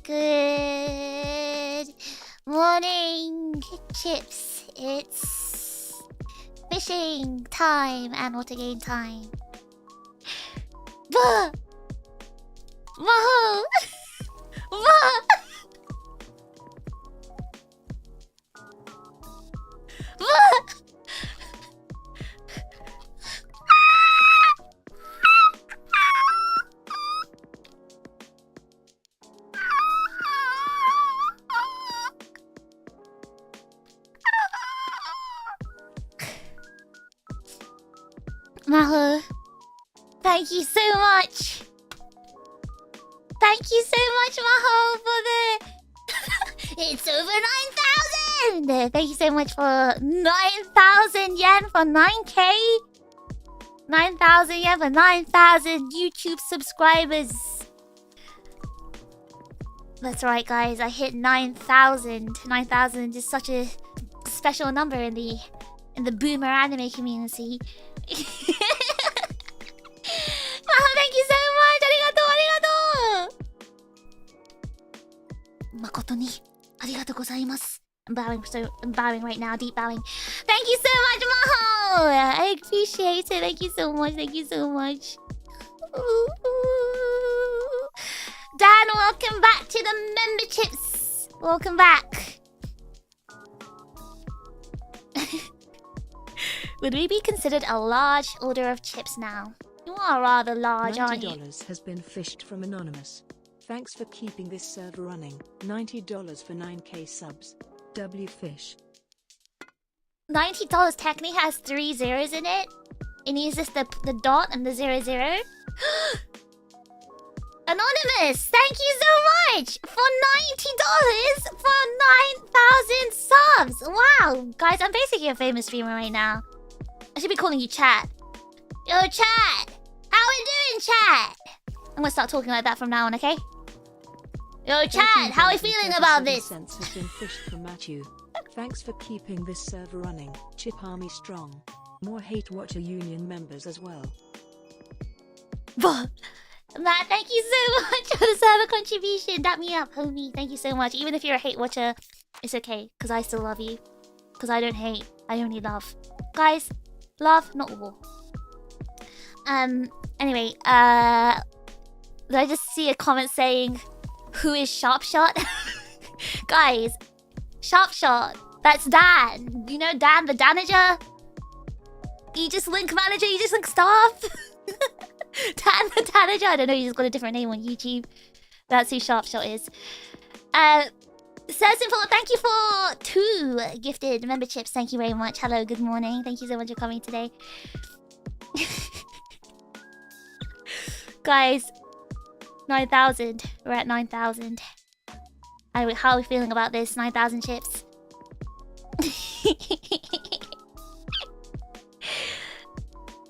Good morning, chips. It's fishing time and wotagei time. Whoa! Whoa! Whoa! Maho, thank you so much. Thank you so much, Maho, for the... It's over 9,000! Thank you so much for 9,000 yen for 9k. 9,000 yen for 9,000 YouTube subscribers. That's right, guys. I hit 9,000. 9,000 is such a special number in the boomer anime community. Maho, thank you so much. Arigato, arigato. Makoto ni arigatou gozaimasu. I'm bowing right now, deep bowing. Thank you so much, Maho. I appreciate it. Thank you so much. Thank you so much. Ooh. Dan, welcome back to the memberships. Welcome back. Would we be considered a large order of chips now? You are rather large, aren't you? $90 has been fished from Anonymous. Thanks for keeping this server running. $90 for 9k subs. WFish. $90 technically has 3 zeros in it. It needs just the dot and the 00. Anonymous, thank you so much for $90 for 9,000 subs. Wow, guys, I'm basically a famous streamer right now. I should be calling you chat. Yo, chat, how we doing, chat? I'm gonna start talking like that from now on, okay? Yo, chat, how are we feeling about this? Cents has been fished from Matthew. Thanks for keeping this server running. Chip Army strong. More Hate Watcher Union members as well. Matt, thank you so much for the server contribution. Dap me up, homie. Thank you so much. Even if you're a hate watcher, it's okay. Because I still love you. Because I don't hate. I only love. Guys, love, not war. Anyway, did I just see a comment saying, who is Sharpshot? Guys, Sharpshot. That's Dan. You know Dan, the Danager? Aegis-Link manager, Aegis-Link staff? Dan the Danager? I don't know, he's got a different name on YouTube. That's who Sharpshot is. Simple, thank you for 2 gifted memberships. Thank you very much. Hello, good morning. Thank you so much for coming today. Guys, 9,000. We're at 9,000. How are we feeling about this? 9,000 chips.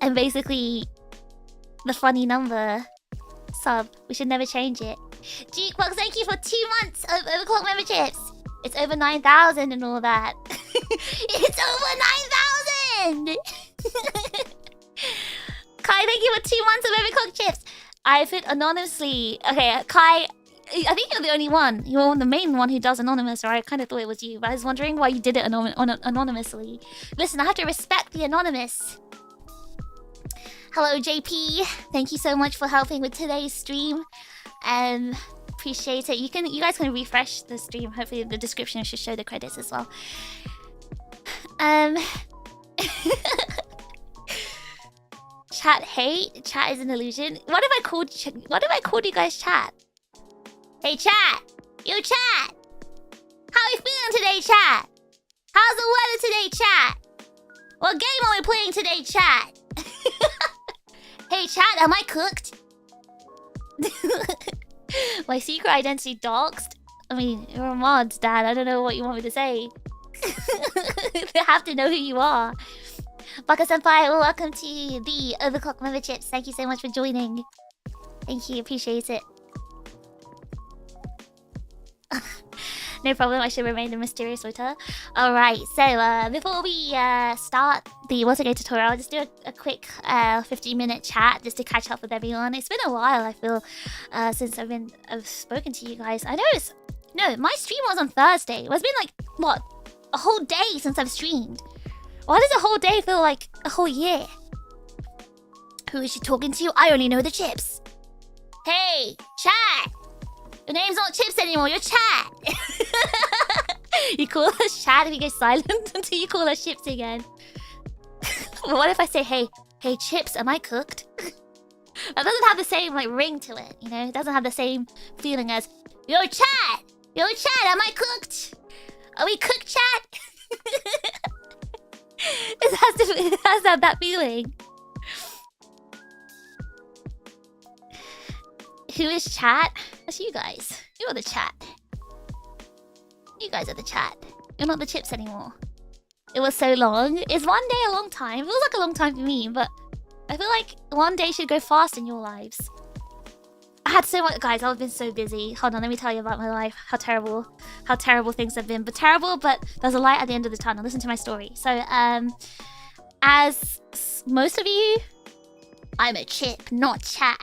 And basically, the funny number sub. We should never change it. Jukebox, thank you for 2 months of Overclock memberships. It's over 9,000 and all that. It's over 9,000! Kai, thank you for 2 months of Overclock chips. I put anonymously. Okay, Kai, I think you're the only one. You're the main one who does anonymous, or I kind of thought it was you. But I was wondering why you did it anonymously. Listen, I have to respect the anonymous. Hello, JP. Thank you so much for helping with today's stream. Appreciate it. You guys can refresh the stream. Hopefully the description should show the credits as well. Chat hate? Chat is an illusion. What have I called you guys chat? Hey chat! Yo chat! How are you feeling today, chat? How's the weather today, chat? What game are we playing today, chat? Hey chat, am I cooked? My secret identity doxed? I mean, you're a mod, Dad. I don't know what you want me to say. They have to know who you are. Baka-senpai, welcome to the Overclock memberships. Thank you so much for joining. Thank you, appreciate it. No problem, I should remain the mysterious Wota. Alright, so before we start the wotagei tutorial, I'll just do a quick 15-minute chat just to catch up with everyone. It's been a while, I feel, since I've spoken to you guys. I know it's... No, my stream was on Thursday. It's been like, what, a whole day since I've streamed. Why does a whole day feel like a whole year? Who is she talking to? I only know the chips. Hey, chat! Your name's not Chips anymore, you're Chat! You call us Chat and you go silent until you call us Chips again. But what if I say, hey Chips, am I cooked? That doesn't have the same like ring to it, you know? It doesn't have the same feeling as, yo Chat! Yo Chat, am I cooked? Are we cooked, Chat? It has to have that feeling. Who is Chat? That's you guys. You're the Chat. You guys are the Chat. You're not the Chips anymore. It was so long. Is one day a long time? It feels like a long time for me, but I feel like one day should go fast in your lives. I had so much... Guys, I've been so busy. Hold on, let me tell you about my life. How terrible things have been. But terrible, but there's a light at the end of the tunnel. Listen to my story. So, as most of you... I'm a Chip, not Chat.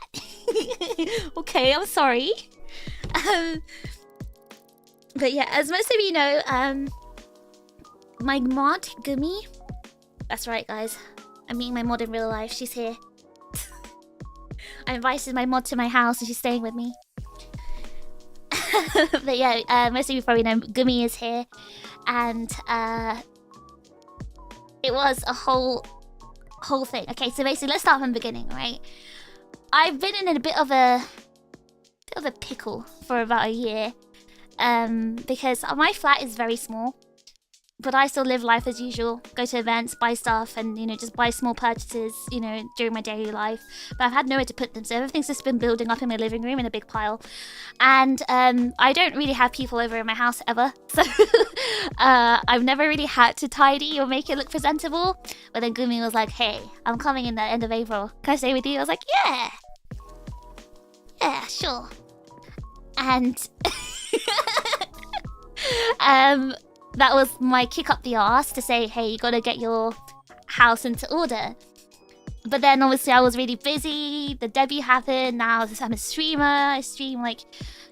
Okay, I'm sorry. But yeah, as most of you know, my mod, Gumi... That's right, guys. I'm meeting my mod in real life. She's here. I invited my mod to my house and she's staying with me. But yeah, most of you probably know Gumi is here. And it was a whole thing. Okay, so basically let's start from the beginning, right? I've been in a bit of a pickle for about a year. Because my flat is very small. But I still live life as usual. Go to events, buy stuff, and, you know, just buy small purchases, you know, during my daily life. But I've had nowhere to put them, so everything's just been building up in my living room in a big pile. And I don't really have people over in my house ever. So I've never really had to tidy or make it look presentable. But then Gumi was like, hey, I'm coming in the end of April. Can I stay with you? I was like, yeah. Yeah, sure. And... that was my kick up the arse to say, hey, you gotta get your house into order. But then obviously I was really busy, the debut happened, now I'm a streamer, I stream like,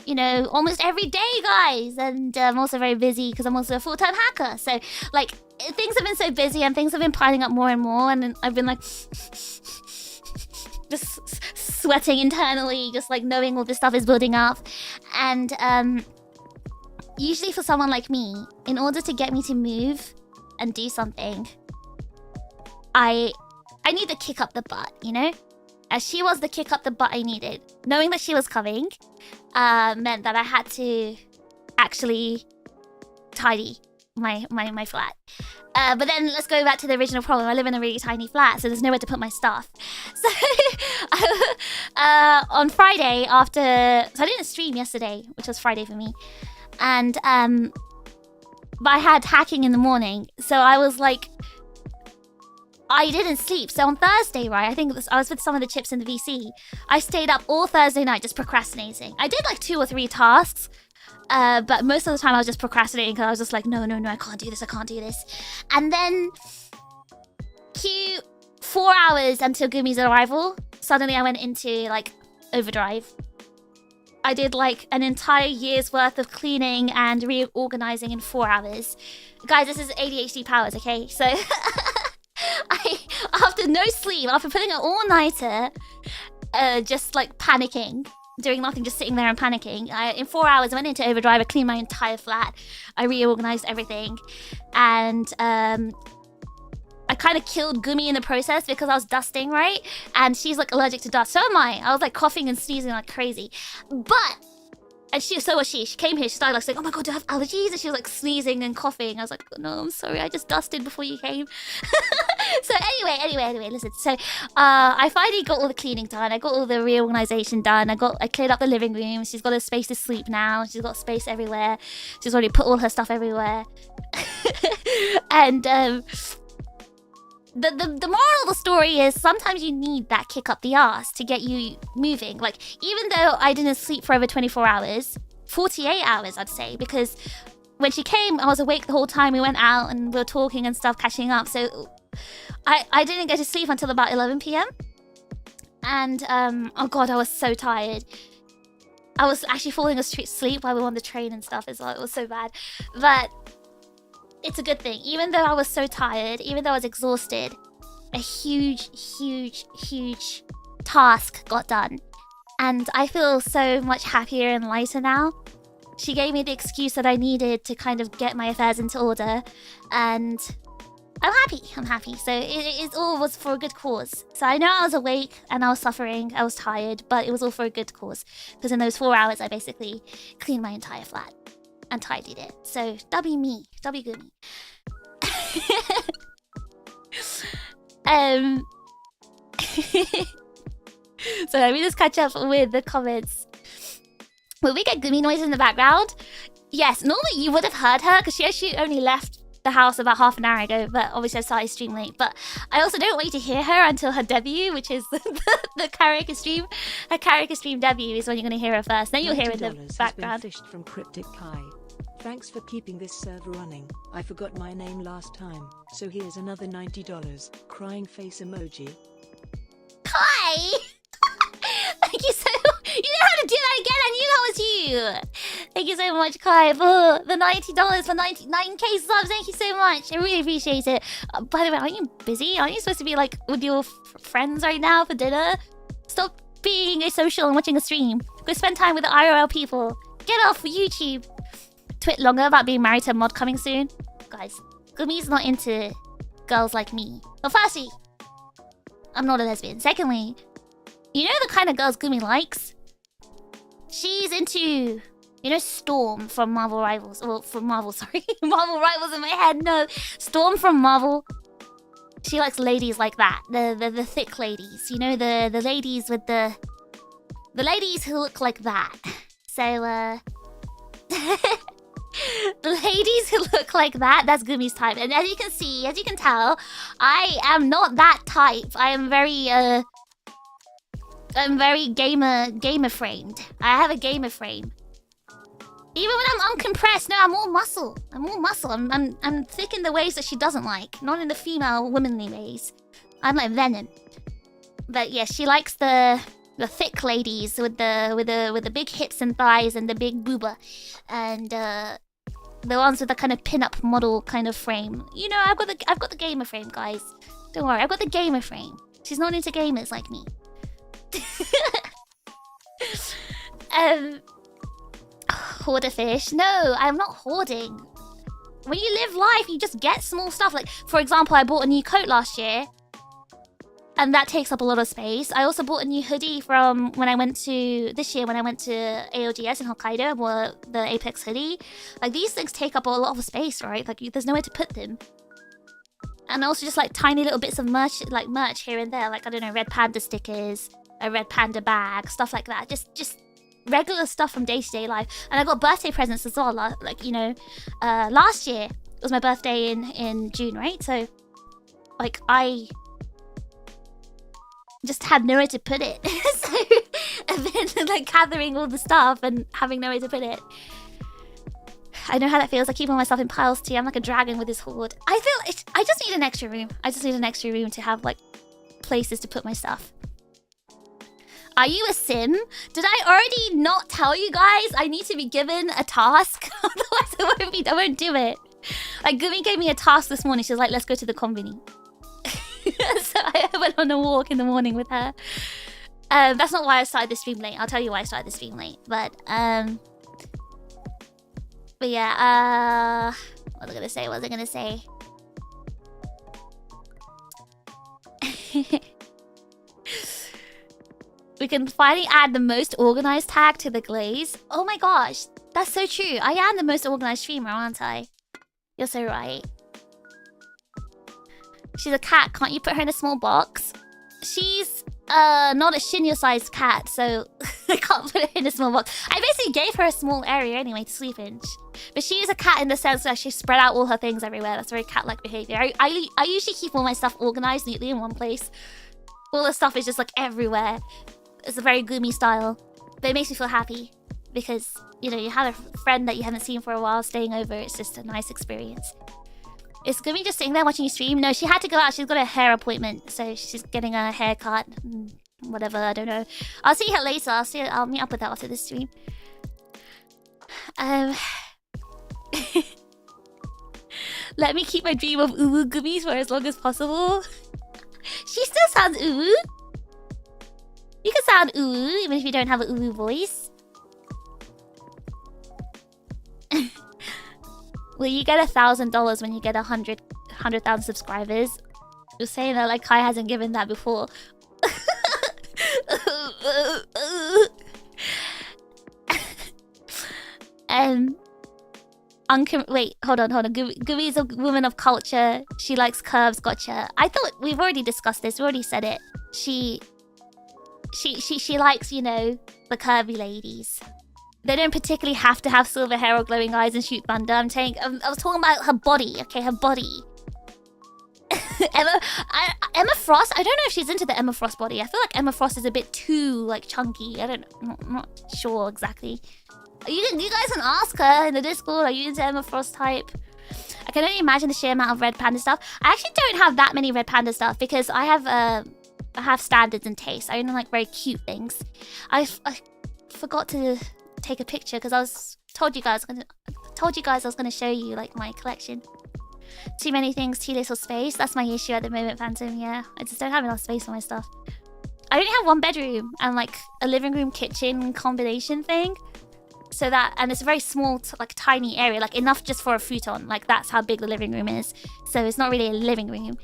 you know, almost every day, guys. And I'm also very busy because I'm also a full-time hacker. So like, things have been so busy and things have been piling up more and more, and then I've been like, just sweating internally, just like knowing all this stuff is building up. And usually for someone like me, in order to get me to move and do something, I need to kick up the butt, you know? As she was the kick up the butt I needed. Knowing that she was coming meant that I had to actually tidy my flat. But then let's go back to the original problem. I live in a really tiny flat, so there's nowhere to put my stuff. So on Friday after... So I didn't stream yesterday, which was Friday for me. And but I had hacking in the morning, so I was like, I didn't sleep. So on Thursday, right, I think I was with some of the Chips in the VC. I stayed up all Thursday night just procrastinating. I did like 2 or 3 tasks, but most of the time I was just procrastinating because I was just like, no, I can't do this. And then 4 hours until Gumi's arrival, suddenly I went into like overdrive. I did like an entire year's worth of cleaning and reorganizing in 4 hours. Guys, this is ADHD powers, okay? So after no sleep, after putting an all-nighter, just like panicking, doing nothing, just sitting there and panicking, in 4 hours I went into overdrive. I cleaned my entire flat. I reorganized everything. And I kind of killed Gumi in the process because I was dusting, right? And she's like allergic to dust. So am I. I was like coughing and sneezing like crazy. But, and so was she. She came here, she started like saying, oh my god, do I have allergies? And she was like sneezing and coughing. I was like, no, I'm sorry, I just dusted before you came. So anyway, listen. So I finally got all the cleaning done. I got all the reorganization done. I cleared up the living room. She's got a space to sleep now. She's got space everywhere. She's already put all her stuff everywhere. And the moral of the story is sometimes you need that kick up the ass to get you moving. Like, even though I didn't sleep for over 24 hours, 48 hours I'd say, because when she came I was awake the whole time. We went out and we were talking and stuff, catching up. So I didn't go to sleep until about 11 p.m. And oh god, I was so tired. I was actually falling asleep while we were on the train and stuff as well. It was so bad. But it's a good thing. Even though I was so tired, even though I was exhausted, a huge task got done. And I feel so much happier and lighter now. She gave me the excuse that I needed to kind of get my affairs into order. And I'm happy. So it all was for a good cause. So I know I was awake and I was suffering, I was tired, but it was all for a good cause. Because in those 4 hours, I basically cleaned my entire flat and tidied it. So W me, W Gumi. So let me just catch up with the comments. Will we get Gumi noise in the background? Yes, normally you would have heard her because she only left the house about half an hour ago, but obviously I started stream late. But I also don't want you to hear her until her debut, which is the karaoke stream. Her karaoke stream debut is when you're going to hear her first. Then you'll hear her in the background. Fished from Cryptic Kai. Thanks for keeping this server running. I forgot my name last time, so here's another $90. Crying face emoji. Kai! Thank you so much. You know how to do that again. I knew that was you. Thank you so much, Kai, for the $90 for 99k subs. Thank you so much. I really appreciate it. By the way, aren't you busy? Aren't you supposed to be like with your friends right now for dinner? Stop being a social and watching a stream. Go spend time with the IRL people. Get off YouTube. Twit longer about being married to a mod coming soon. Guys, Gumi's not into girls like me. Well, firstly, I'm not a lesbian. Secondly, you know the kind of girls Gumi likes? She's into, you know, Storm from Marvel Rivals. Well, from Marvel, sorry. Marvel Rivals in my head, no. Storm from Marvel. She likes ladies like that. The thick ladies. You know, the ladies with the ladies who look like that. So, the ladies who look like that, that's Gumi's type. And as you can see, as you can tell, I am not that type. I am very, I'm very gamer framed. I have a gamer frame. Even when I'm uncompressed, no, I'm all muscle. I'm thick in the ways that she doesn't like, not in the female womanly ways. I'm like Venom. But yeah, she likes the thick ladies with the big hips and thighs and the big booba, and the ones with the kind of pin-up model kind of frame. You know, I've got the gamer frame, guys. Don't worry, I've got the gamer frame. She's not into gamers like me. Hoarder fish? No, I'm not hoarding. When you live life, you just get small stuff. Like, for example, I bought a new coat last year, and that takes up a lot of space. I also bought a new hoodie from when I went to AOGS in Hokkaido. I bought the Apex hoodie. Like, these things take up a lot of space, right? Like, there's nowhere to put them. And also just like tiny little bits of merch here and there. Like, I don't know, Red Panda stickers, a Red Panda bag, stuff like that. Just regular stuff from day-to-day life. And I got birthday presents as well. Like, you know, last year it was my birthday in June, right? So, like, I just had nowhere to put it. So I've been like gathering all the stuff and having nowhere to put it. I know how that feels. I keep on myself in piles too. I'm like a dragon with this hoard. I just need an extra room. I just need an extra room to have like places to put my stuff. Are you a sim? Did I already not tell you guys? I need to be given a task. Otherwise I won't do it. Like, Gumi gave me a task this morning. She was like, let's go to the conveni. So I went on a walk in the morning with her. That's not why I started the stream late. I'll tell you why I started the stream late. But yeah, what was I gonna say? We can finally add the most organized tag to the glaze. Oh my gosh, that's so true. I am the most organized streamer, aren't I? You're so right. She's a cat. Can't you put her in a small box? She's not a Shinya-sized cat, so I can't put her in a small box. I basically gave her a small area anyway to sleep in. But she is a cat in the sense that she spread out all her things everywhere. That's very cat-like behavior. I usually keep all my stuff organized neatly in one place. All the stuff is just like everywhere. It's a very Gumi style. But it makes me feel happy. Because, you know, you have a friend that you haven't seen for a while staying over. It's just a nice experience. Is Gumi just sitting there watching you stream? No, she had to go out. She's got a hair appointment. So she's getting a haircut. Whatever, I don't know. I'll see her later. I'll meet up with her after this stream. Let me keep my dream of uwu gummies for as long as possible. She still sounds uwu. You can sound uwu even if you don't have an uwu voice. Will you get $1,000 when you get 100,000 subscribers? You're saying that like Kai hasn't given that before. Wait, hold on. Gumi is a woman of culture. She likes curves. Gotcha. I thought we've already discussed this. We already said it. She likes, you know, the curvy ladies. They don't particularly have to have silver hair or glowing eyes and shoot thunder. I was talking about her body. Okay, her body. Emma Frost. I don't know if she's into the Emma Frost body. I feel like Emma Frost is a bit too like chunky. I don't know. I'm not sure exactly. You guys can ask her in the Discord. Are you into Emma Frost type? I can only imagine the sheer amount of Red Panda stuff. I actually don't have that many Red Panda stuff because I have standards and tastes. I only like very cute things. I forgot to take a picture because I told you guys I was gonna show you like my collection. Too many things, too little space. That's my issue at the moment, Phantom. Yeah, I just don't have enough space for my stuff. I only have one bedroom and like a living room kitchen combination thing. So that, and it's a very small, like tiny area, like enough just for a futon. Like that's how big the living room is. So it's not really a living room.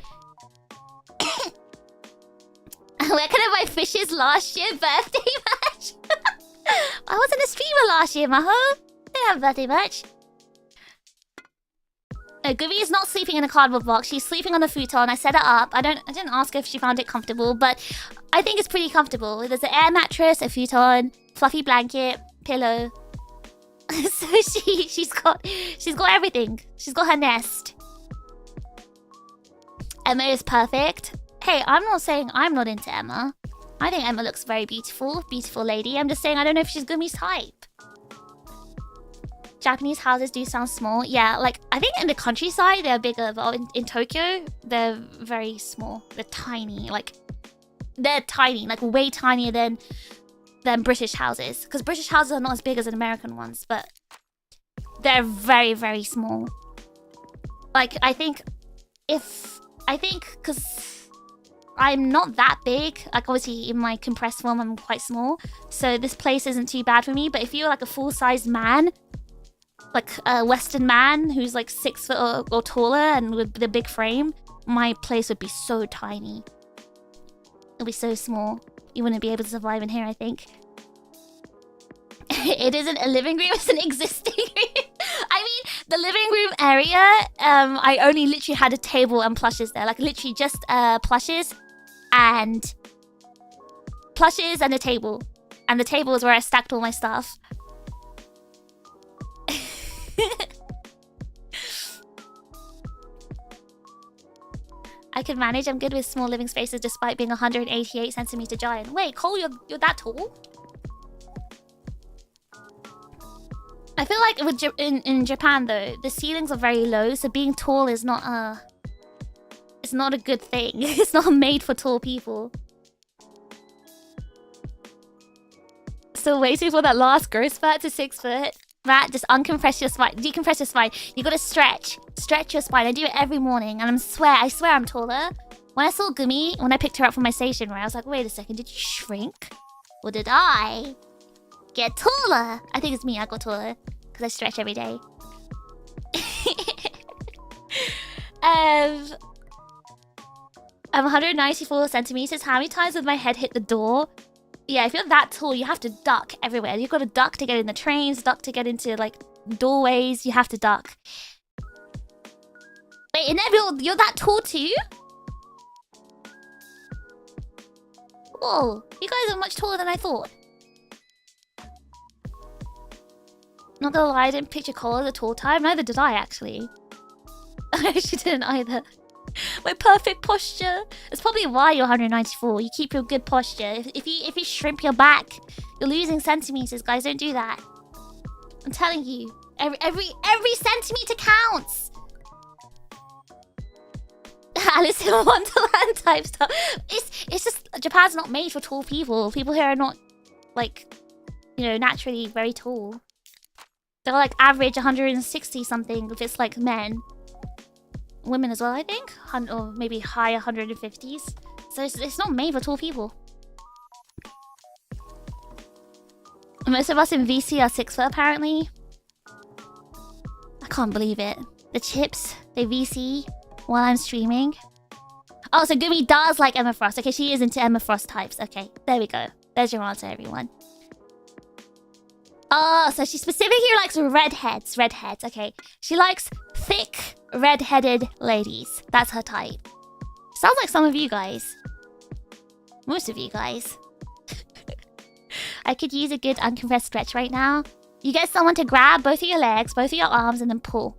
Where can I buy Fish's last year birthday match? I wasn't a streamer last year, Maho. I didn't have a birthday match. No, Gumi is not sleeping in a cardboard box. She's sleeping on a futon. I set it up. I didn't ask her if she found it comfortable, but I think it's pretty comfortable. There's an air mattress, a futon, fluffy blanket, pillow. So she's got everything. She's got her nest. Emma is perfect. Hey, I'm not saying I'm not into Emma. I think Emma looks very beautiful. Beautiful lady. I'm just saying I don't know if she's Gumi's type. Japanese houses do sound small. Yeah, like, I think in the countryside they're bigger. But in Tokyo, they're very small. They're tiny. Like, they're tiny. Like, way tinier than British houses. Because British houses are not as big as American ones. But they're very, very small. Like, I think because I'm not that big. Like, obviously, in my compressed form, I'm quite small. So this place isn't too bad for me. But if you're like a full-sized man, like a Western man who's like 6 foot or taller and with the big frame, my place would be so tiny. It'd be so small. You wouldn't be able to survive in here, I think. It isn't a living room, it's an existing room. I mean, the living room area, I only literally had a table and plushes there. Like, literally just plushes and a table. And the table is where I stacked all my stuff. I can manage. I'm good with small living spaces despite being 188 centimeter giant. Wait, Cole, you're that tall? I feel like in Japan though, the ceilings are very low, so being tall is not a good thing. It's not made for tall people. Still waiting for that last growth spurt to 6 foot. Matt, just uncompress your spine, decompress your spine. You gotta stretch your spine. I do it every morning, and I swear I'm taller. When I saw Gumi, when I picked her up from my station, right, I was like, wait a second, did you shrink? Or did I get taller? I think it's me, I got taller. Because I stretch every day. I'm 194 centimeters. How many times did my head hit the door? Yeah, if you're that tall, you have to duck everywhere. You've got to duck to get in the trains, duck to get into, like, doorways. You have to duck. Wait, Ineb, you're that tall too? Whoa, you guys are much taller than I thought. Not gonna lie, I didn't picture Cole as a tall type. Neither did I, actually. I actually didn't either. My perfect posture. It's probably why you're 194. You keep your good posture. If you shrimp your back, you're losing centimeters, guys. Don't do that. I'm telling you. Every centimeter counts. Alice in Wonderland type stuff. It's just Japan's not made for tall people. People here are not like, you know, naturally very tall. They're like average 160 something if it's like men. Women as well, I think, or maybe high 150s. So it's not made for tall people. Most of us in VC are 6 foot apparently. I can't believe it. The chips, they VC while I'm streaming. Oh, so Gumi does like Emma Frost. Okay, she is into Emma Frost types. Okay, there we go. There's your answer, everyone. Oh, so she specifically likes redheads. Redheads, okay. She likes thick, red-headed ladies. That's her type. Sounds like some of you guys. Most of you guys. I could use a good uncompressed stretch right now. You get someone to grab both of your legs, both of your arms, and then pull.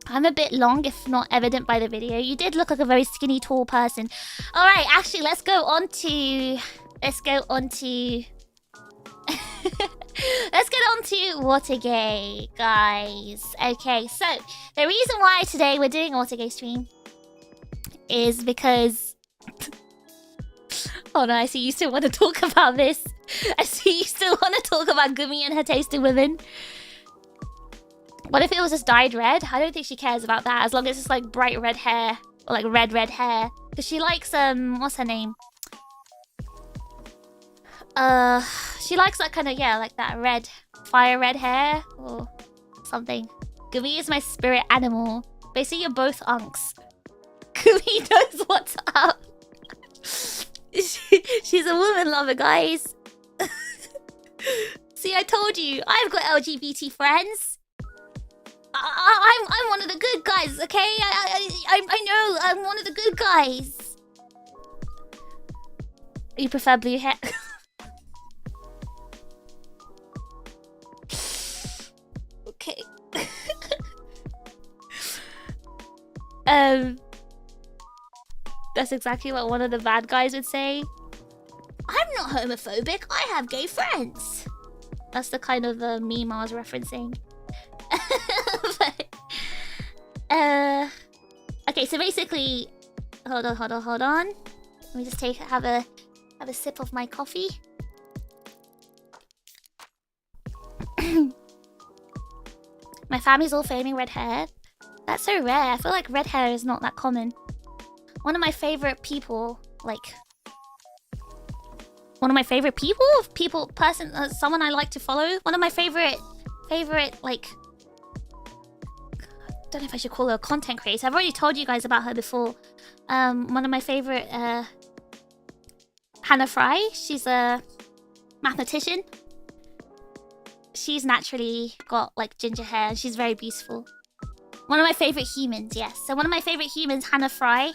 I'm a bit long, if not evident by the video. You did look like a very skinny, tall person. Alright, actually, let's go on to... Let's get on to wotagei, guys. Okay, so the reason why today we're doing a wotagei stream is because... Oh no, I see you still want to talk about this. I see you still want to talk about Gumi and her taste in women. What if it was just dyed red? I don't think she cares about that, as long as it's like bright red hair. Or like red hair. Because she likes, what's her name? She likes that kind of, yeah, like that red, fire red hair or something. Gumi is my spirit animal. Basically, you're both unks. Gumi knows what's up. She's a woman lover, guys. See, I told you, I've got LGBT friends. I'm one of the good guys, okay? I know, I'm one of the good guys. You prefer blue hair? Okay. That's exactly what one of the bad guys would say. I'm not homophobic, I have gay friends. That's the kind of meme I was referencing. But, okay, so basically, hold on. Let me just have a sip of my coffee. My family's all flaming red hair. That's so rare. I feel like red hair is not that common. One of my favorite people, someone I like to follow. One of my favorite, like, I don't know if I should call her a content creator. I've already told you guys about her before. One of my favorite, Hannah Fry. She's a mathematician. She's naturally got like ginger hair and she's very beautiful. One of my favorite humans, yes. So one of my favorite humans, Hannah Fry.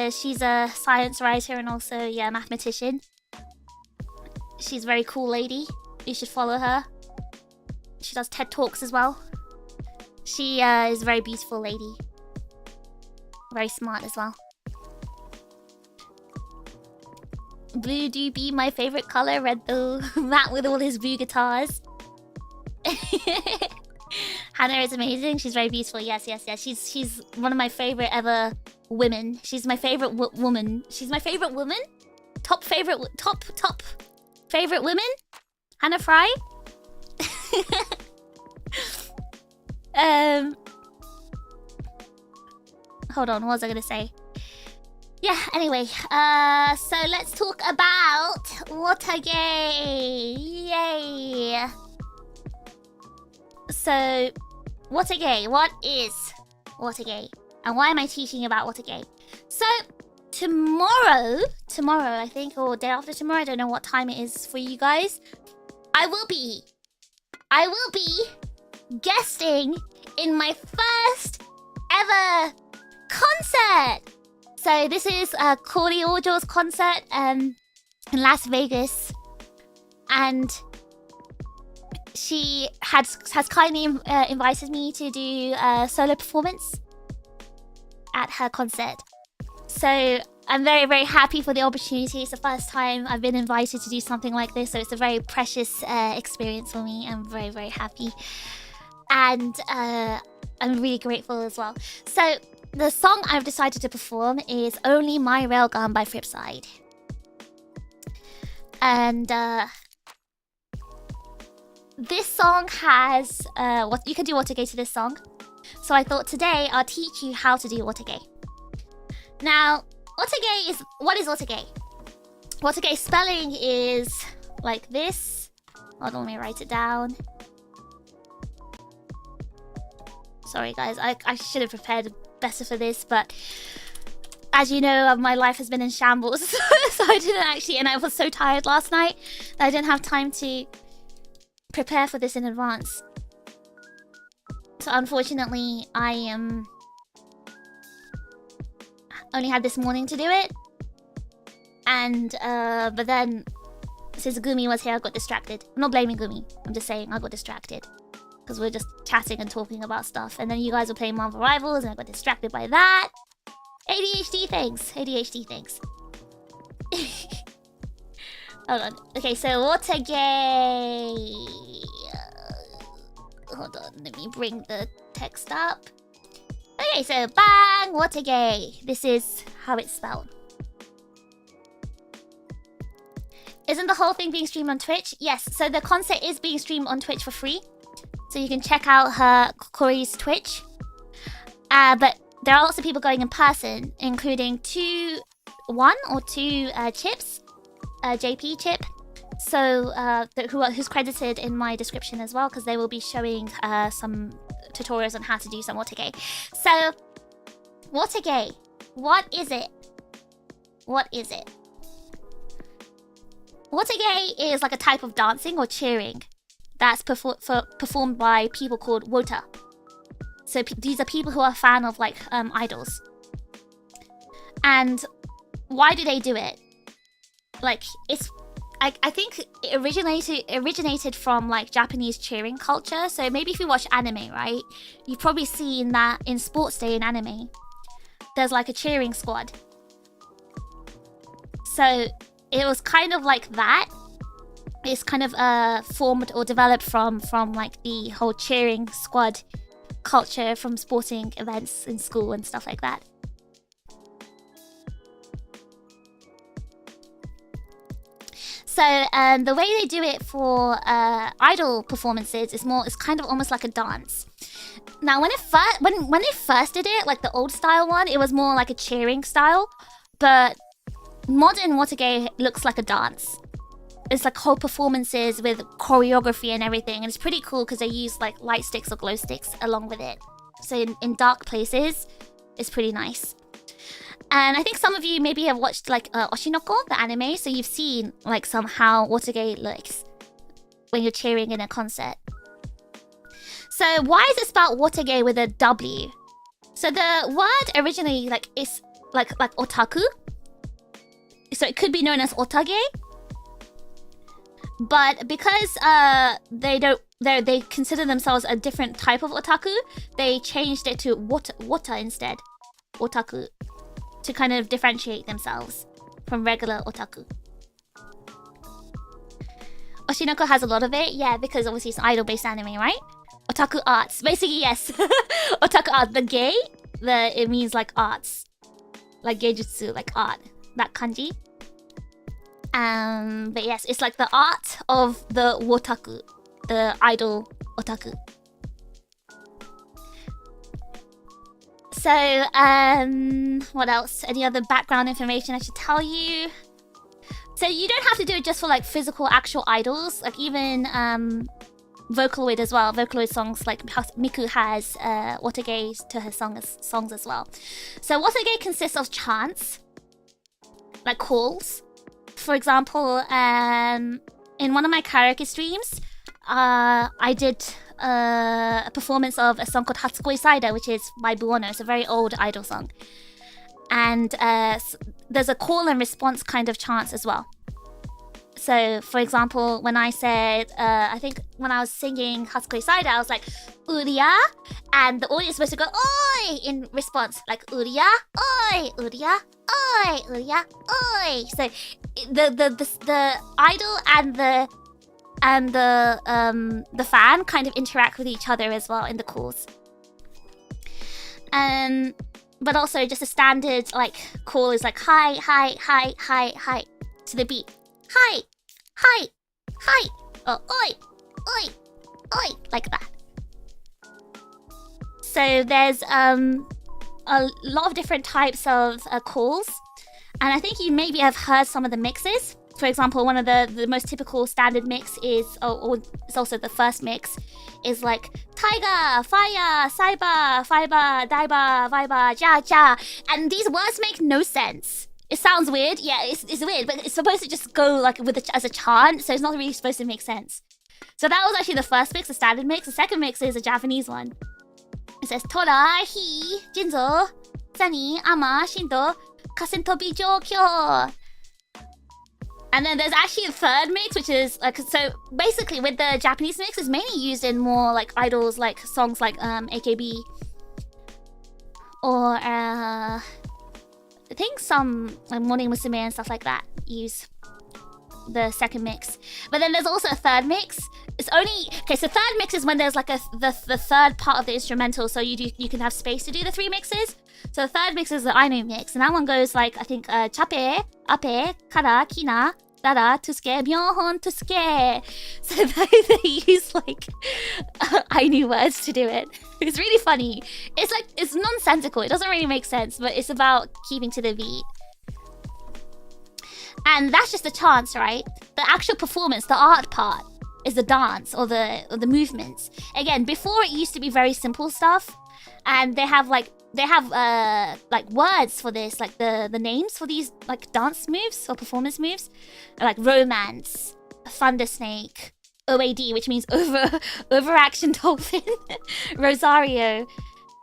She's a science writer and also, yeah, mathematician. She's a very cool lady. You should follow her. She does TED Talks as well. She is a very beautiful lady. Very smart as well. Blue do be my favorite color. Red though. Matt with all his blue guitars. Hannah is amazing. She's very beautiful. Yes. She's one of my favorite ever women. She's my favorite woman. She's my favorite woman. Top favorite women. Hannah Fry. Hold on. What was I gonna say? Yeah, anyway, so let's talk about wotagei. Yay! So, wotagei. What is wotagei? And why am I teaching about wotagei? So, tomorrow, I think, or day after tomorrow, I don't know what time it is for you guys. I will be guesting in my first ever concert. So this is Corey Ojo's concert in Las Vegas, and she has kindly invited me to do a solo performance at her concert. So I'm very, very happy for the opportunity. It's the first time I've been invited to do something like this, so it's a very precious experience for me. I'm very, very happy. And I'm really grateful as well. So the song I've decided to perform is Only My Railgun by Flipside. And this song has what you can do wotagei to this song. So I thought today I'll teach you how to do wotagei. Now, wotagei is... What is wotagei? Wotagei spelling is like this. Hold on, let me write it down. Sorry guys, I should have prepared better for this, but as you know, my life has been in shambles. So I didn't actually... And I was so tired last night that I didn't have time to prepare for this in advance. So unfortunately, I only had this morning to do it. And but then since Gumi was here, I got distracted. I'm not blaming Gumi. I'm just saying I got distracted because we're just chatting and talking about stuff. And then you guys were playing Marvel Rivals, and I got distracted by that. ADHD things. ADHD things. Hold on. Okay, so wotagei. Hold on, let me bring the text up. Okay, so bang, wotagei. This is how it's spelled. Isn't the whole thing being streamed on Twitch? Yes, so the concert is being streamed on Twitch for free. So you can check out her Corey's Twitch. But there are also people going in person, including one or two Chips. JP Chip. So who's credited in my description as well, because they will be showing some tutorials on how to do some wotagei. So wotagei, what is it? What is it? Wotagei is like a type of dancing or cheering that's performed by people called wota. So these are people who are a fan of like idols. And why do they do it? Like, it's... I think it originated from like Japanese cheering culture. So maybe if you watch anime, right, you've probably seen that in Sports Day in anime, there's like a cheering squad. So it was kind of like that. It's kind of formed or developed from like the whole cheering squad culture from sporting events in school and stuff like that. So the way they do it for idol performances is it's kind of almost like a dance. Now when they first did it, like the old style one, it was more like a cheering style, but modern wotagei looks like a dance. It's like whole performances with choreography and everything, and it's pretty cool because they use like light sticks or glow sticks along with it. So in dark places, it's pretty nice. And I think some of you maybe have watched like Oshinoko, the anime, so you've seen like somehow wotagei looks when you're cheering in a concert. So why is it spelled wotagei with a W? So the word originally like is like otaku. So it could be known as wotagei. But because they consider themselves a different type of otaku, they changed it to wota instead. Otaku. To kind of differentiate themselves from regular otaku. Oshinoko has a lot of it, yeah, because obviously it's idol-based anime, right? Otaku arts, basically yes. Otaku art, the gei, it means like arts, like geijutsu, like art, that kanji. But yes, it's like the art of the wotaku, the idol otaku. So, what else? Any other background information I should tell you? So you don't have to do it just for like physical actual idols, like even Vocaloid as well. Vocaloid songs, like Miku has wotagei to her songs as well. So wotagei consists of chants, like calls. For example, in one of my karaoke streams, I did a performance of a song called Hatsukoi Saida, which is by Buono. It's a very old idol song. And there's a call and response kind of chants as well. So, for example, when I said, I think when I was singing Hatsukoi Saida, I was like, Uria, and the audience was supposed to go, Oi, in response, like, Uria, Oi, Uria, Oi, Uria, Oi. So, the idol and the fan kind of interact with each other as well in the calls. But also just a standard, like, call is like, hi, hi, hi, hi, hi, to the beat. Hi, hi, hi, or oi, oi, oi, like that. So there's a lot of different types of calls, and I think you maybe have heard some of the mixes. For example, one of the most typical standard mix is, or it's also the first mix, is like Taiga, Fire, Saiba, Fiber, Daiba, Viber, Ja, Ja, and these words make no sense. It sounds weird, yeah, it's weird, but it's supposed to just go like as a chant, so it's not really supposed to make sense. So that was actually the first mix, the standard mix. The second mix is a Japanese one. It says Tora, Hi, Jinzo, Sani, Ama, Shindo, Kasentobi Jokyo. And then there's actually a third mix, which is like, so basically with the Japanese mix, it's mainly used in more like idols, like songs like AKB or I think some like Morning Musume and stuff like that use the second mix. But then there's also a third mix. It's only okay. So third mix is when there's like the third part of the instrumental, so you can have space to do the three mixes. So the third mix is the Ainu mix, and that one goes like, I think chape, ape, kara, kina, dara, tusuke, myohon, tusuke. So they use like Ainu words to do it. It's really funny. It's like, it's nonsensical. It doesn't really make sense, but it's about keeping to the beat. And that's just the chants, right? The actual performance, the art part, is the dance or the movements. Again, before it used to be very simple stuff, and they have like words for this, like the names for these like dance moves or performance moves, like romance, thunder snake, OAD, which means overaction dolphin, Rosario,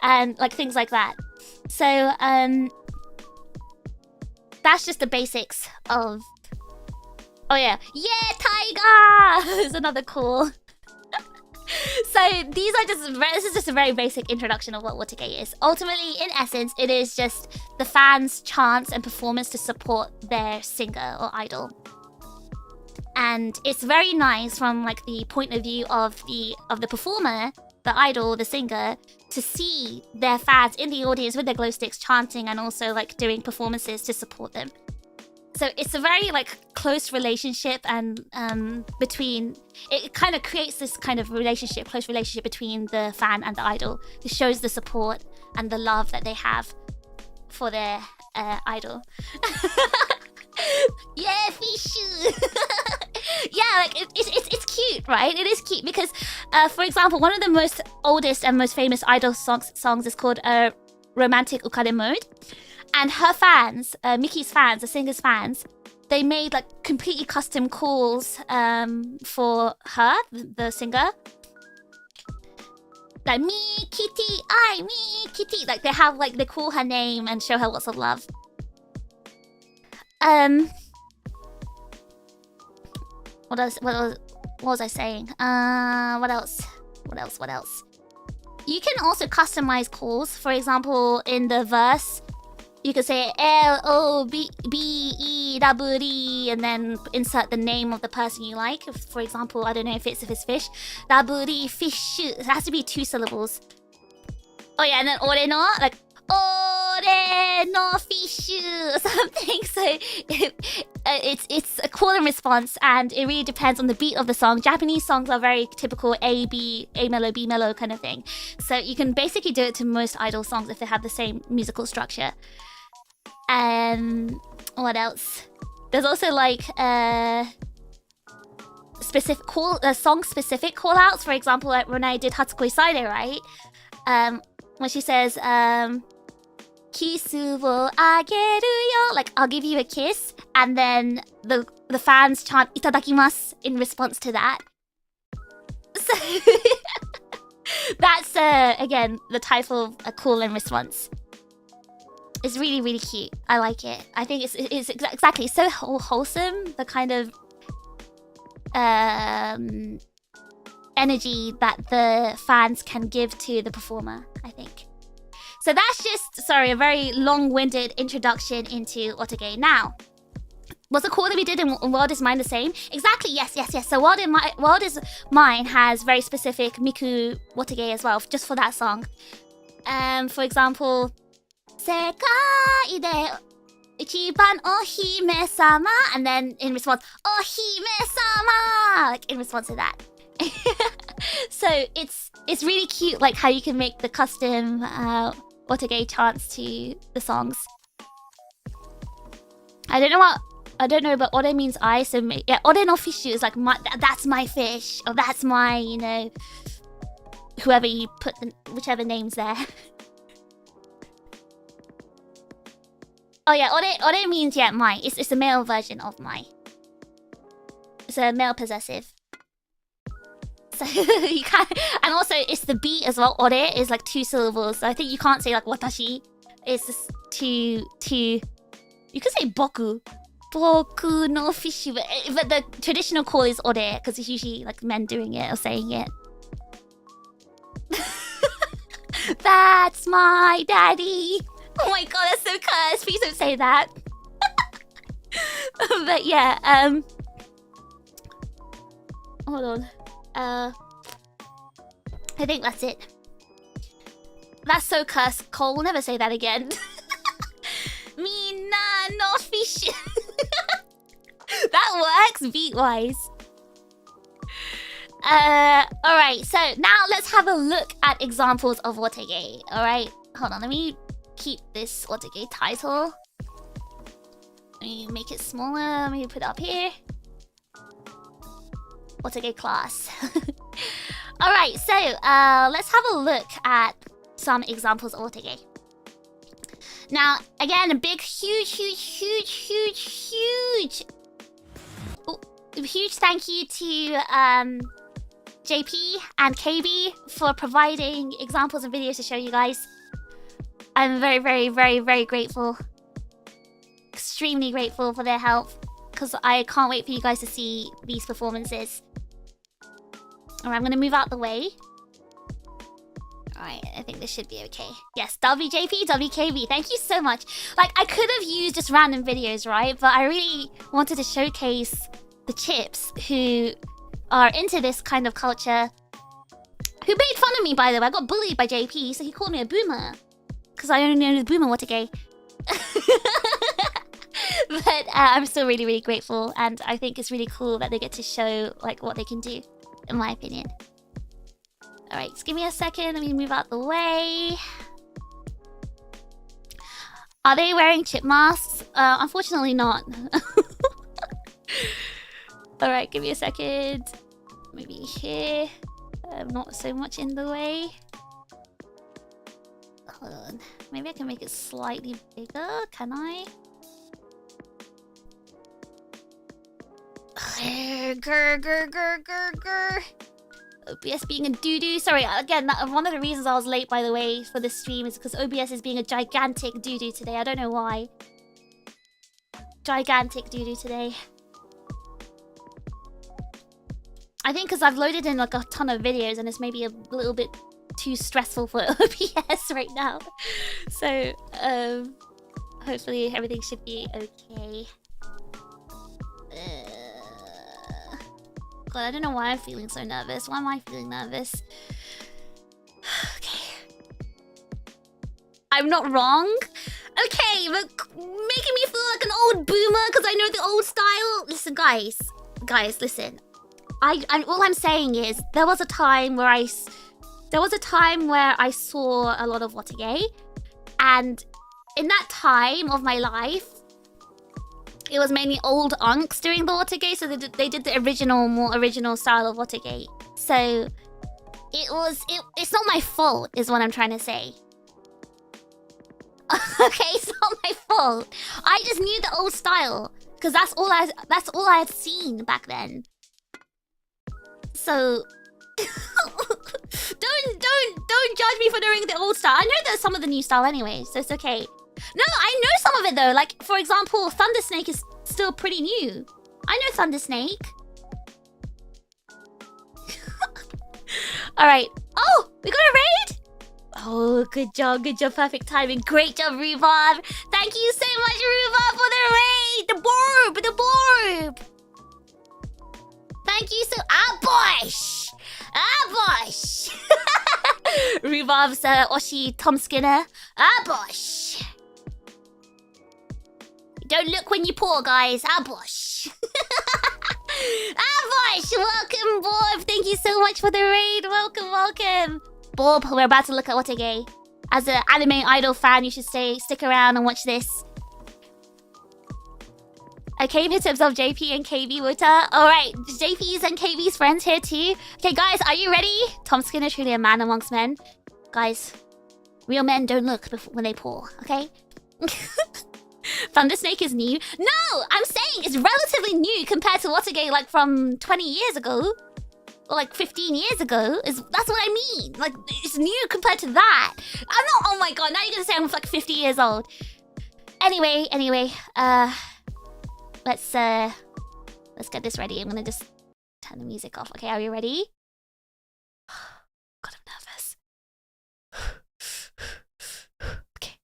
and like things like that. So that's just the basics of. Oh yeah, Taiga is another call. So this is just a very basic introduction of what wotagei is. Ultimately, in essence, it is just the fans' chants and performance to support their singer or idol. And it's very nice from like the point of view of the performer, the idol, the singer, to see their fans in the audience with their glow sticks chanting and also like doing performances to support them. So it's a very like close relationship, and between it kind of creates this kind of relationship, close relationship between the fan and the idol. It shows the support and the love that they have for their idol. Yeah, fish. Yeah, like it's cute, right? It is cute because, for example, one of the most oldest and most famous idol songs is called "Romantic Ukade Mode." And her fans, Miki's fans, the singer's fans, they made like completely custom calls for her, the singer. Like, me kitty, I, me kitty. Like they call her name and show her lots of love. What was I saying? What else? You can also customize calls. For example, in the verse, you could say L-O-B-E-W-E, and then insert the name of the person you like. For example, I don't know if it's fish. Daburi fish. It has to be 2 syllables. Oh yeah, and then ore no, like ore no fish or something. So it's a call and response, and it really depends on the beat of the song. Japanese songs are very typical A mellow, B mellow kind of thing. So you can basically do it to most idol songs if they have the same musical structure. What else? There's also like song-specific call-outs. For example, like when I did Hatsukoi Saide, right? When she says kisu wo ageru yo, like I'll give you a kiss, and then the fans chant itadakimasu in response to that. So that's again the type of a call and response. It's really, really cute. I like it. I think it's exactly so wholesome. The kind of energy that the fans can give to the performer, I think. So that's just, sorry, a very long-winded introduction into wotagei. Now, was the call that we did in World Is Mine the same? Exactly, yes. So World Is Mine has very specific Miku wotagei as well, just for that song. For example, 世界で一番お姫様, and then in response, お姫様, like in response to that. So it's really cute, like how you can make the custom wotagei chants to the songs. I don't know, but ore means I, so yeah, ore no fish is like that's my fish, or that's my, you know, whoever you put whichever names there. Oh yeah, ore means, yeah, my. It's a male version of my. It's a male possessive. So you can't, and also it's the beat as well. Ore is like 2 syllables, so I think you can't say like watashi. It's just two. You could say boku. Boku no fish, but the traditional call is ore because it's usually like men doing it or saying it. That's my daddy. Oh my god, that's so cursed. Please don't say that. But yeah, hold on. I think that's it. That's so cursed. Cole will never say that again. Minna no fish. That works beat-wise. Alright, so now let's have a look at examples of wotagei. Alright, hold on, let me keep this wotagei title. Let me make it smaller, let me put it up here. Wotagei class. Alright, so let's have a look at some examples of wotagei. Now, again, a big, huge thank you to JP and KB for providing examples and videos to show you guys. I'm very grateful. Extremely grateful for their help, because I can't wait for you guys to see these performances. Alright, I'm gonna move out the way. Alright, I think this should be okay. Yes, WJP, WKB, thank you so much. Like, I could have used just random videos, right? But I really wanted to showcase the chips who are into this kind of culture. Who made fun of me, by the way. I got bullied by JP, so he called me a boomer. Because I only know the boomer wotagei. But I'm still really grateful, and I think it's really cool that they get to show like what they can do, in my opinion. Alright, just give me a second, let me move out the way. Are they wearing chip masks? Unfortunately not. Alright, give me a second. Maybe here. Not so much in the way. Hold on. Maybe I can make it slightly bigger, can I? Grr. OBS being a doo-doo. Sorry, again, one of the reasons I was late, by the way, for this stream is because OBS is being a gigantic doo-doo today. I don't know why. Gigantic doo-doo today. I think because I've loaded in like a ton of videos and it's maybe a little bit too stressful for OBS right now. So, hopefully everything should be okay. God, I don't know why I'm feeling so nervous. Why am I feeling nervous? Okay. I'm not wrong. Okay, but making me feel like an old boomer because I know the old style. Listen, guys, listen. All I'm saying is there was a time where I saw a lot of wotagei, and in that time of my life, it was mainly old unks doing the wotagei, so they did the more original style of wotagei. So it's not my fault, is what I'm trying to say. Okay, it's not my fault. I just knew the old style because that's all I had seen back then. So don't judge me for knowing the old style. I know there's some of the new style anyway, so it's okay. No, I know some of it though. Like, for example, Thunder Snake is still pretty new. I know Thunder Snake. Alright. Oh, we got a raid? Oh, good job, perfect timing. Great job, Rhubarb. Thank you so much, Rhubarb, for the raid. The borb. Thank you so... Bosh! Bosh! Rhubarb's Oshi Tom Skinner. Bosh! Don't look when you pour, guys. Bosh! Bosh! Welcome, Borb. Thank you so much for the raid. Welcome. Borb, we're about to look at wotagei. As an anime idol fan, you should stick around and watch this. Okay, in terms of JP and KB Wota. Alright, JP's and KB's friends here too. Okay, guys, are you ready? Tom Skinner, truly a man amongst men. Guys, real men don't look when they pour, okay? Thunder Snake is new. No! I'm saying it's relatively new compared to wotagei like from 20 years ago. Or like 15 years ago. That's what I mean. Like, it's new compared to that. I'm not... Oh my god, now you're gonna say I'm like 50 years old. Anyway, let's get this ready. I'm gonna just turn the music off. Okay, are you ready? God, I'm nervous. Okay.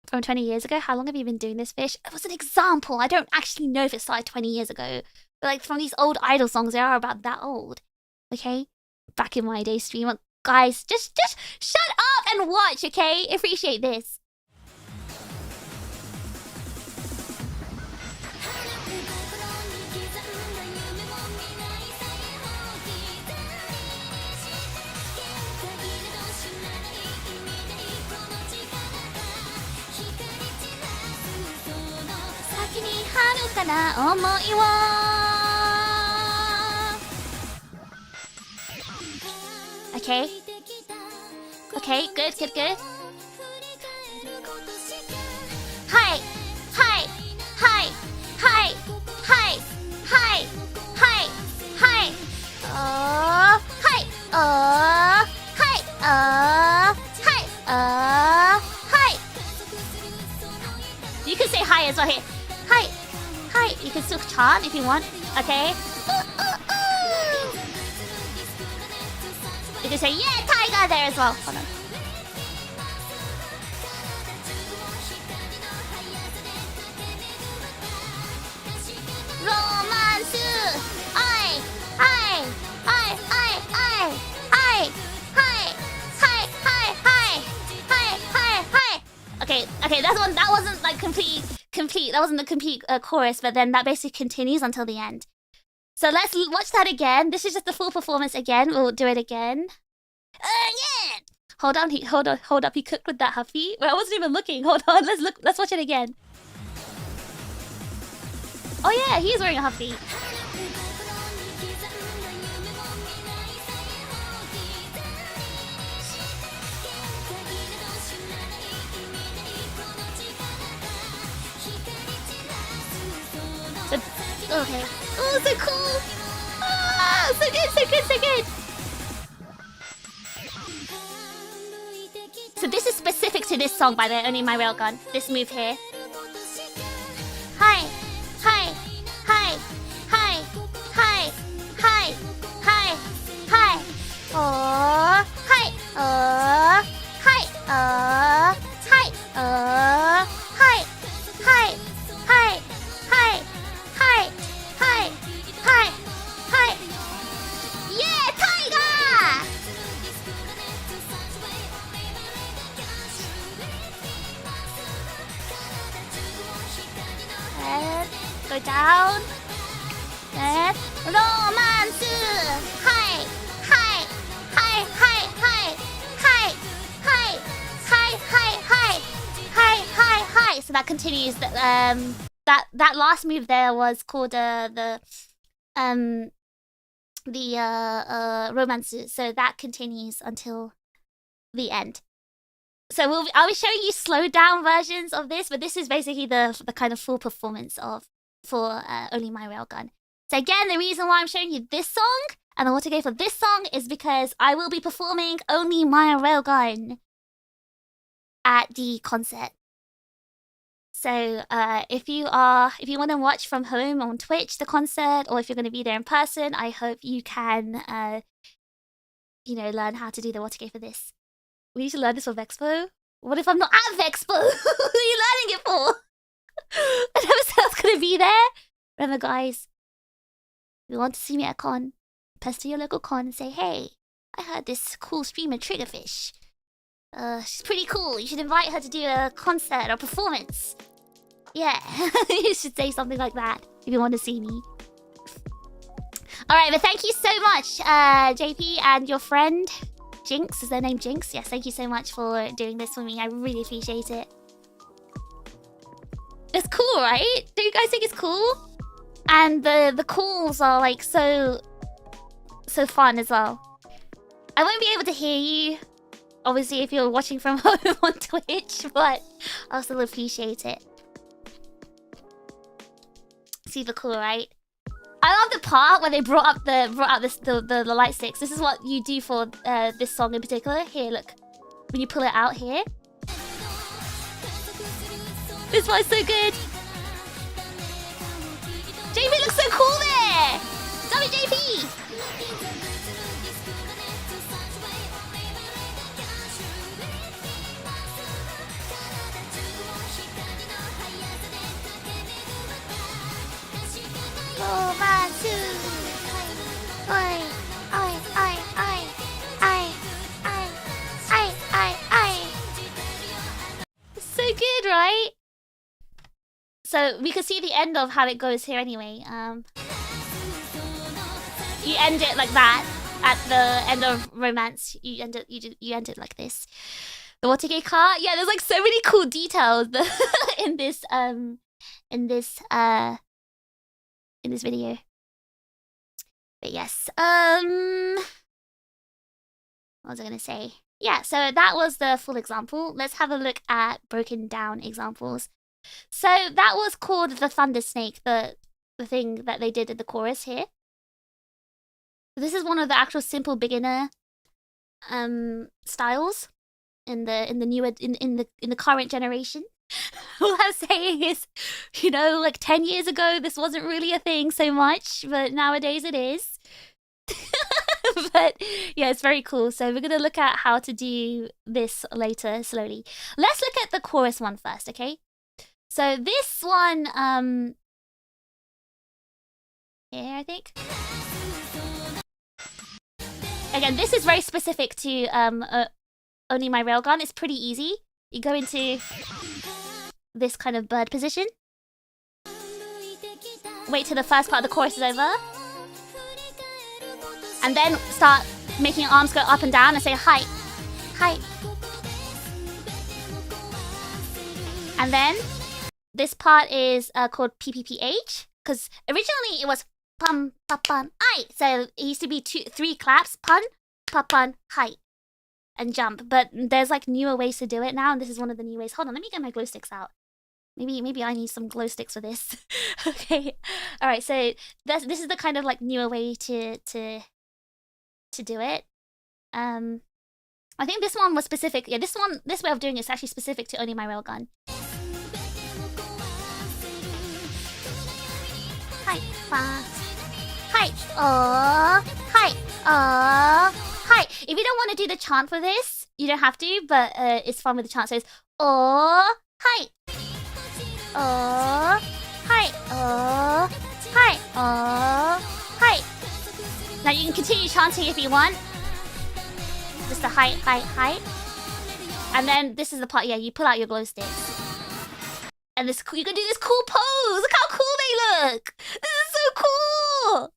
From 20 years ago, how long have you been doing this, Fish? It was an example. I don't actually know if it started 20 years ago. But like from these old idol songs, they are about that old. Okay? Back in my day, streamer. Guys, just shut up and watch, okay? Appreciate this. Okay. Okay, good. Hi. You can say hi as well here. Hi. You can still chant if you want. Okay. You can say yeah, Tiger there as well. Hold on. Romance. Okay, that wasn't like complete. That wasn't the complete chorus, but then that basically continues until the end. So let's watch that again. This is just the full performance again. We'll do it again. Yeah. Hold up. He cooked with that Huffy. Well, I wasn't even looking. Hold on. Let's watch it again. Oh yeah, he's wearing a Huffy. Okay. Oh, so cool. Ah, so good. So this is specific to this song, by the way, only my railgun. This move here. Hi. Oh, hi. Yeah, Tiger! And go down. And romance. Hi. So that continues. That last move there was called the romance. So that continues until the end. So I'll be showing you slowed down versions of this, but this is basically the kind of full performance for Only My Railgun. So again, the reason why I'm showing you this song and the wotagei for this song is because I will be performing Only My Railgun at the concert. So if you want to watch from home on Twitch the concert, or if you're going to be there in person, I hope you can learn how to do the wotagei for this. We need to learn this for Vexpo. What if I'm not at Vexpo? What are you learning it for? I never said I was going to be there. Remember, guys, if you want to see me at con, pester your local con and say, hey, I heard this cool streamer TRiGGERPHiSH. She's pretty cool. You should invite her to do a concert or performance. Yeah, you should say something like that if you want to see me. Alright, but thank you so much, JP and your friend, Jinx. Is their name Jinx? Yes, thank you so much for doing this for me. I really appreciate it. It's cool, right? Do you guys think it's cool? And the calls are like so fun as well. I won't be able to hear you, obviously, if you're watching from home on Twitch, but I'll still appreciate it. Super cool, right? I love the part where they brought up the light sticks. This is what you do for this song in particular. Here, look. When you pull it out here. This one's so good. JP looks so cool there. Love it, JP. Oh, man, so good, right? So we can see the end of how it goes here anyway. You end it like that at the end of romance. You end it like this. The wotagei car. Yeah, there's like so many cool details in this video. But yes, what was I gonna say? Yeah, so that was the full example. Let's have a look at broken down examples. So that was called the thunder snake, the thing that they did in the chorus here. This is one of the actual simple beginner styles in the current generation. All I'm saying is, like 10 years ago, this wasn't really a thing so much, but nowadays it is. But yeah, it's very cool. So we're going to look at how to do this later slowly. Let's look at the chorus one first, okay? So this one, here, I think. Again, this is very specific to only my railgun. It's pretty easy. You go into this kind of bird position. Wait till the first part of the chorus is over. And then start making your arms go up and down and say hi. Hi. And then this part is called PPPH. Because originally it was pum, pa, pun, ai. So it used to be 3 claps. Pun, pa, pun, hi. And jump. But there's like newer ways to do it now. And this is one of the new ways. Hold on, let me get my glow sticks out. Maybe I need some glow sticks for this. Okay. Alright, so this is the kind of like newer way to do it. I think this one was specific. Yeah, this way of doing it is actually specific to only my railgun. Hi, hi, hi, hi. If you don't want to do the chant for this, you don't have to, but it's fun with the chant. So it's hi. Hi. Hi. Hi. Now you can continue chanting if you want. Just the hi. And then this is the part, yeah, you pull out your glow sticks. And this, you can do this cool pose. Look how cool they look. This is so cool.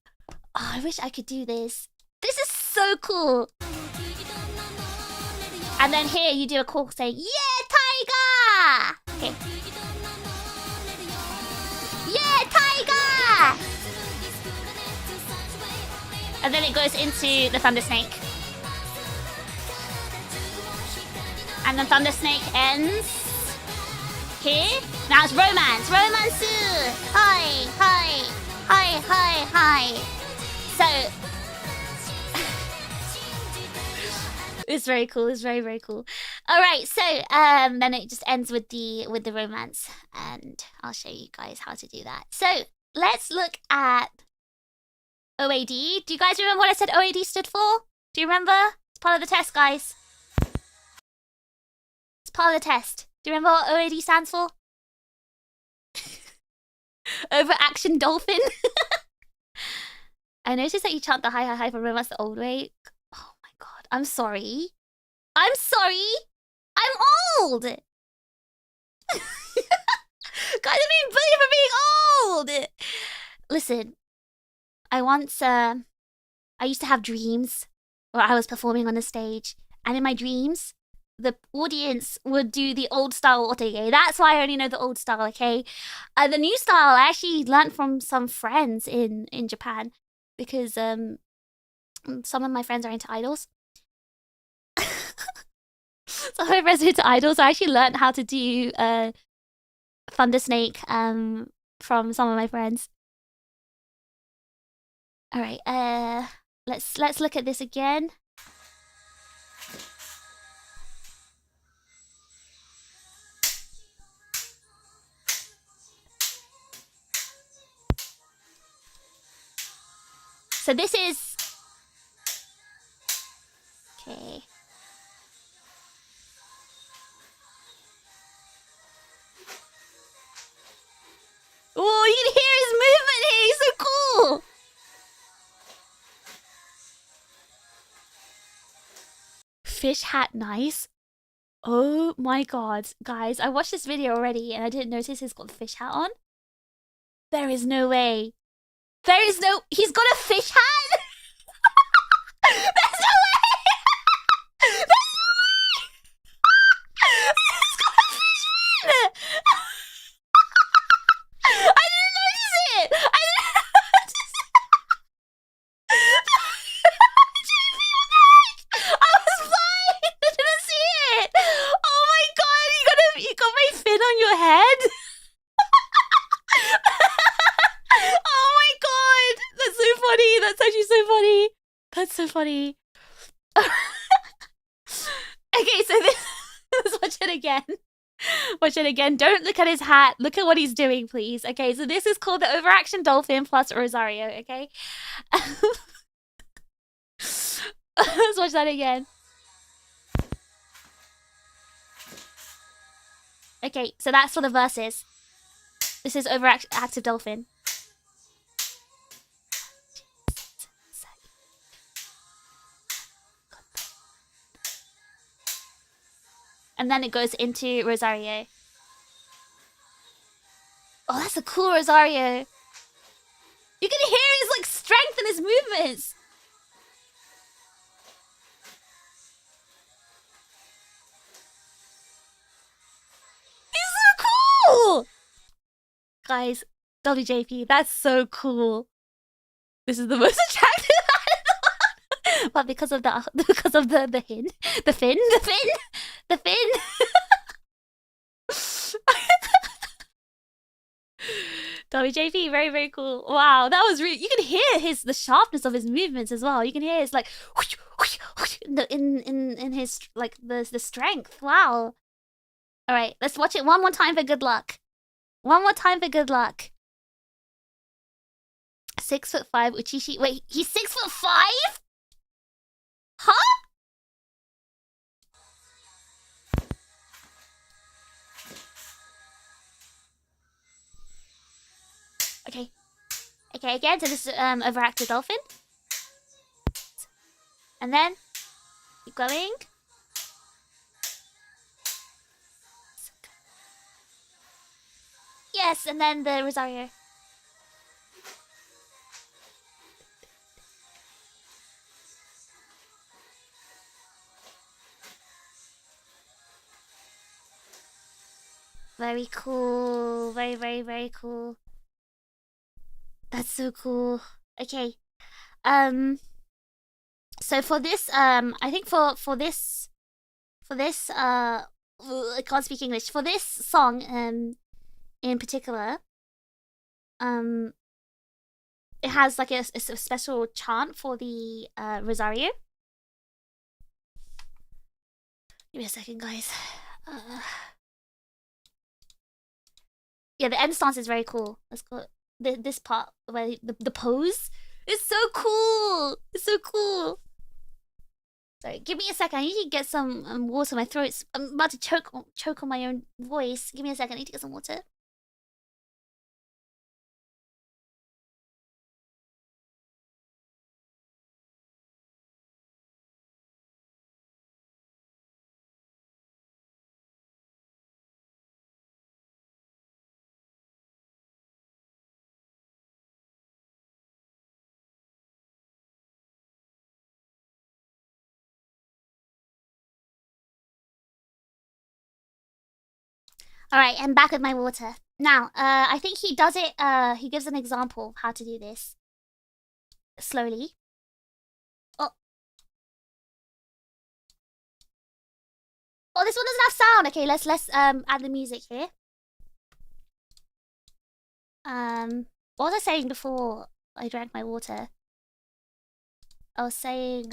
Oh, I wish I could do this. This is so cool. And then here you do a call saying, yeah, tiger. Okay. Yeah, tiger. And then it goes into the thunder snake. And the thunder snake ends here. Now it's romance. Romance. Hi, hi, hi, hi, hi. So it's very cool. It's very, very cool. All right, so then it just ends with the romance, and I'll show you guys how to do that. So let's look at OAD. Do you guys remember what I said OAD stood for? Do you remember? It's part of the test, guys. It's part of the test. Do you remember what OAD stands for? Overaction dolphin. I noticed that you chant the hi hi hi for romance the old way. Oh my god, I'm sorry. I'm sorry. I'm old. Guys, I'm being bullied for being old. Listen, I used to have dreams where I was performing on the stage, and in my dreams, the audience would do the old style wotagei. That's why I only know the old style, okay? The new style I actually learned from some friends in Japan, because some of my friends are into idols. Some of my friends are into idols. I actually learned how to do Thunder Snake from some of my friends. All right, let's look at this again. So this is okay. Oh, you can hear his movement here. He's so cool. Fish hat nice. Oh my god, guys, I watched this video already and I didn't notice he's got the fish hat on. There is no way. There is no... He's got a fish hat? There's no way! There's no way! He's got a fish fin! I didn't notice it! I didn't notice it! JP, what the heck? I was fine! I didn't see it! Oh my god, you got my fin on your head? Oh my god! That's so funny! That's actually so funny! That's so funny. Okay, so let's watch it again. Watch it again. Don't look at his hat. Look at what he's doing, please. Okay, so this is called the Overaction Dolphin plus Rosario, okay? Let's watch that again. Okay, so that's for the verses. This is Overactive Dolphin. And then it goes into Rosario. Oh, that's a cool Rosario. You can hear his like strength in his movements. He's so cool. Guys, WJP, that's so cool. This is the most attractive animal. But because of the fin. The fin. WJP, very, very cool. Wow, that was really... You can hear the sharpness of his movements as well. You can hear his like... in his, like, the strength. Wow. Alright, let's watch it one more time for good luck. One more time for good luck. 6'5" Uchishi. Wait, he's 6'5"? Huh? Okay. Okay, again, so this is Overactive Dolphin. And then keep going. Yes, and then the Rosario. Very cool. Very, very, very cool. That's so cool. Okay. So for this, I think for this, I can't speak English. For this song, in particular, it has like a special chant for the Rosario. Give me a second, guys. Yeah, the end stance is very cool. Let's go. This part where the pose is so cool. It's so cool. Sorry, give me a second. I need to get some water. My throat's. I'm about to choke on my own voice. Give me a second. I need to get some water. Alright, I'm back with my water. Now, I think he does it, he gives an example of how to do this. Slowly. Oh. Oh, this one doesn't have sound. Okay, let's add the music here. What was I saying before I drank my water? I was saying,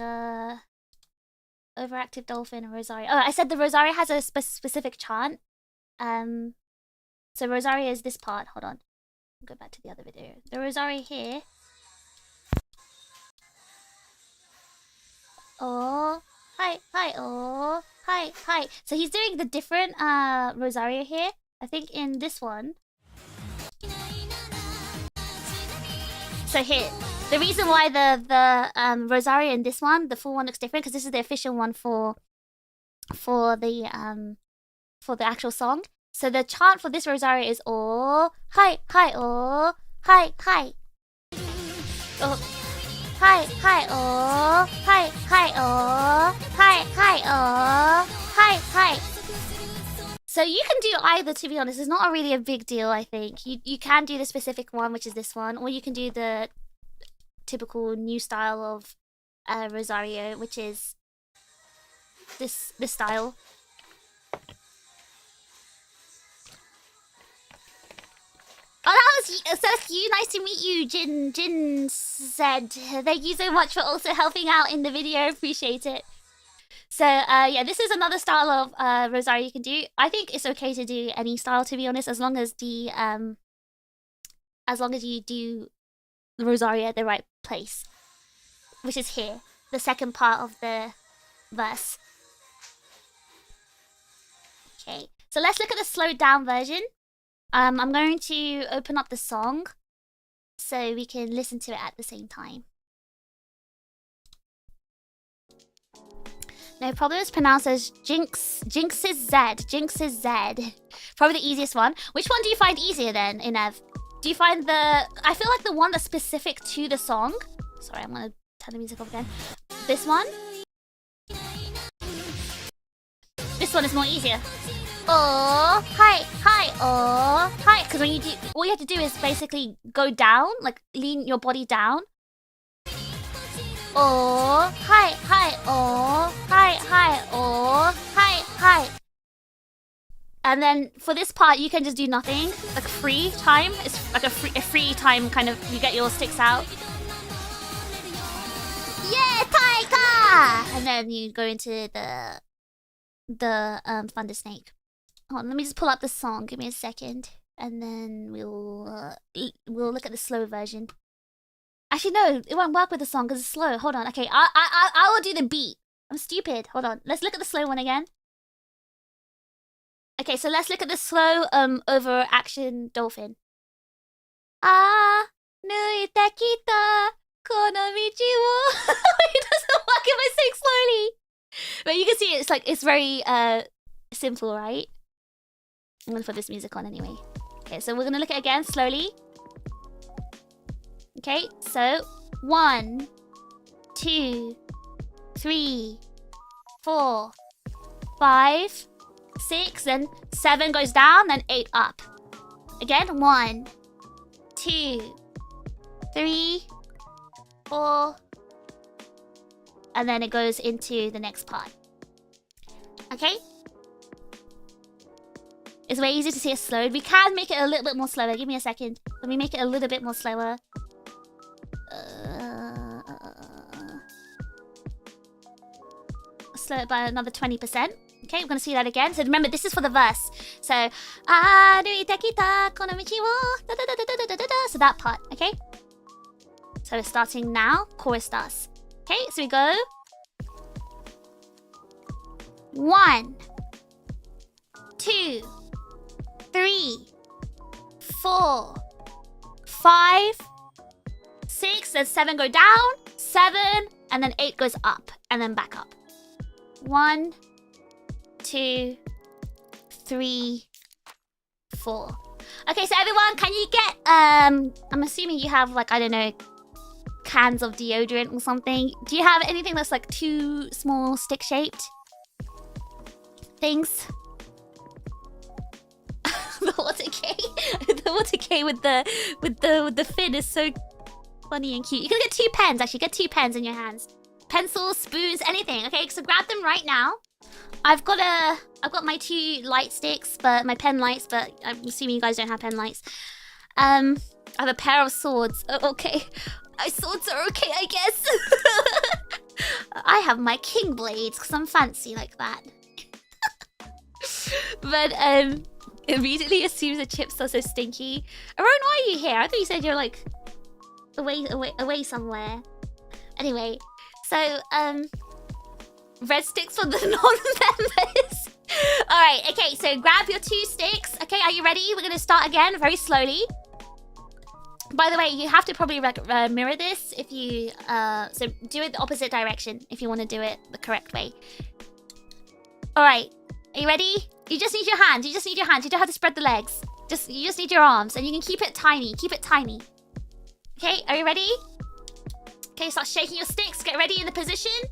overactive dolphin and Rosario. Oh, I said the Rosario has a specific chant. So Rosario is this part. Hold on. I'll go back to the other video. The Rosario here. Oh, hi, oh, hi. So he's doing the different Rosario here. I think in this one. So here, the reason why the Rosario in this one, the full one looks different, because this is the official one for the actual song. So the chant for this Rosario is oh, hi, oh, hi. Oh, hi, oh, hi, oh, hi, oh, hi. So you can do either, to be honest. It's not really a big deal, I think. You can do the specific one, which is this one, or you can do the typical new style of Rosario, which is this style. Oh, that's you. Nice to meet you, Jin said. Thank you so much for also helping out in the video. Appreciate it. So, yeah, this is another style of Rosario you can do. I think it's okay to do any style, to be honest, as long as you do the Rosario at the right place, which is here, the second part of the verse. Okay, so let's look at the slowed down version. I'm going to open up the song so we can listen to it at the same time. No problem, it's pronounced as Jinx is Z. Probably the easiest one. Which one do you find easier then, Inev? Do you find I feel like the one that's specific to the song. Sorry, I'm gonna turn the music off again. This one? This one is more easier. Oh, hi, oh, hi. Because when you do, all you have to do is basically go down, like lean your body down. Oh, hi, oh, hi, oh, hi. And then for this part, you can just do nothing, like free time. It's like a free time kind of. You get your sticks out. Yeah, Taika! And then you go into the Thunder Snake. Hold on, let me just pull up the song. Give me a second, and then we'll look at the slow version. Actually, no, it won't work with the song because it's slow. Hold on. Okay, I will do the beat. I'm stupid. Hold on. Let's look at the slow one again. Okay, so let's look at the slow over action dolphin. Ah, nuite kita kono michi wo. It doesn't work if I sing slowly. But you can see it's very simple, right? I'm gonna put this music on anyway. Okay, so we're gonna look at it again slowly. Okay, so 1, 2, 3, 4, 5, 6, then 7 goes down, then 8 up. Again, 1, 2, 3, 4, and then it goes into the next part. Okay? It's way easier to see it slowed. We can make it a little bit more slower. Give me a second. Let me make it a little bit more slower. Slow it by another 20%. Okay, we're gonna see that again. So remember, this is for the verse. So, aruite kita kono michi wo, da da da da da da da da. So that part, okay? So we're starting now. Chorus starts. Okay, so we go. 1, 2, 3, 4, 5, 6, then 7 go down, 7, and then 8 goes up, and then back up. 1, 2, 3, 4. Okay, so everyone, can you get, I'm assuming you have, like, I don't know, cans of deodorant or something. Do you have anything that's like 2 small stick-shaped things? The wotagei with the fin is so funny and cute. You can get 2 pens, actually. Get 2 pens in your hands. Pencils, spoons, anything. Okay, so grab them right now. I've got my 2 light sticks, but my pen lights, but I'm assuming you guys don't have pen lights. I have a pair of swords. Oh, okay. Swords are okay, I guess. I have my king blades because I'm fancy like that. But immediately assumes the chips are so stinky. Aaron, why are you here? I thought you said you're like away somewhere. Anyway, so red sticks for the non-members. Alright, okay, so grab your 2 sticks. Okay, are you ready? We're gonna start again very slowly. By the way, you have to probably mirror this if you so do it the opposite direction if you want to do it the correct way. Alright, are you ready? You just need your hands. You just need your hands. You don't have to spread the legs. You just need your arms, and you can keep it tiny. Keep it tiny. Okay, are you ready? Okay, start shaking your sticks. Get ready in the position.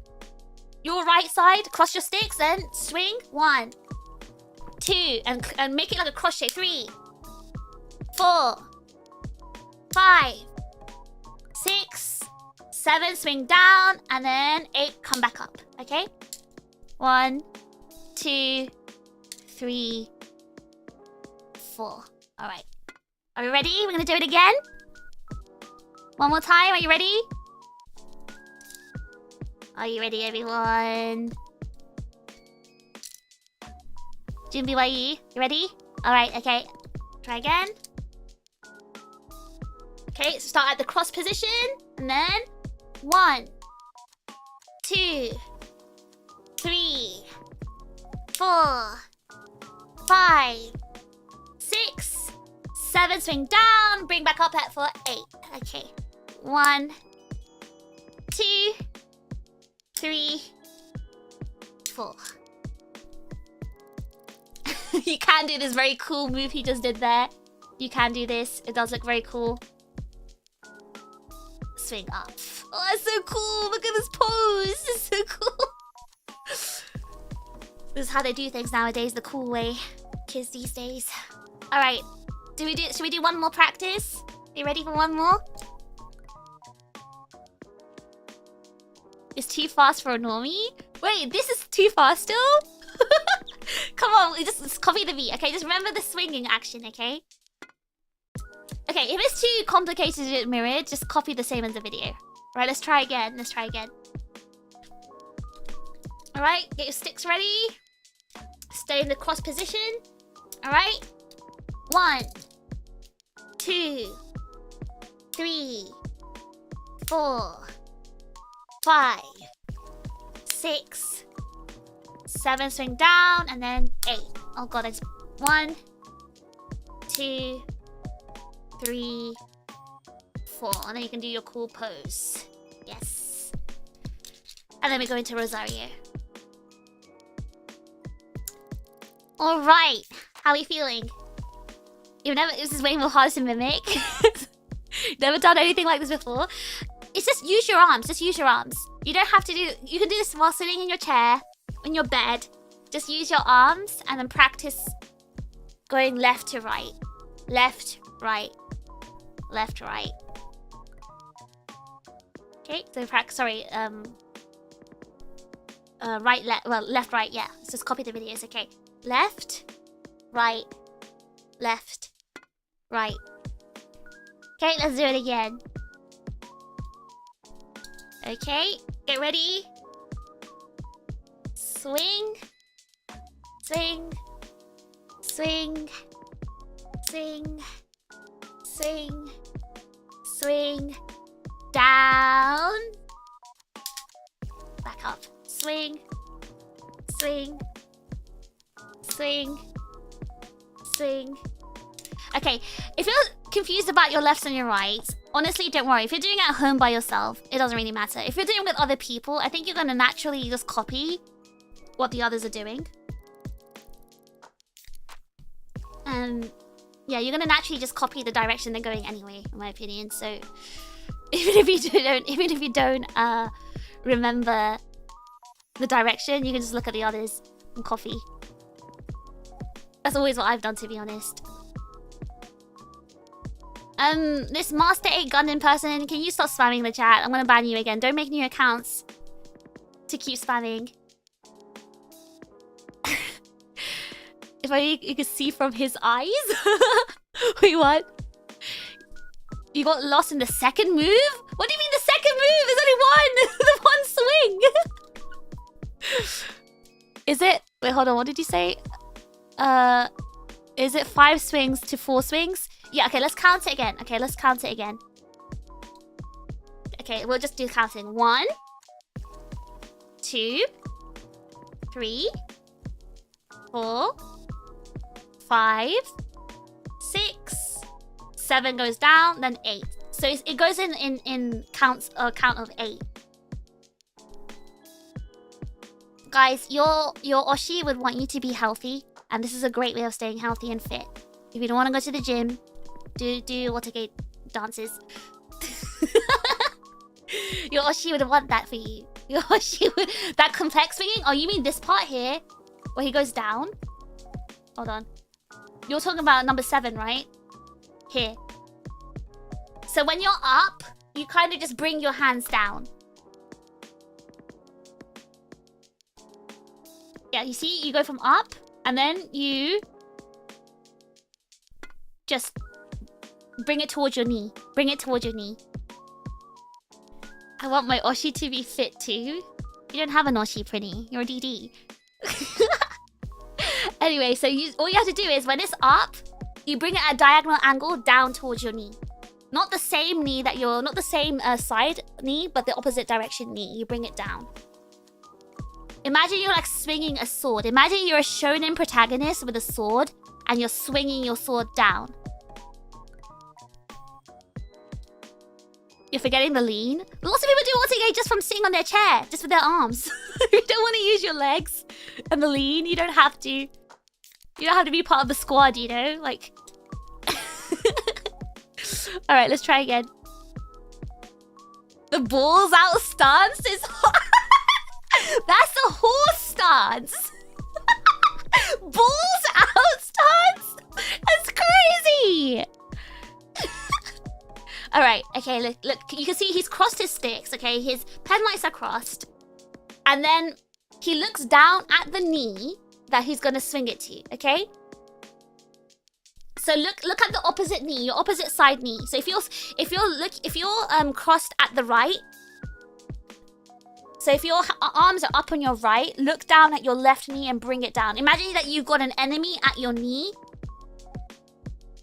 Your right side, cross your sticks, then swing. 1, 2, and make it like a crochet. 3, 4, 5, 6, 7, swing down, and then 8, come back up. Okay? 1, 2, 3, 4. Alright. Are we ready? We're gonna do it again. One more time. Are you ready? Are you ready, everyone? Junbi Wai, you ready? Alright, okay. Try again. Okay, so start at the cross position. And then 1, 2, 3, 4, 5, 6, 7, swing down, bring back up for 8. Okay. 1, 2, 3, 4. You can do this very cool move he just did there. You can do this. It does look very cool. Swing up. Oh, that's so cool. Look at this pose. It's so cool. This is how they do things nowadays, the cool way. Kids these days. Alright. Should we do one more practice? Are you ready for one more? It's too fast for a normie? Wait, this is too fast still? Come on, just copy the beat, okay? Just remember the swinging action, okay? Okay, if it's too complicated to mirror, just copy the same as the video. Right, let's try again. Let's try again. Alright, get your sticks ready. Stay in the cross position. Alright. 1, 2, 3, 4, 5, 6, 7, swing down, and then 8. Oh god, it's 1, 2, 3, 4. And then you can do your cool pose. Yes. And then we go into Rosario. Alright. How are we feeling? This is way more hard to mimic. Never done anything like this before. It's just use your arms. Just use your arms. You don't have to do... You can do this while sitting in your chair, in your bed. Just use your arms and then practice going left to right. Left, right. Left, right. Okay, so practice... Sorry, right, left... Well, left, right, yeah. Let's just copy the videos, okay. Left, right, left, right. Okay, let's do it again. Okay, get ready. Swing. Swing. Swing. Swing. Swing. Swing. Down. Back up. Swing. Swing. Swing. Swing. Okay, if you're confused about your lefts and your rights, honestly, don't worry. If you're doing it at home by yourself, it doesn't really matter. If you're doing it with other people, I think you're going to naturally just copy what the others are doing. And yeah, you're going to naturally just copy the direction they're going anyway, in my opinion. So even if you don't remember the direction, you can just look at the others and copy. That's always what I've done, to be honest. This Master 8 Gundam person, can you stop spamming the chat? I'm gonna ban you again. Don't make new accounts to keep spamming. If only you could see from his eyes. Wait, what? You got lost in the second move? What do you mean the second move? There's only one! The one swing! Is it... Wait, hold on. What did you say? Is it 5 swings to 4 swings? Yeah, okay, let's count it again. Okay, let's count it again. Okay, we'll just do counting. 1, 2, 3, 4, 5, 6, 7 goes down, then 8. So it goes in counts, count of 8. Guys, your Oshi would want you to be healthy, and this is a great way of staying healthy and fit. If you don't want to go to the gym, do wotagei dances. Your Oshi would want that for you. Your Oshi would... That complex swinging? Oh, you mean this part here? Where he goes down? Hold on. You're talking about number 7, right? Here. So when you're up, you kind of just bring your hands down. Yeah, you see? You go from up, and then you... just... bring it towards your knee. Bring it towards your knee. I want my Oshi to be fit too. You don't have an Oshi, Prinny. You're a DD. Anyway, so all you have to do is when it's up, you bring it at a diagonal angle down towards your knee. Not the same knee that you're... Not the same side knee, but the opposite direction knee. You bring it down. Imagine you're like swinging a sword. Imagine you're a shonen protagonist with a sword and you're swinging your sword down. You're forgetting the lean. Lots of people do wotagei just from sitting on their chair, just with their arms. You don't want to use your legs and the lean. You don't have to. You don't have to be part of the squad, you know? Like... Alright, let's try again. The balls out stance is... That's a horse stance. Balls out stance? That's crazy. Alright, okay, look, you can see he's crossed his sticks, okay? His pen lights are crossed. And then he looks down at the knee that he's gonna swing it to, okay? So look at the opposite knee, your opposite side knee. So if you're crossed at the right, so if your arms are up on your right, look down at your left knee and bring it down. Imagine that you've got an enemy at your knee,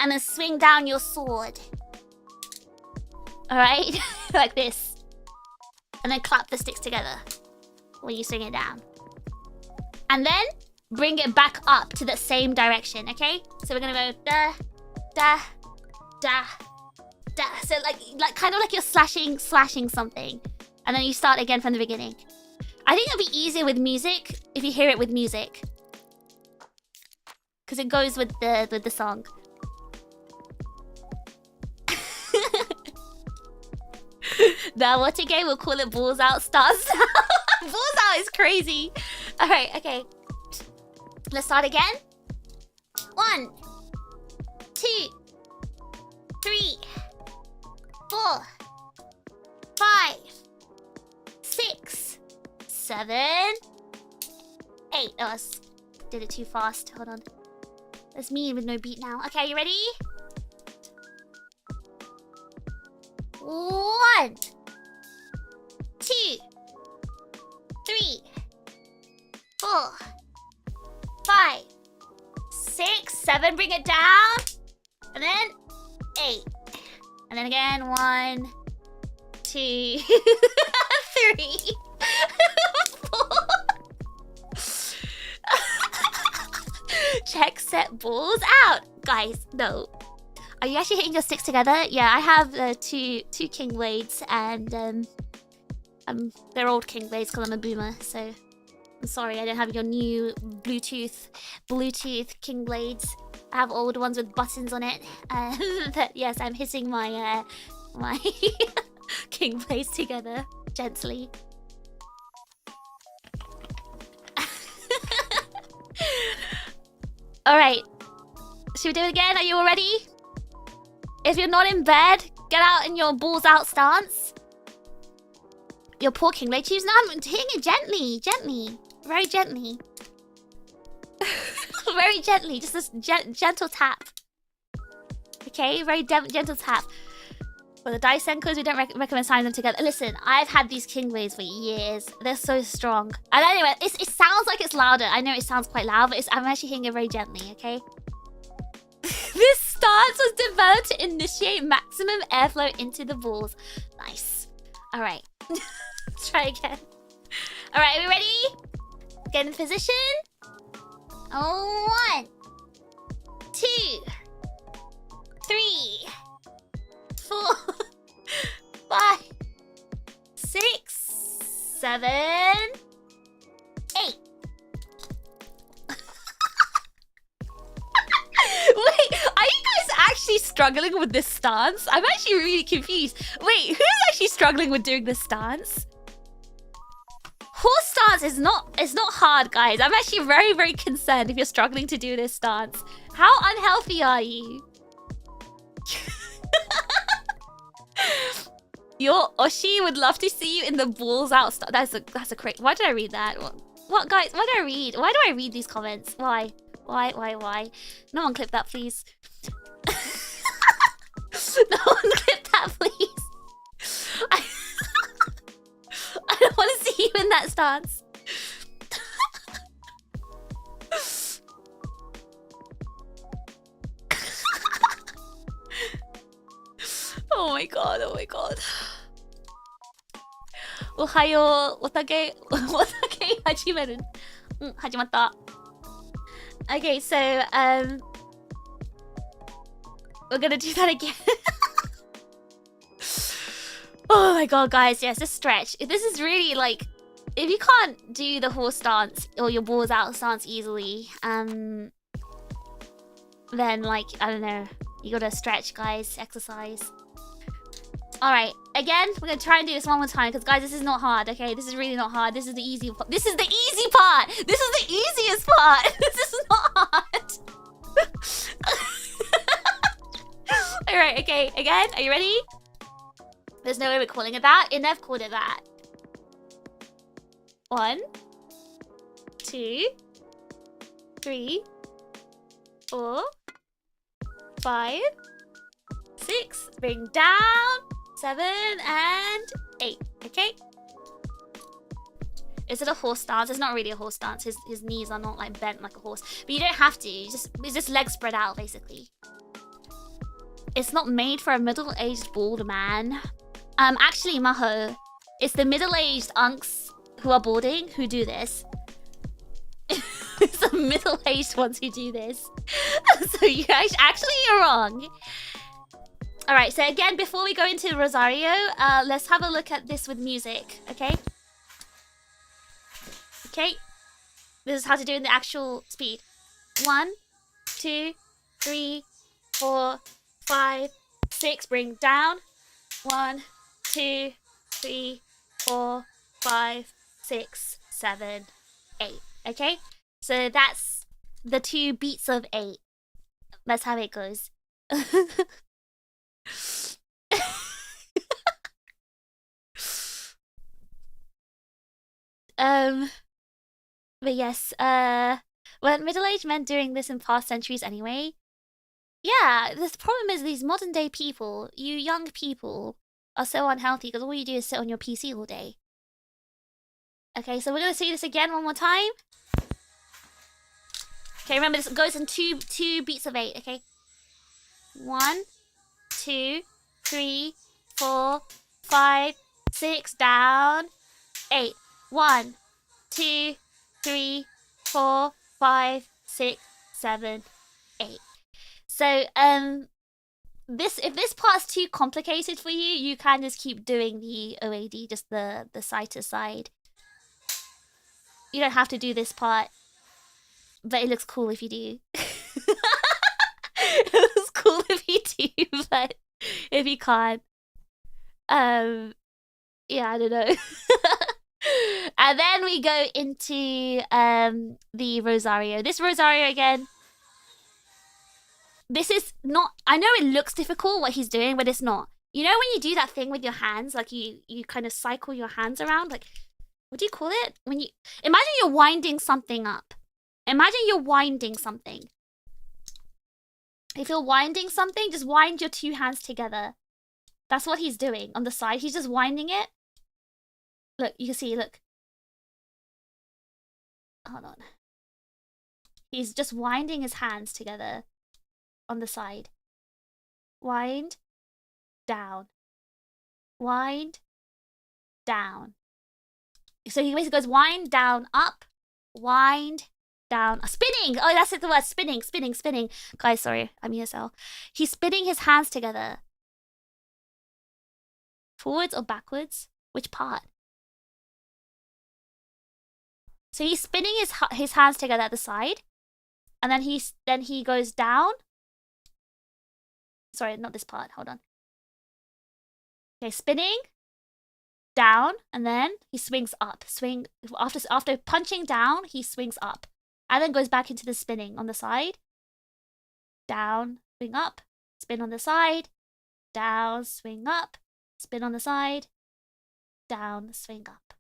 and then swing down your sword. Alright? Like this. And then clap the sticks together when you swing it down. And then bring it back up to the same direction, okay? So we're gonna go da, da, da, da. So like kind of like you're slashing something. And then you start again from the beginning. I think it'll be easier with music if you hear it with music. Because it goes with the song. The wotagei will call it balls out stars. Balls out is crazy. Alright, okay. Let's start again. 1, 2, 3, 4, 5, 6, 7, 8. Oh, I did it too fast. Hold on. That's me with no beat now. Okay, you ready? 1, 2, 3, 4, 5, 5, 6, 7. Bring it down. And then 8. And then again, 1, 2, 3, 4. Check set balls out. Guys, no. Are you actually hitting your sticks together? Yeah, I have two king blades, and they're old king blades because I'm a boomer, so I'm sorry I don't have your new Bluetooth king blades. I have old ones with buttons on it. But yes, I'm hitting my my king blades together gently. All right, should we do it again? Are you all ready? If you're not in bed, get out in your balls out stance. Your poor king blade chiefs. No, I'm hitting it gently, very gently. Very gently, just this gentle tap. Okay, very gentle tap. For the dice encos, we don't recommend signing them together. Listen, I've had these king blades for years. They're so strong. And anyway, it sounds like it's louder. I know it sounds quite loud, but I'm actually hitting it very gently, okay? This stance was developed to initiate maximum airflow into the balls. Nice. All right. Let's try again. All right, are we ready? Get in position. 1, 2, 3, 4, 5, 6, 7, 8. Wait, are you guys actually struggling with this stance? I'm actually really confused. Wait, who's actually struggling with doing this stance? Horse stance is not hard, guys. I'm actually very, very concerned if you're struggling to do this stance. How unhealthy are you? Your Oshi would love to see you in the balls out stance. That's a crazy. Why did I read that? What guys? Why do I read? Why do I read these comments? Why? Why? No one clip that, please. No one clip that, please. I don't want to see you in that stance. Oh my god, oh my god. Ohayo, wotagei hajimeru. Hajimatta. Okay, so we're gonna do that again. Oh my god, guys, yes, this stretch. This is really like, if you can't do the horse stance or your balls out stance easily, then like, I don't know, you gotta stretch, guys, exercise. All right, again, we're gonna try and do this one more time because, guys, this is not hard. Okay, this is really not hard. This is the easy part. This is the easy part. This is the easiest part. This is not hard. All right, okay, again, are you ready? There's no way we're calling it that. Inev called it that. 1, 2, 3, 4, 5, 6. Bring down. 7 and 8. Okay. Is it a horse stance? It's not really a horse stance. His knees are not like bent like a horse. But you don't have to. It's just legs spread out basically. It's not made for a middle-aged bald man. Actually, Maho, it's the middle-aged unks who are balding who do this. It's the middle-aged ones who do this. So you guys, actually, you're wrong. All right, so again, before we go into Rosario, let's have a look at this with music, okay? Okay, this is how to do it in the actual speed. 1, 2, 3, 4, 5, 6. Bring down. 1, 2, 3, 4, 5, 6, 7, 8. Okay, so that's the 2 beats of 8. That's how it goes. But yes, were middle-aged men doing this in past centuries anyway? Yeah, the problem is these modern day people, you young people, are so unhealthy because all you do is sit on your PC all day. Okay, so we're gonna see this again one more time. Okay, remember this goes in two beats of 8, okay? 1, 2, 3, 4, 5, 6, down, 8. 1, 2, 3, 4, 5, 6, 7, 8. So, if this part's too complicated for you, you can just keep doing the OAD, just the side to side. You don't have to do this part, but it looks cool if you do. It looks cool if you do, but if you can't, yeah, I don't know. And then we go into the Rosario. This Rosario again. This is not, I know it looks difficult what he's doing, but it's not. You know when you do that thing with your hands, like you kind of cycle your hands around, like, what do you call it? When you, imagine you're winding something up. Imagine you're winding something. If you're winding something, just wind your two hands together. That's what he's doing on the side. He's just winding it. Look, you can see, look. Hold on. He's just winding his hands together on the side. Wind, down. Wind, down. So he basically goes wind, down, up, wind, down. Spinning! Oh, that's the word. Spinning, spinning, spinning. Guys, sorry. I'm ESL. He's spinning his hands together. Forwards or backwards? Which part? So he's spinning his hands together at the side. And then he goes down. Sorry, not this part. Hold on. Okay, spinning. Down. And then he swings up. Swing. After punching down, he swings up. And then goes back into the spinning on the side. Down. Swing up. Spin on the side. Down. Swing up. Spin on the side. Down. Swing up.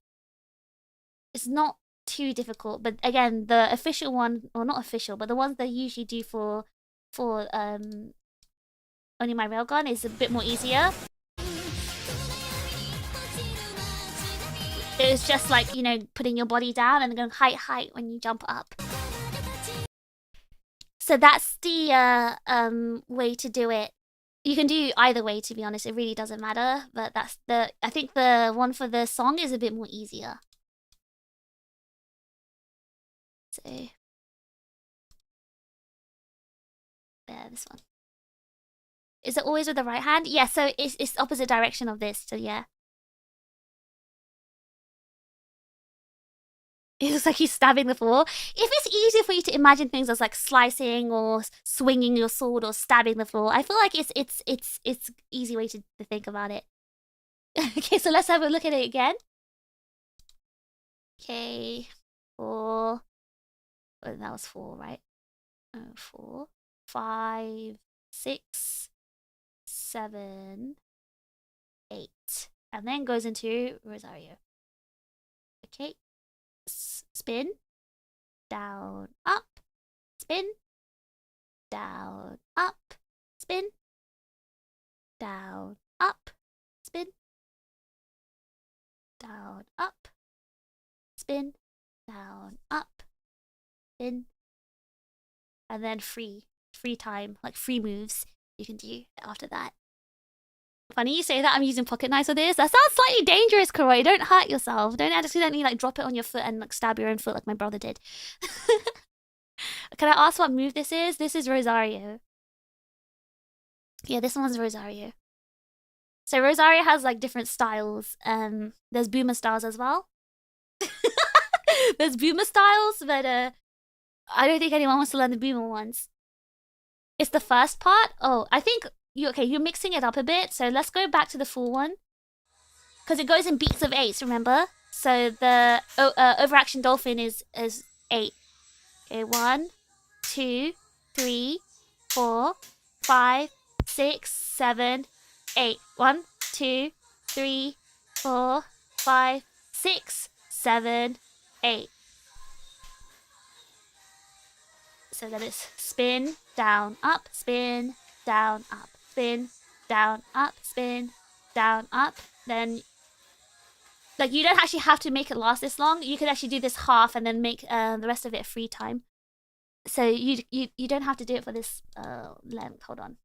It's not too difficult, but again, the official one, or not official, but the ones they usually do for Only My Railgun is a bit more easier. It's just like, you know, putting your body down and going height when you jump up. So that's the way to do it. You can do either way, to be honest. It really doesn't matter, but that's I think the one for the song is a bit more easier. So there, this one. Is it always with the right hand? Yeah, so it's opposite direction of this, so yeah. It looks like he's stabbing the floor. If it's easier for you to imagine things as like slicing or swinging your sword or stabbing the floor, I feel like it's easy way to think about it. Okay, so let's have a look at it again. Okay, 4. Oh, that was 4, right? 4, 5, 6, 7, 8, and then goes into Rosario. Okay. Spin, down, up, spin, down, up, spin, down, up, spin, down, up, spin, down, up, spin, and then free time, like free moves you can do after that. Funny you say that. I'm using pocket knives for this. That sounds slightly dangerous, Koroi. Don't hurt yourself. Don't accidentally like drop it on your foot and like stab your own foot like my brother did. Can I ask what move this is? This is Rosario. Yeah, this one's Rosario. So Rosario has like different styles. There's boomer styles as well. There's boomer styles, but I don't think anyone wants to learn the boomer ones. It's the first part. Oh, I think you're mixing it up a bit. So let's go back to the full one, because it goes in beats of 8. Remember? So the overaction dolphin is 8. Okay, 1, 2, 3, 4, 5, 6, 7, 8. 1, 2, 3, 4, 5, 6, 7, 8. So then it's spin, down, up, spin, down, up, spin, down, up, spin, down, up. Then, like, you don't actually have to make it last this long. You could actually do this half and then make the rest of it free time. So you don't have to do it for this length. Hold on.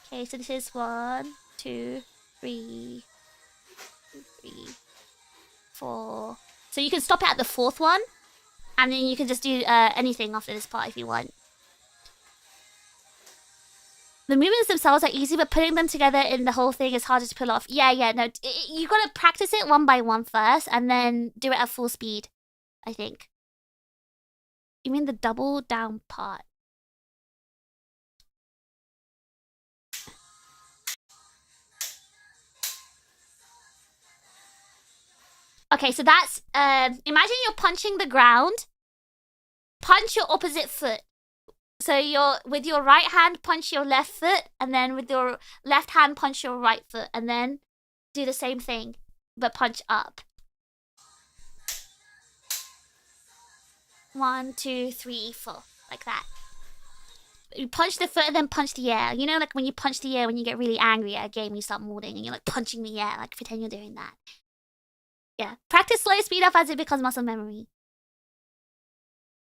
Okay, so this is 1, 2, 3, 4. So you can stop it at the 4th one, and then you can just do anything after this part if you want. The movements themselves are easy, but putting them together in the whole thing is harder to pull off. Yeah, no, you gotta practice it one by one first, and then do it at full speed, I think. You mean the double down part? Okay, so that's, imagine you're punching the ground. Punch your opposite foot. So with your right hand, punch your left foot, and then with your left hand, punch your right foot, and then do the same thing, but punch up. 1, 2, 3, 4, like that. You punch the foot and then punch the air. You know, like when you punch the air when you get really angry at a game, you start molding and you're like punching the air, like pretend you're doing that. Yeah, practice slow speed up as it becomes muscle memory.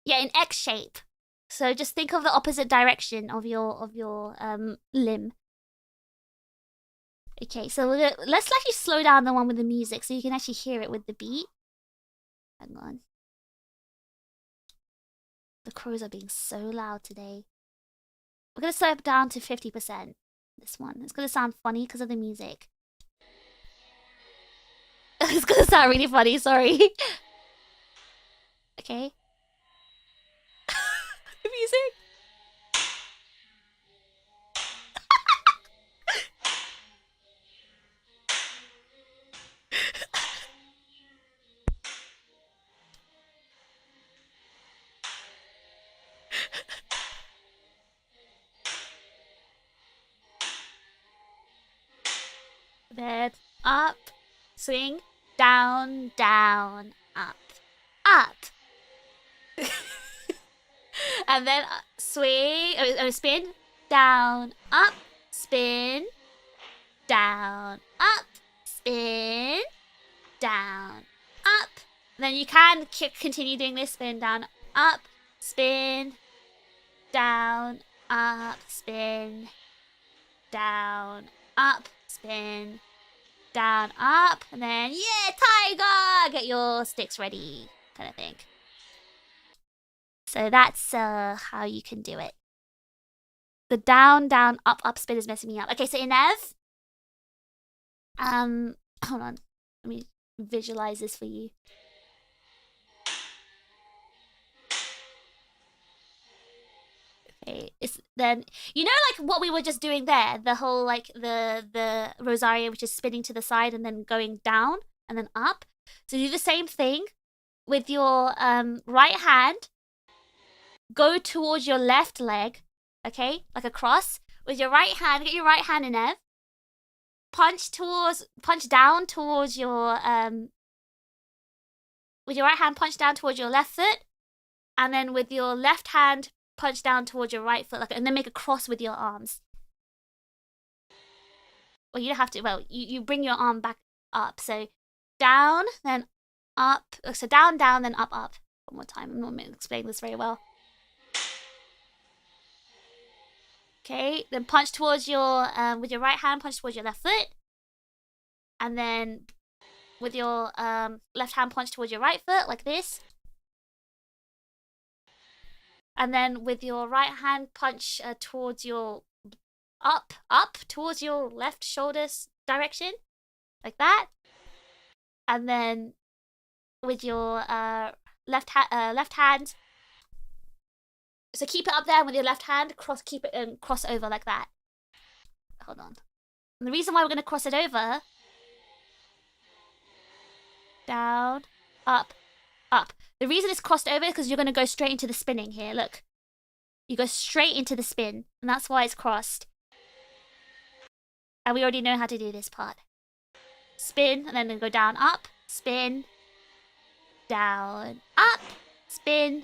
Yeah, in X shape. So just think of the opposite direction of your limb. Okay, so let's actually slow down the one with the music so you can actually hear it with the beat. Hang on. The crows are being so loud today. We're gonna slow it down to 50%. This one. It's gonna sound funny because of the music. It's gonna sound really funny, sorry. Okay. The music. Then up, swing, down, down, up, up. And then swing, spin, down, up, spin, down, up, spin, down, up. And then you can continue doing this, spin, down, up, spin, down, up, spin, down, up, spin, down, up, and then, yeah, tiger! Get your sticks ready, kind of thing. So that's how you can do it. The down, down, up, up spin is messing me up. Okay, so Inev, hold on, let me visualize this for you. Okay, it's then, you know, like what we were just doing there, the whole like the rosario, which is spinning to the side and then going down and then up. So do the same thing with your right hand. Go towards your left leg, okay, like a cross. With your right hand, get your right hand in there. Punch down towards your with your right hand, punch down towards your left foot, and then with your left hand, punch down towards your right foot, like, and then make a cross with your arms. Well, you don't have to. Well, you bring your arm back up. So down, then up. So down, down, then up, up. One more time. I'm not going to explain this very well. Okay, then punch towards your, with your right hand, punch towards your left foot. And then with your left hand, punch towards your right foot, like this. And then with your right hand, punch towards your, up, towards your left shoulder direction, like that. And then with your left hand, so keep it up there with your left hand, keep it and cross over like that. Hold on. And the reason why we're going to cross it over, down, up, up. The reason it's crossed over is because you're going to go straight into the spinning here. Look. You go straight into the spin, and that's why it's crossed. And we already know how to do this part. Spin, and then go down, up, spin, down, up, spin,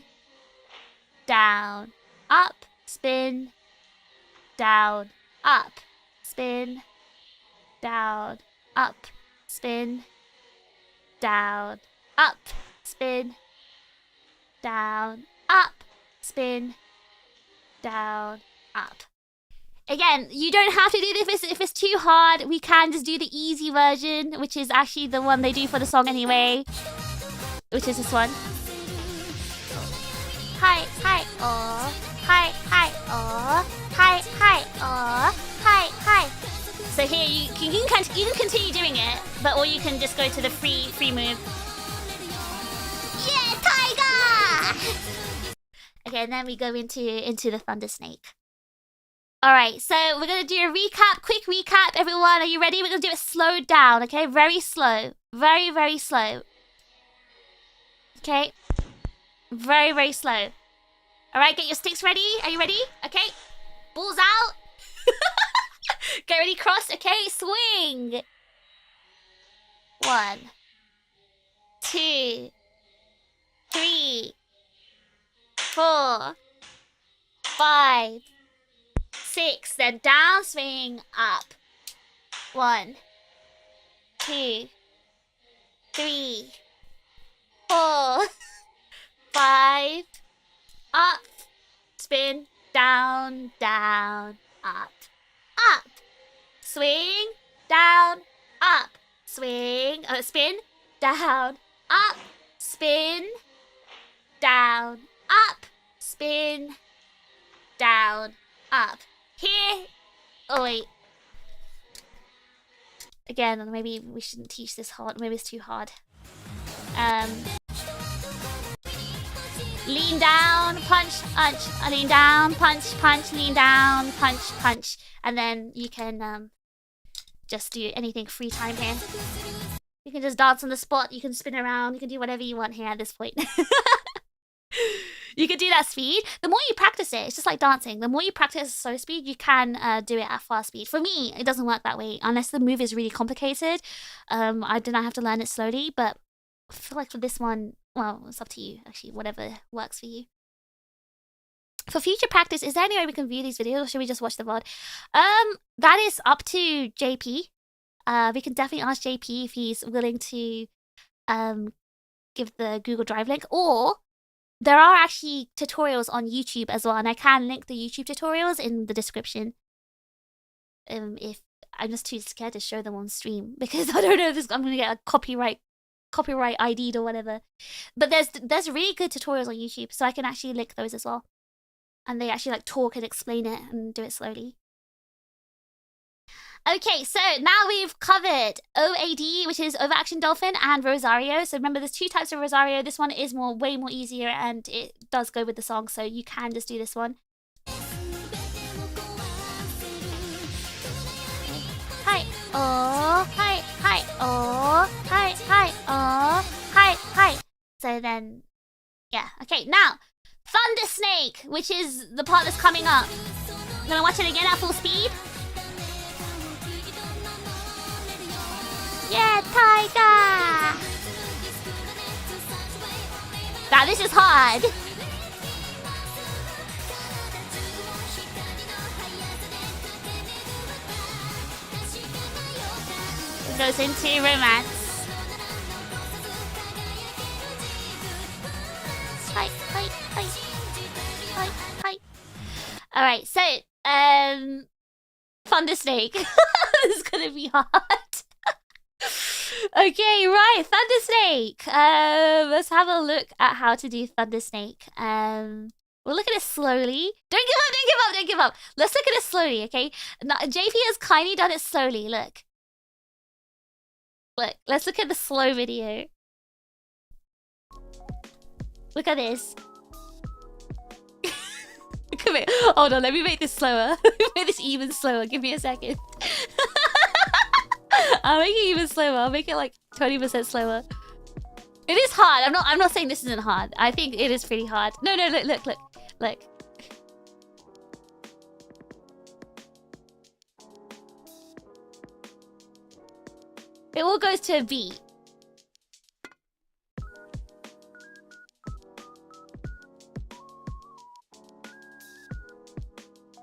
down, up, spin, down, up, spin, down, up, spin, down, up, spin, down, up, spin, down, up. Again, you don't have to do this if it's too hard. We can just do the easy version, which is actually the one they do for the song anyway, which is this one. Hi, hi, oh, hi, hi, oh, hi, hi, oh, hi, hi. So here you can continue doing it, but or you can just go to the free move. Yeah, tiger! Okay, and then we go into the thunder snake. All right, so we're gonna do a recap, quick recap. Everyone, are you ready? We're gonna do it slowed down, okay? Very slow, very, very slow. Okay, very, very slow. All right, get your sticks ready. Are you ready? Okay, balls out. Get ready, cross. Okay, swing. 1, 2, 3, 4, 5, 6. Then down, swing, up. 1, 2, 3, 4, 5. Up, spin, down, down, up, up. Swing, down, up. Swing, spin, down, up. Spin, down, up. Spin, down, up. Here. Oh, wait. Again, maybe we shouldn't teach this hard. Maybe it's too hard. Lean down, punch, punch. Lean down, punch, punch. Lean down, punch, punch. And then you can just do anything free time here. You can just dance on the spot. You can spin around. You can do whatever you want here at this point. You can do that speed. The more you practice it, it's just like dancing. The more you practice slow speed, you can do it at fast speed. For me, it doesn't work that way unless the move is really complicated. I do not have to learn it slowly, but I feel like for this one, well, it's up to you, actually, whatever works for you. For future practice, is there any way we can view these videos, or should we just watch the VOD? That is up to JP. We can definitely ask JP if he's willing to give the Google Drive link, or there are actually tutorials on YouTube as well, and I can link the YouTube tutorials in the description. If I'm just too scared to show them on stream because I don't know if I'm gonna get a copyright ID'd or whatever. But there's really good tutorials on YouTube, so I can actually link those as well. And they actually like talk and explain it and do it slowly. Okay, so now we've covered OAD, which is Overaction Dolphin, and Rosario. So remember, there's 2 types of Rosario. This one is way more easier, and it does go with the song, so you can just do this one. Hi, oh, hi, hi, oh, hi, hi, oh, hi, hi. So then, yeah, okay, now, Thunder Snake, which is the part that's coming up. I'm gonna watch it again at full speed. Yeah, tiger! Now this is hard. It goes into romance. Hi, hi, hi, hi, hi. All right, so Thunder Snake. This is gonna be hard. Okay, right, Thunder Snake. Let's have a look at how to do Thunder Snake. We'll look at it slowly. Don't give up, don't give up, don't give up. Let's look at it slowly, okay? Now, JP has kindly done it slowly, look. Look, let's look at the slow video. Look at this. Come here. Hold on, let me make this slower. Let me make this even slower. Give me a second. I'll make it even slower. I'll make it like 20% slower. It is hard. I'm not saying this isn't hard. I think it is pretty hard. No, no, look. It all goes to a beat.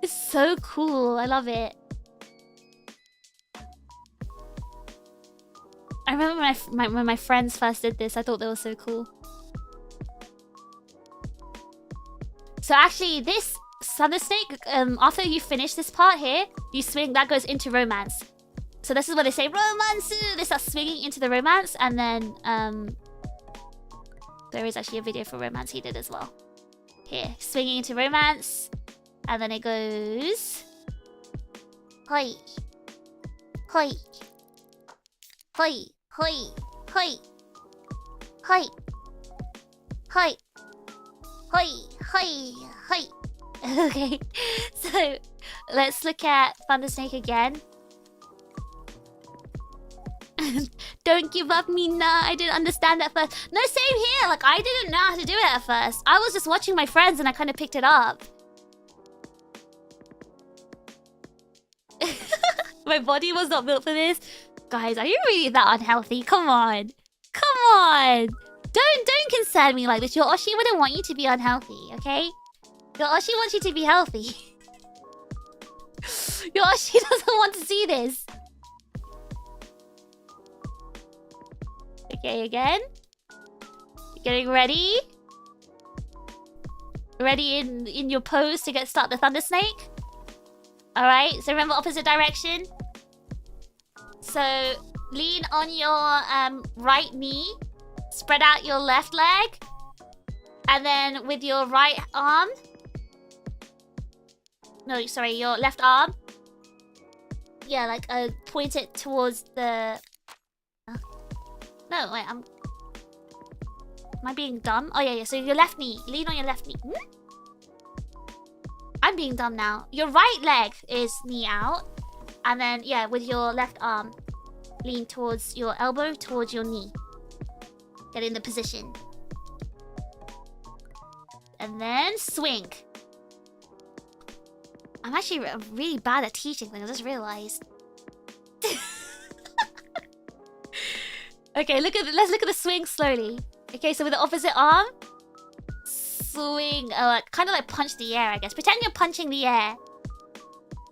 It's so cool. I love it. I remember when my friends first did this, I thought they were so cool. So actually, this Thunder Snake, after you finish this part here, you swing, that goes into romance. So this is where they say romance. They start swinging into the romance, and then there is actually a video for romance he did as well. Here, swinging into romance, and then it goes. Hoi, hoi, hoi, hoi, hoi, hoi, hoi, hoi, hoi, hoi. Okay, so let's look at Thunder Snake again. Don't give up, Mina. I didn't understand at first. No, same here. Like, I didn't know how to do it at first. I was just watching my friends and I kind of picked it up. My body was not built for this. Guys, are you really that unhealthy? Come on. Come on. Don't concern me like this. Your Oshi wouldn't want you to be unhealthy, okay? Your Oshi wants you to be healthy. Your Oshi doesn't want to see this. Okay, again. Getting ready. Ready in your pose to start the Thunder Snake. Alright, so remember opposite direction. So lean on your right knee. Spread out your left leg. And then with your right arm. No, sorry, your left arm. Yeah, like point it towards the... No, wait, am I being dumb? Oh, yeah, so your left knee. Lean on your left knee. I'm being dumb now. Your right leg is knee out. And then, yeah, with your left arm, lean towards your elbow, towards your knee. Get in the position. And then swing. I'm actually really bad at teaching things, I just realized. Okay, let's look at the swing slowly. Okay, so with the opposite arm, swing, kind of like punch the air, I guess. Pretend you're punching the air.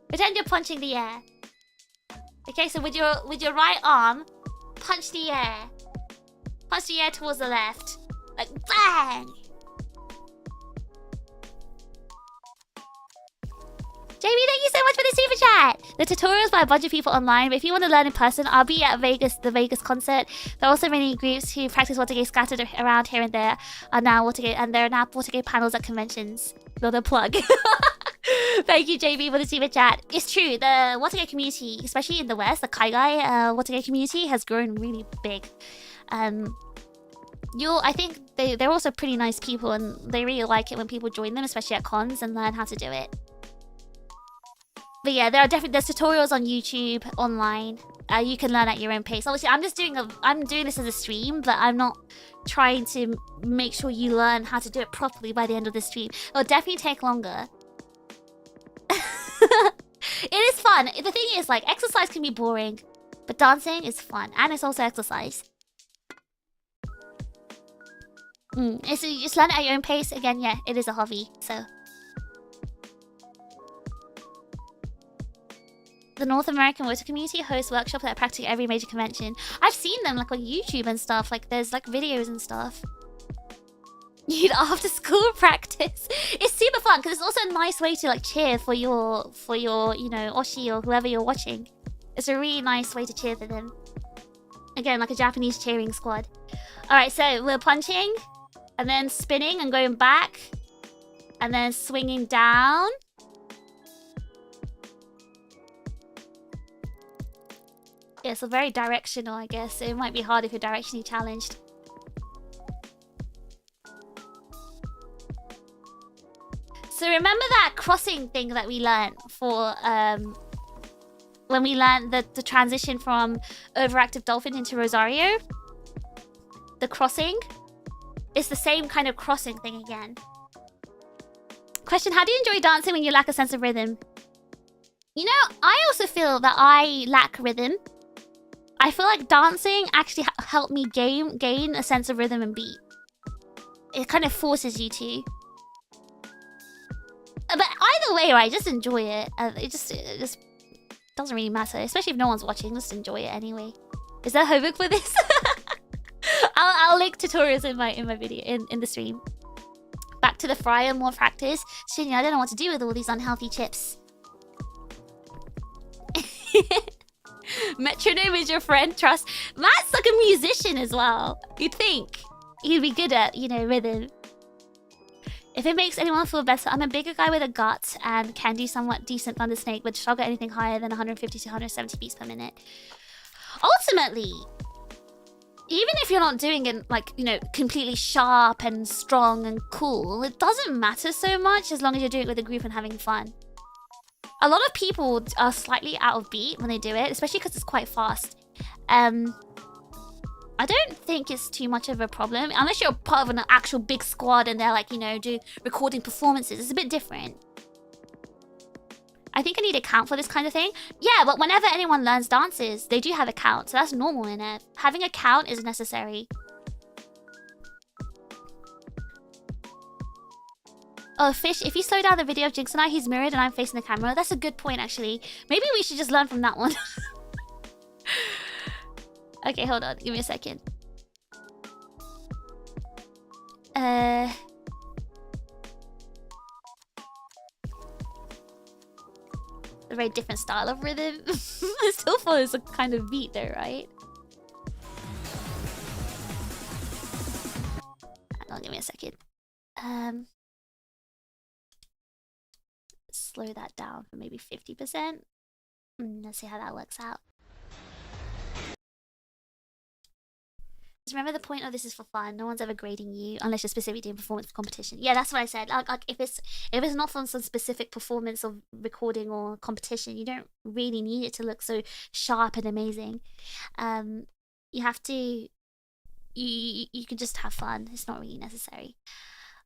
Pretend you're punching the air. Okay, so with your right arm, punch the air. Punch the air towards the left. Like bang! JB, thank you so much for the super chat! The tutorials by a bunch of people online, but if you want to learn in person, I'll be at the Vegas concert. There are also many groups who practice wotagei scattered around here and there are now wotagei, and there are now wotagei panels at conventions. Not a plug. Thank you, JB, for the super chat. It's true, the wotagei community, especially in the West, the Kaigai wotagei community has grown really big. I think they're also pretty nice people, and they really like it when people join them, especially at cons, and learn how to do it. But yeah, there's tutorials on YouTube, online. You can learn at your own pace. Obviously, I'm doing this as a stream, but I'm not trying to make sure you learn how to do it properly by the end of the stream. It'll definitely take longer. It is fun. The thing is, like, exercise can be boring, but dancing is fun, and it's also exercise. So you just learn at your own pace. Again, yeah, it is a hobby, so... The North American Wotachips community hosts workshops at practically every major convention. I've seen them like on YouTube and stuff. Like there's like videos and stuff. You need after school practice. It's super fun because it's also a nice way to like cheer for your you know, Oshi or whoever you're watching. It's a really nice way to cheer for them. Again, like a Japanese cheering squad. Alright, so we're punching and then spinning and going back and then swinging down. Yeah, so very directional, I guess. So it might be hard if you're directionally challenged. So remember that crossing thing that we learned for when we learned the transition from overactive dolphin into Rosario? The crossing? It's the same kind of crossing thing again. Question, how do you enjoy dancing when you lack a sense of rhythm? You know, I also feel that I lack rhythm. I feel like dancing actually helped me gain a sense of rhythm and beat. It kind of forces you to. But either way, right, just enjoy it. It just doesn't really matter. Especially if no one's watching, just enjoy it anyway. Is there homework for this? I'll link tutorials in my video in the stream. Back to the fryer, more practice. Shinya, I don't know what to do with all these unhealthy chips. Metronome is your friend, trust. Matt's like a musician as well. You'd think he'd be good at, you know, rhythm. If it makes anyone feel better, I'm a bigger guy with a gut and can do somewhat decent Thunder Snake, but struggle anything higher than 150 to 170 beats per minute. Ultimately, even if you're not doing it like, you know, completely sharp and strong and cool, it doesn't matter so much as long as you're doing it with a group and having fun. A lot of people are slightly out of beat when they do it, especially because it's quite fast. I don't think it's too much of a problem, unless you're part of an actual big squad and they're like, you know, do recording performances. It's a bit different. I think I need a count for this kind of thing. Yeah, but whenever anyone learns dances, they do have a count, so that's normal in it. Having a count is necessary. Oh, Fish, if you slow down the video of Jinx and I, he's mirrored and I'm facing the camera. That's a good point, actually. Maybe we should just learn from that one. Okay, hold on. Give me a second. A very different style of rhythm. It still follows a kind of beat though, right? Hang on, give me a second. Slow that down for maybe 50%. Let's see how that works out. Just remember the point of this is for fun. No one's ever grading you unless you're specifically doing performance for competition. Yeah, that's what I said. Like if it's not from some specific performance or recording or competition, you don't really need it to look so sharp and amazing. You have to. You can just have fun. It's not really necessary.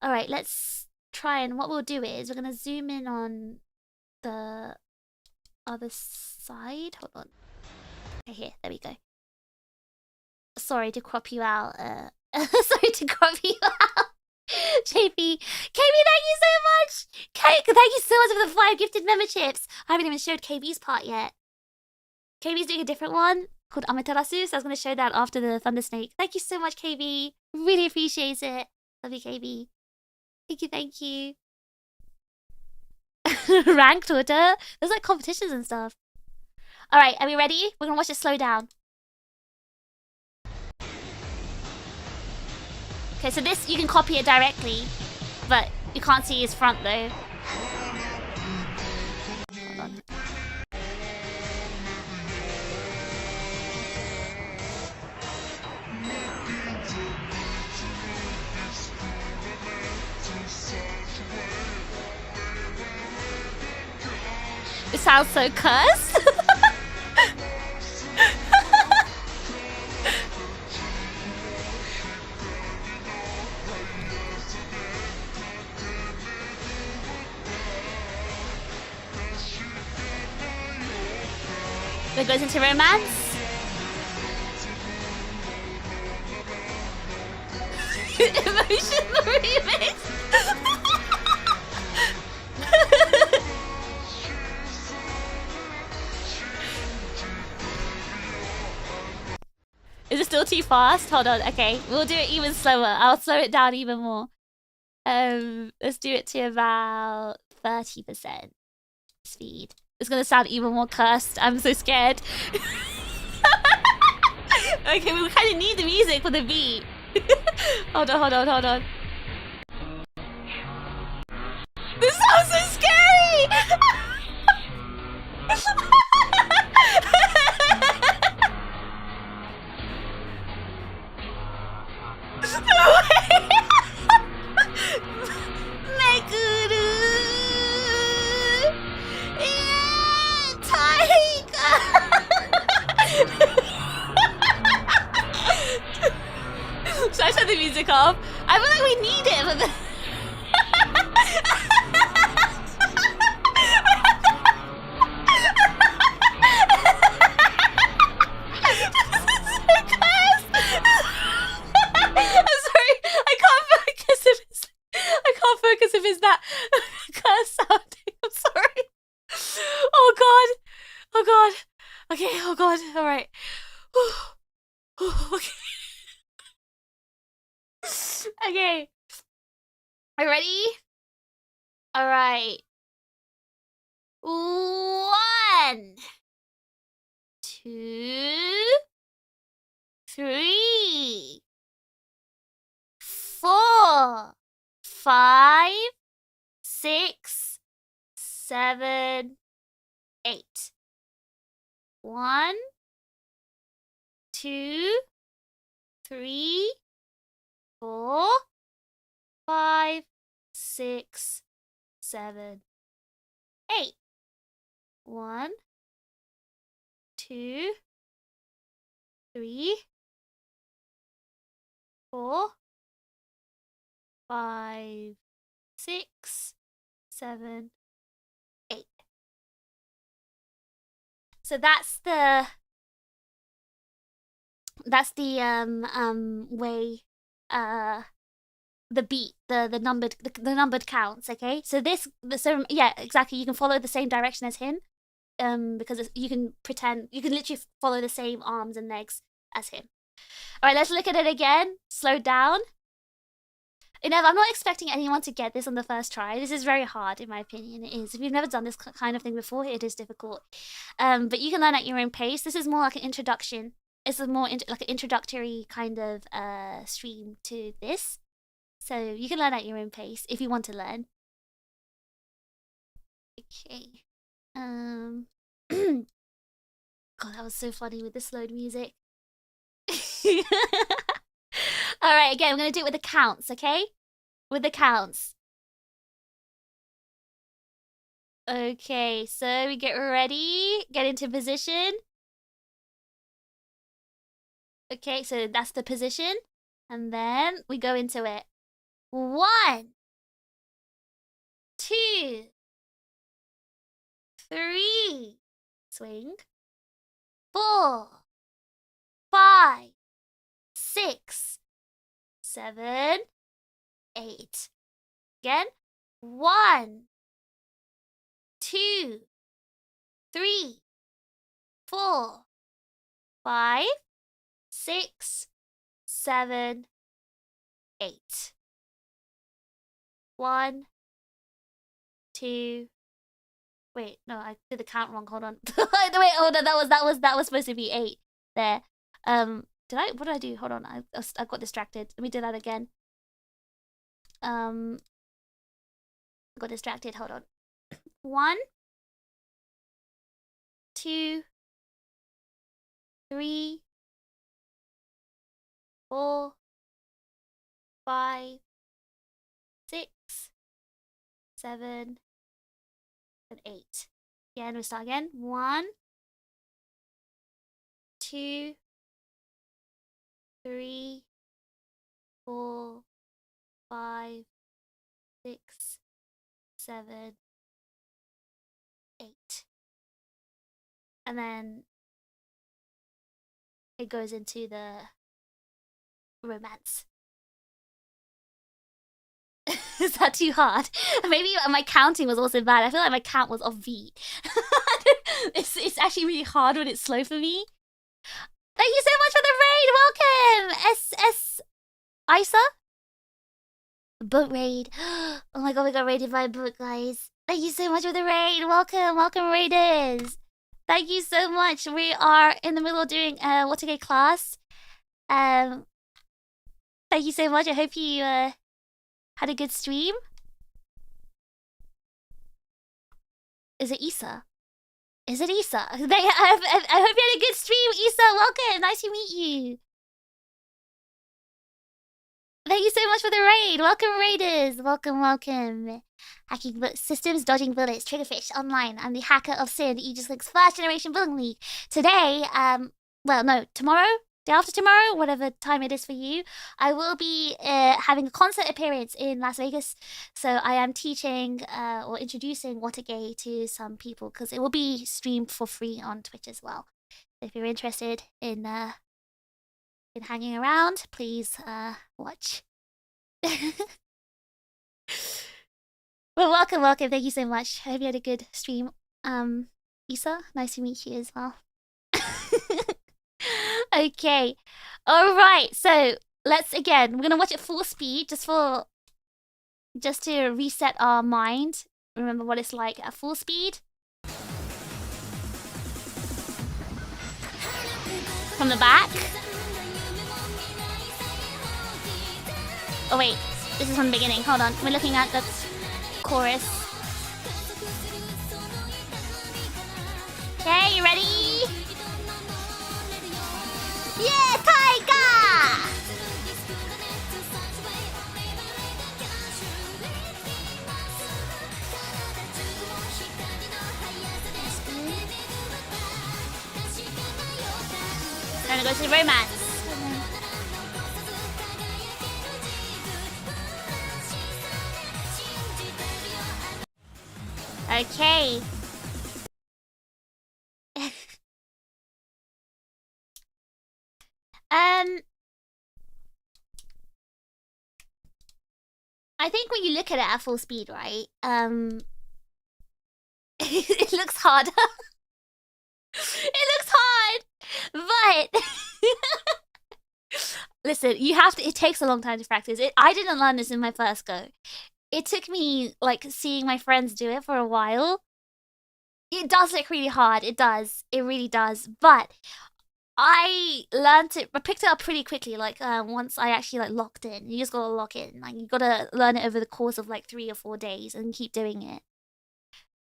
All right, let's try, and what we'll do is we're gonna zoom in on the other side. Hold on. Okay, here. There we go. Sorry to crop you out. Sorry to crop you out. JP. KB, thank you so much. Thank you so much for the 5 gifted memberships. I haven't even showed KB's part yet. KB's doing a different one called Amaterasu, so I was going to show that after the Thunder Snake. Thank you so much, KB. Really appreciate it. Love you, KB. Thank you. Ranked order. There's like competitions and stuff. Alright, are we ready? We're going to watch it slow down. Okay, so this, you can copy it directly, but you can't see his front though. Hold on. It sounds so cursed. That goes into romance. Emotional remix. Is it still too fast? Hold on. Okay, we'll do it even slower. I'll slow it down even more. Let's do it to about 30% speed. It's gonna sound even more cursed. I'm so scared. Okay, we kind of need the music for the beat. Hold on. This sounds so scary! Meguru! Should I turn the music off? I feel like we need it for the... I'm sorry, I can't focus if it's that curse sounding. I'm sorry. Oh god. Okay, oh god. Alright. Okay. Okay. Are you ready? All right. 1, 2, 3, 4, 5, 6, 7, 8. 1, 2, 3, 4, 5, 6, 7, 8. 1, 2, 3, 4, 5, 6, 7, 8. So that's the way the beat, the numbered counts, okay? So yeah, exactly, you can follow the same direction as him. Because you can literally follow the same arms and legs as him. All right, let's look at it again. Slow down. I'm not expecting anyone to get this on the first try. This is very hard, in my opinion. It is. If you've never done this kind of thing before, it is difficult. But you can learn at your own pace. This is more like an introduction. It's a more like an introductory kind of stream to this. So you can learn at your own pace if you want to learn. Okay. God, that was so funny with the slowed music. Alright, again, I'm gonna do it with the counts, okay? With the counts. Okay, so we get ready, get into position. Okay, so that's the position. And then we go into it. 1, 2, 3, swing. 4, 5, 6, 7, 8. Again. 1, 2, 3, 4, 5, 6, 7, 8. 1, 2. Wait, no, I did the count wrong. Hold on. Wait, hold on. That was supposed to be 8 there. What did I do? Hold on. I got distracted. Let me do that again. I got distracted. Hold on. 1, 2, 3, 4, 5, 6, 7, and 8. Again, we start again. 1, 2, 3, 4, 5, 6, 7, 8. And then it goes into the romance. Is that too hard? Maybe my counting was also bad. I feel like my count was off beat. It's actually really hard when it's slow for me. Thank you so much for the raid. Welcome, SS Isa. Boat raid. Oh my god, we got raided by a boat, guys. Thank you so much for the raid. Welcome, raiders. Thank you so much. We are in the middle of doing a wotagei class. Thank you so much. I hope you had a good stream. Is it Isa? Is it Isa? I hope you had a good stream, Isa. Welcome. Nice to meet you. Thank you so much for the raid. Welcome, raiders. Welcome. Hacking systems, dodging bullets, TRiGGERPHiSH online. I'm the hacker of Sin, Aegis-Link's first generation bullying league. Today, well, no, tomorrow, day after tomorrow, whatever time it is for you, I will be having a concert appearance in Las Vegas. So I am teaching or introducing wotagei to some people because it will be streamed for free on Twitch as well. If you're interested in hanging around, please watch. Well, welcome. Thank you so much. I hope you had a good stream. Isa, nice to meet you as well. Okay. Alright, so let's again, we're gonna watch it full speed just to reset our mind. Remember what it's like at full speed. From the back. Oh wait, this is from the beginning. Hold on, we're looking at the chorus. Okay, you ready? Yeah, Taiga! Gonna go to romance. Okay. I think when you look at it at full speed, right? It looks hard. It looks hard, but listen, you have to. It takes a long time to practice. I didn't learn this in my first go. It took me like seeing my friends do it for a while. It does look really hard. It does. It really does. But I learned it. I picked it up pretty quickly. Like once I actually like locked in. You just gotta lock in. Like you gotta learn it over the course of like 3 or 4 days and keep doing it.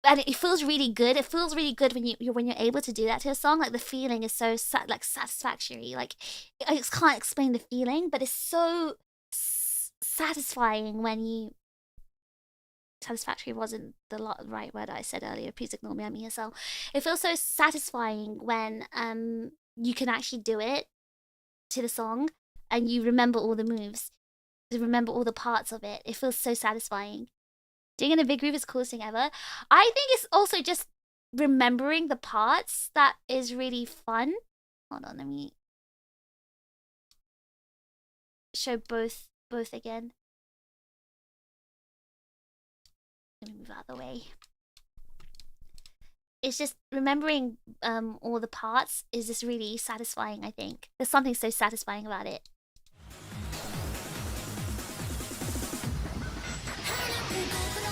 And it feels really good. It feels really good when you're able to do that to a song. Like the feeling is so satisfactory. Like I just can't explain the feeling, but it's so satisfying when you. Satisfactory wasn't the right word I said earlier. Please ignore me. I'm ESL. It feels so satisfying when you can actually do it to the song and you remember all the moves, you remember all the parts of it. It feels so satisfying. Doing it in a big group is the coolest thing ever. I think it's also just remembering the parts that is really fun. Hold on, let me show both again. Let me move out of the way. It's just remembering all the parts is just really satisfying, I think. There's something so satisfying about it.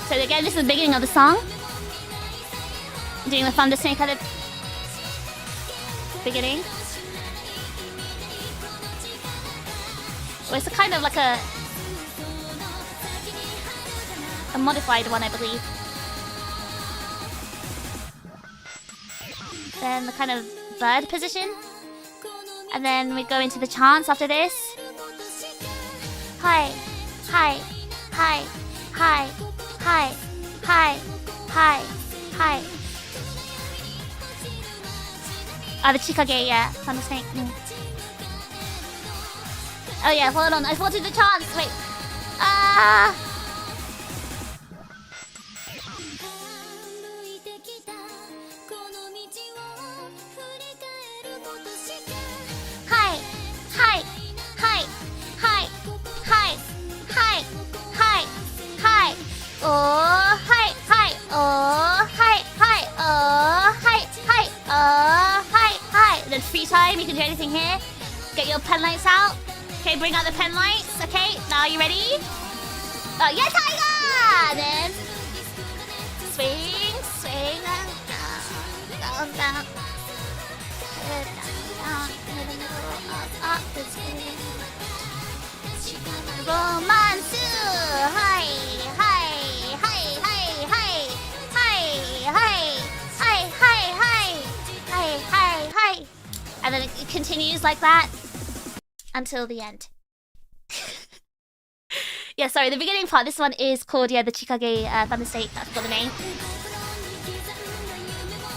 So again, this is the beginning of the song. I'm doing the Thunder Snake at the beginning. Well, it's a kind of like a modified one, I believe. Then the kind of bird position. And then we go into the chants after this. Hi, hi, hi, hi, hi, hi, hi, hi. Ah, the TRiGGERPhiSH, yeah. Thunder Snake. Oh yeah, hold on. I thought to the chants. Wait. Hi, hi, hi, hi, hi, hi, hi, hi. Oh, hi, hi. Oh, hi, hi. Oh, hi, hi. Oh, hi, hi. Then free time. You can do anything here. Get your pen lights out. Okay, bring out the pen lights. Okay, now you ready? Oh, yeah, Tiger! Then swing, swing, down, down, down, down, in the middle of the swing. Romance, hi, hi, hi, hi, hi, hi, hi, hi, hi, hi, hi, hi, hi, and then it continues like that until the end. Yeah, sorry, the beginning part, this one is called, yeah, the TRiGGERPhiSH Thunder Snake, that's got the name.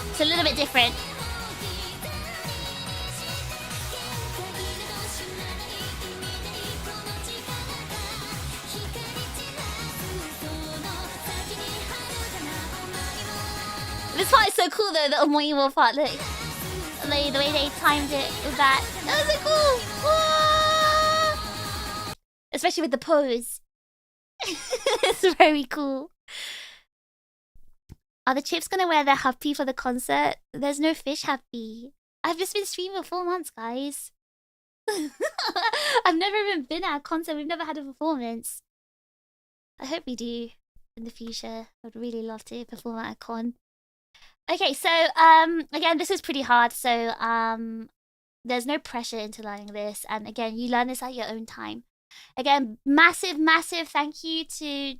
It's a little bit different. This part is so cool though, the Omoiwo part, look. The way they timed it with that. That was so cool! Whoa! Especially with the pose. It's very cool. Are the chips gonna wear their happy for the concert? There's no fish happy. I've just been streaming for 4 months, guys. I've never even been at a concert. We've never had a performance. I hope we do in the future. I'd really love to perform at a con. Okay, so again, this is pretty hard. So there's no pressure into learning this, and again, you learn this at your own time. Again, massive thank you to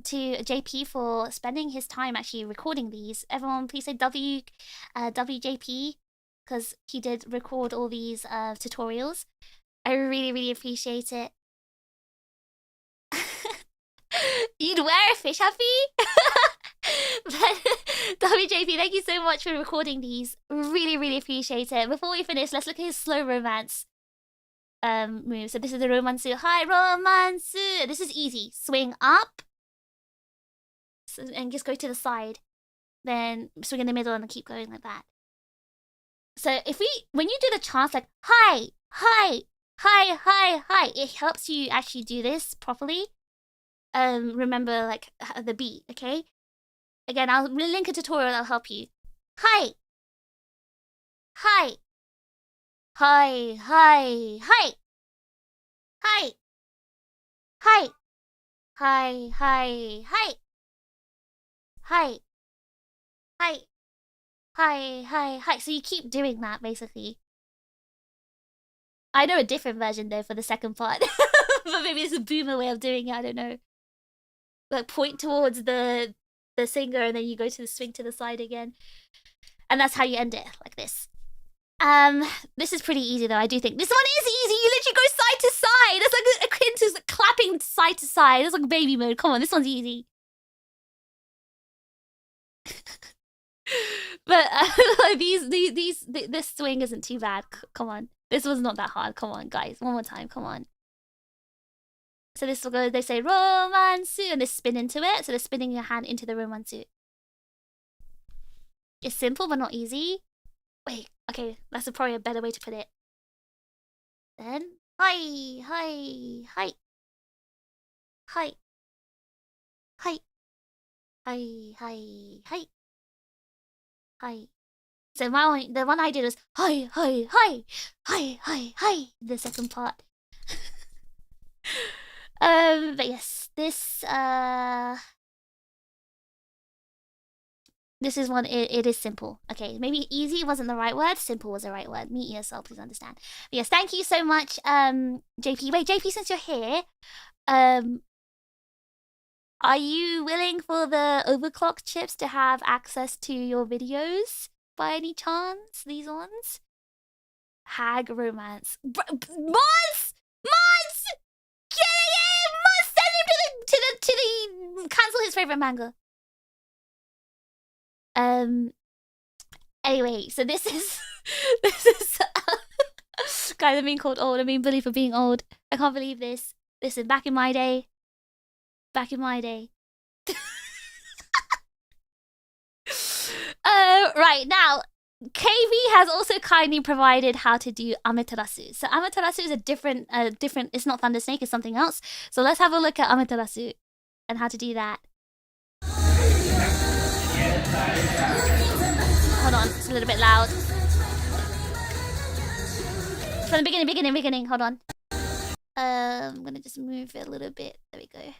JP for spending his time actually recording these. Everyone, please say WJP, because he did record all these tutorials. I really appreciate it. You'd wear a fish happy? But WJP, thank you so much for recording these. Really appreciate it. Before we finish, let's look at his slow romance move. So this is the romansu. Hi, romansu. This is easy. Swing up, and just go to the side. Then swing in the middle and keep going like that. So when you do the chants like hi, it helps you actually do this properly. Remember like the beat, okay? Again, I'll link a tutorial that'll help you. Hi. Hi. Hi. Hi. Hi. Hi. Hi. Hi. Hi. Hi. Hi. Hi. Hi. So you keep doing that, basically. I know a different version, though, for the second part. But maybe it's a boomer way of doing it, I don't know. Like, point towards the singer, and then you go to the swing to the side again. And that's how you end it, like this. This is pretty easy, though, I do think. This one is easy! You literally go side to side! It's like a kid who's clapping side to side. It's like baby mode. Come on, this one's easy. But this swing isn't too bad. Come on. This was not that hard. Come on, guys. One more time. Come on. So this will go, they say romansu, and they spin into it. So they're spinning your hand into the romansu. It's simple, but not easy. Wait, okay. That's probably a better way to put it. Then, hi. Hi. So the one I did was hi. The second part. But yes, this is one. It is simple. Okay, maybe easy wasn't the right word. Simple was the right word. Meet yourself, please understand. But yes, thank you so much, JP. Wait, JP, since you're here, are you willing for the overclock chips to have access to your videos by any chance? These ones? Hag romance. Mods! Get it! Mods! Send him to the cancel his favorite manga. Anyway, so this is guys, I'm being called old. I'm being bullied for being old. I can't believe this. Listen, back in my day. Right, now, KV has also kindly provided how to do amaterasu. So amaterasu is a different, it's not Thunder Snake, it's something else. So let's have a look at amaterasu and how to do that. Hold on, it's a little bit loud. From the beginning, hold on. I'm gonna just move it a little bit. There we go.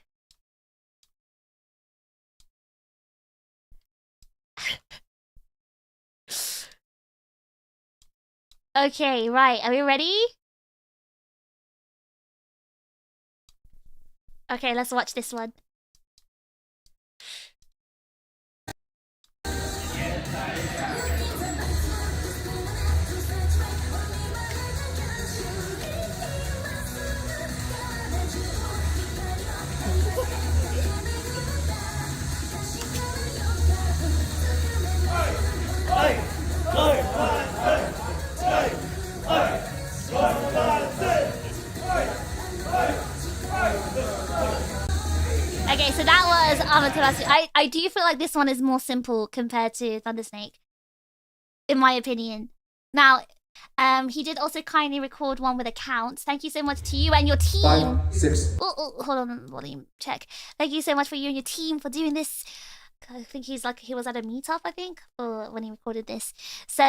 Okay, right. Are we ready? Okay, let's watch this one. Okay, so that was Amaterasu. I do feel like this one is more simple compared to Thunder Snake, in my opinion. Now, he did also kindly record one with a count. Thank you so much to you and your team. 5, 6. Oh, hold on, volume check. Thank you so much for you and your team for doing this. I think he was at a meetup, I think, or when he recorded this. So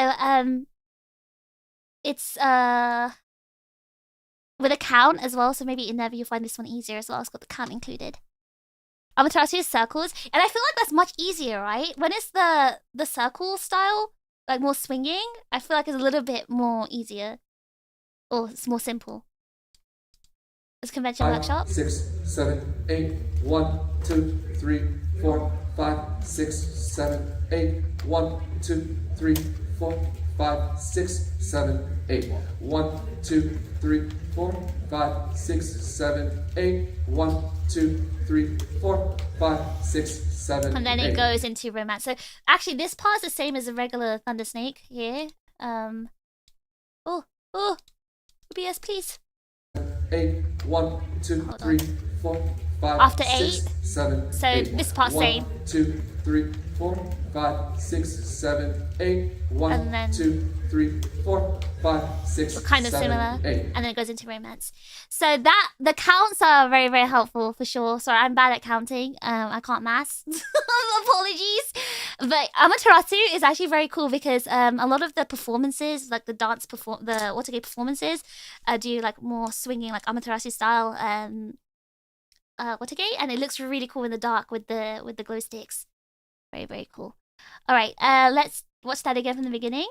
it's with a count as well, so maybe in Never you'll find this one easier as well. It's got the count included. Amaterasu is circles, and I feel like that's much easier, right? When it's the circle style, like more swinging, I feel like it's a little bit more easier. Or it's more simple. It's convention 5, workshop. 6, 7, 8, 1, 2, 3, 4, 5, 6, 7, 8, 1, 2, 3, 4, 5, 6, 7, 8, 1, 2, 3, 4, 5, 6, 7, 8, 1, 2, 3, 4, 5, 6, 7, And then it 8. goes into romance. So actually this part is the same as a regular Thunder Snake here. Oh, OBS please. 8, 1, 2, 3, 4, 5, After 6, 8, 7, so 8. this part's 1, same. 2, 3, 4, 5, 6, 7, 8, 1, And then 2, 3, 4, 5, 6, kind of 7, similar, 8. and then it goes into romance. So that the counts are very, very helpful for sure. Sorry, I'm bad at counting. I can't math. Apologies. But Amaterasu is actually very cool because a lot of the performances, like the the wotagei performances, do like more swinging, like Amaterasu style wotagei, and it looks really cool in the dark with the glow sticks. Very, very cool. All right, let's watch that again from the beginning.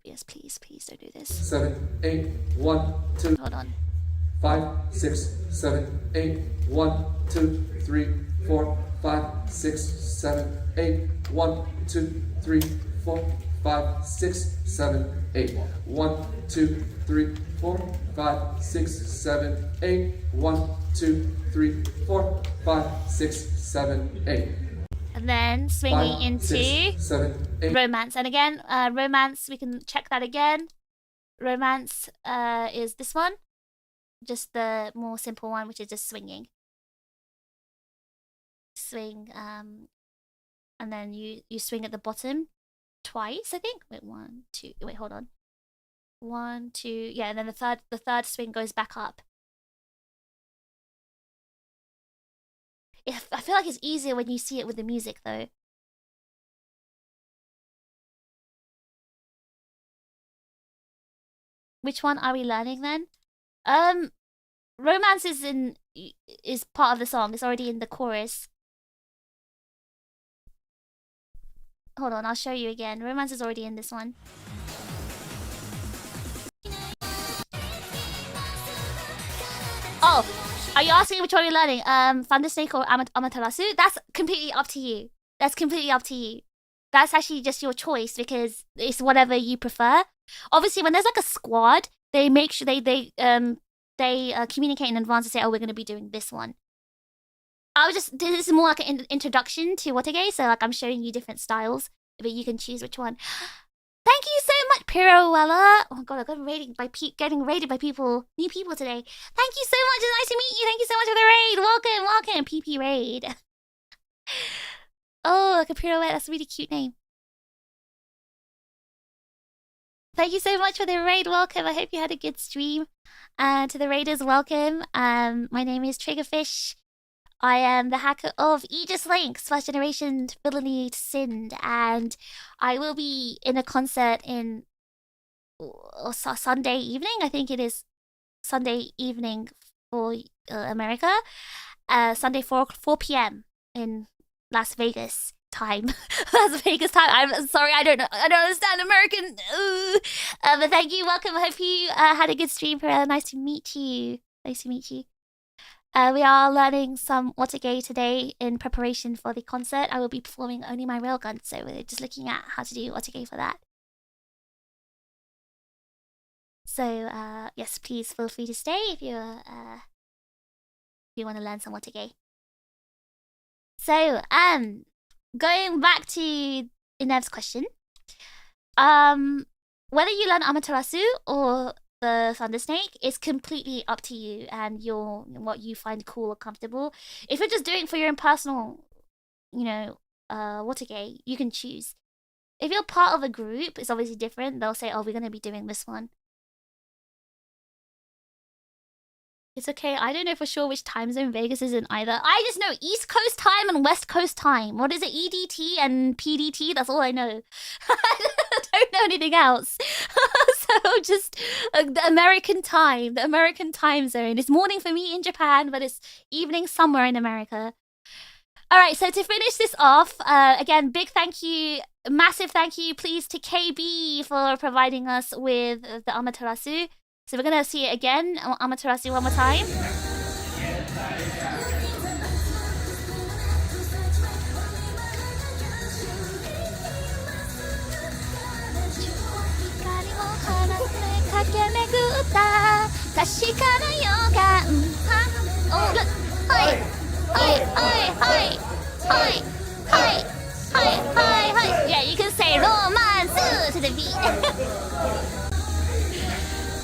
Yes, please don't do this. 7, 8, 1, 2. Hold on. 5, 6, 7, 8, 1, 2, 3, 4, 5, 6, 7, 8, 1, 2, 3, 4, 5, 6, 7, 8, 1, 2, 3, 4, 5, 6, 7, 8, 1, 2, 3, 4, 5, 6, 7, 8. And then swinging 5, into 6, 7, 8. romance. And again, romance, we can check that again. Romance is this one. Just the more simple one, which is just swinging. Swing, and then you swing at the bottom twice, I think. Wait, 1, 2. Wait, hold on. 1, 2. Yeah, and then the third swing goes back up. I feel like it's easier when you see it with the music, though. Which one are we learning then? Romance is part of the song. It's already in the chorus. Hold on, I'll show you again. Romance is already in this one. Oh, are you asking which one we're learning? Thunder Snake or Amaterasu? That's completely up to you. That's completely up to you. That's actually just your choice because it's whatever you prefer. Obviously, when there's like a squad, they make sure they communicate in advance to say, oh, we're going to be doing this one. This is more like an introduction to wotagei, so like I'm showing you different styles, but you can choose which one. Thank you so much, Pirouella. Oh my god, I got getting raided by new people today. Thank you so much. It's nice to meet you. Thank you so much for the raid. Welcome, PP raid. Oh, like a Pirouette. That's a really cute name. Thank you so much for the raid. Welcome. I hope you had a good stream. To the raiders, welcome. My name is TRiGGERPHiSH. I am the hacker of Aegis-Link, first generation villainy sinned, and I will be in a concert in Sunday evening. I think it is Sunday evening for America. Sunday 4 p.m. in Las Vegas time. Las Vegas time. I'm sorry, I don't understand American. But thank you, welcome. I hope you had a good stream. Nice to meet you. Nice to meet you. We are learning some wotagei today in preparation for the concert. I will be performing only my railgun, so we're just looking at how to do wotagei for that. So, yes, please feel free to stay if you want to learn some wotagei. So, going back to Inev's question, whether you learn Amaterasu or the Thunder Snake is completely up to you and what you find cool or comfortable. If you're just doing it for your own personal, wotagei, you can choose. If you're part of a group, it's obviously different. They'll say, oh, we're going to be doing this one. It's okay. I don't know for sure which time zone Vegas is in either. I just know East Coast time and West Coast time. What is it? EDT and PDT? That's all I know. don't know anything else. So just the American time zone. It's morning for me in Japan, but it's evening somewhere in America. All right, so to finish this off, again, big thank you, massive thank you, please, to KB for providing us with the Amaterasu. So we're gonna see it again, Amaterasu one more time. Oh, look! Hi! Hi! Yeah, you can say romance to the beat.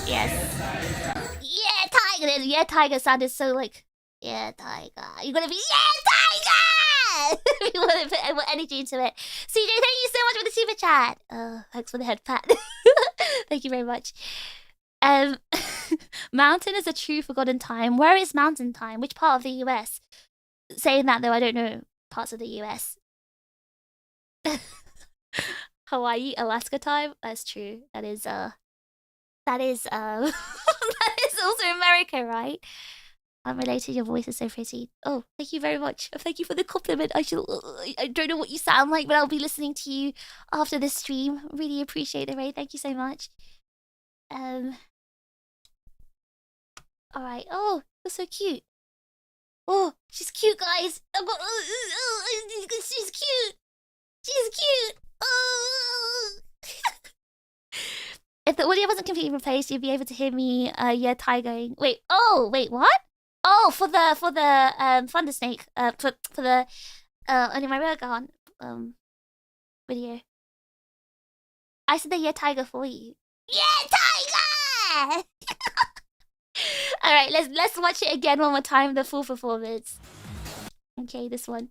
Yes. Yeah, tiger! Yeah, tiger sounded so like... Yeah, tiger. You're gonna be... Yeah, tiger! You want to put more energy into it. CJ, thank you so much for the super chat. Thanks for the head pat. Thank you very much. Mountain is a true forgotten time. Where is mountain time? Which part of the US? Saying that though, I don't know parts of the US. Hawaii, Alaska time. That's true. That is that is also America, right? I'm related. Your voice is so pretty. Oh, thank you very much. Thank you for the compliment. I don't know what you sound like, but I'll be listening to you after this stream. Really appreciate it, Ray. Thank you so much. All right. Oh, you're so cute. Oh, she's cute, guys. She's cute. She's cute. Oh. If the audio wasn't completely replaced, you'd be able to hear me. Yeah, Ty going. Wait. Oh, wait. What? Oh, for the Thunder Snake. For the Only My Railgun video. I said the Yeah Tiger for you. Yeah, Tiger. All right, let's watch it again one more time. The full performance. Okay, this one.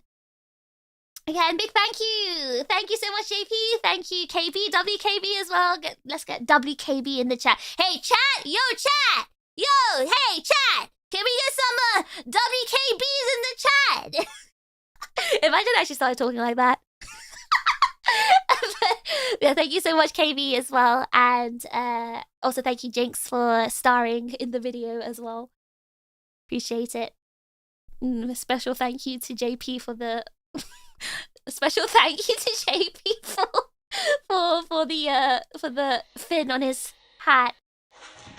Again, big thank you. Thank you so much, JP. Thank you, KB, WKB as well. Let's get WKB in the chat. Hey, chat. Yo, chat. Yo, hey, chat. Can we get some WKBs in the chat? Imagine I actually started talking like that. Yeah, thank you so much, KB, as well. And also thank you, Jinx, for starring in the video as well. Appreciate it. A special thank you to JP for the... A special thank you to JP for the fin on his hat.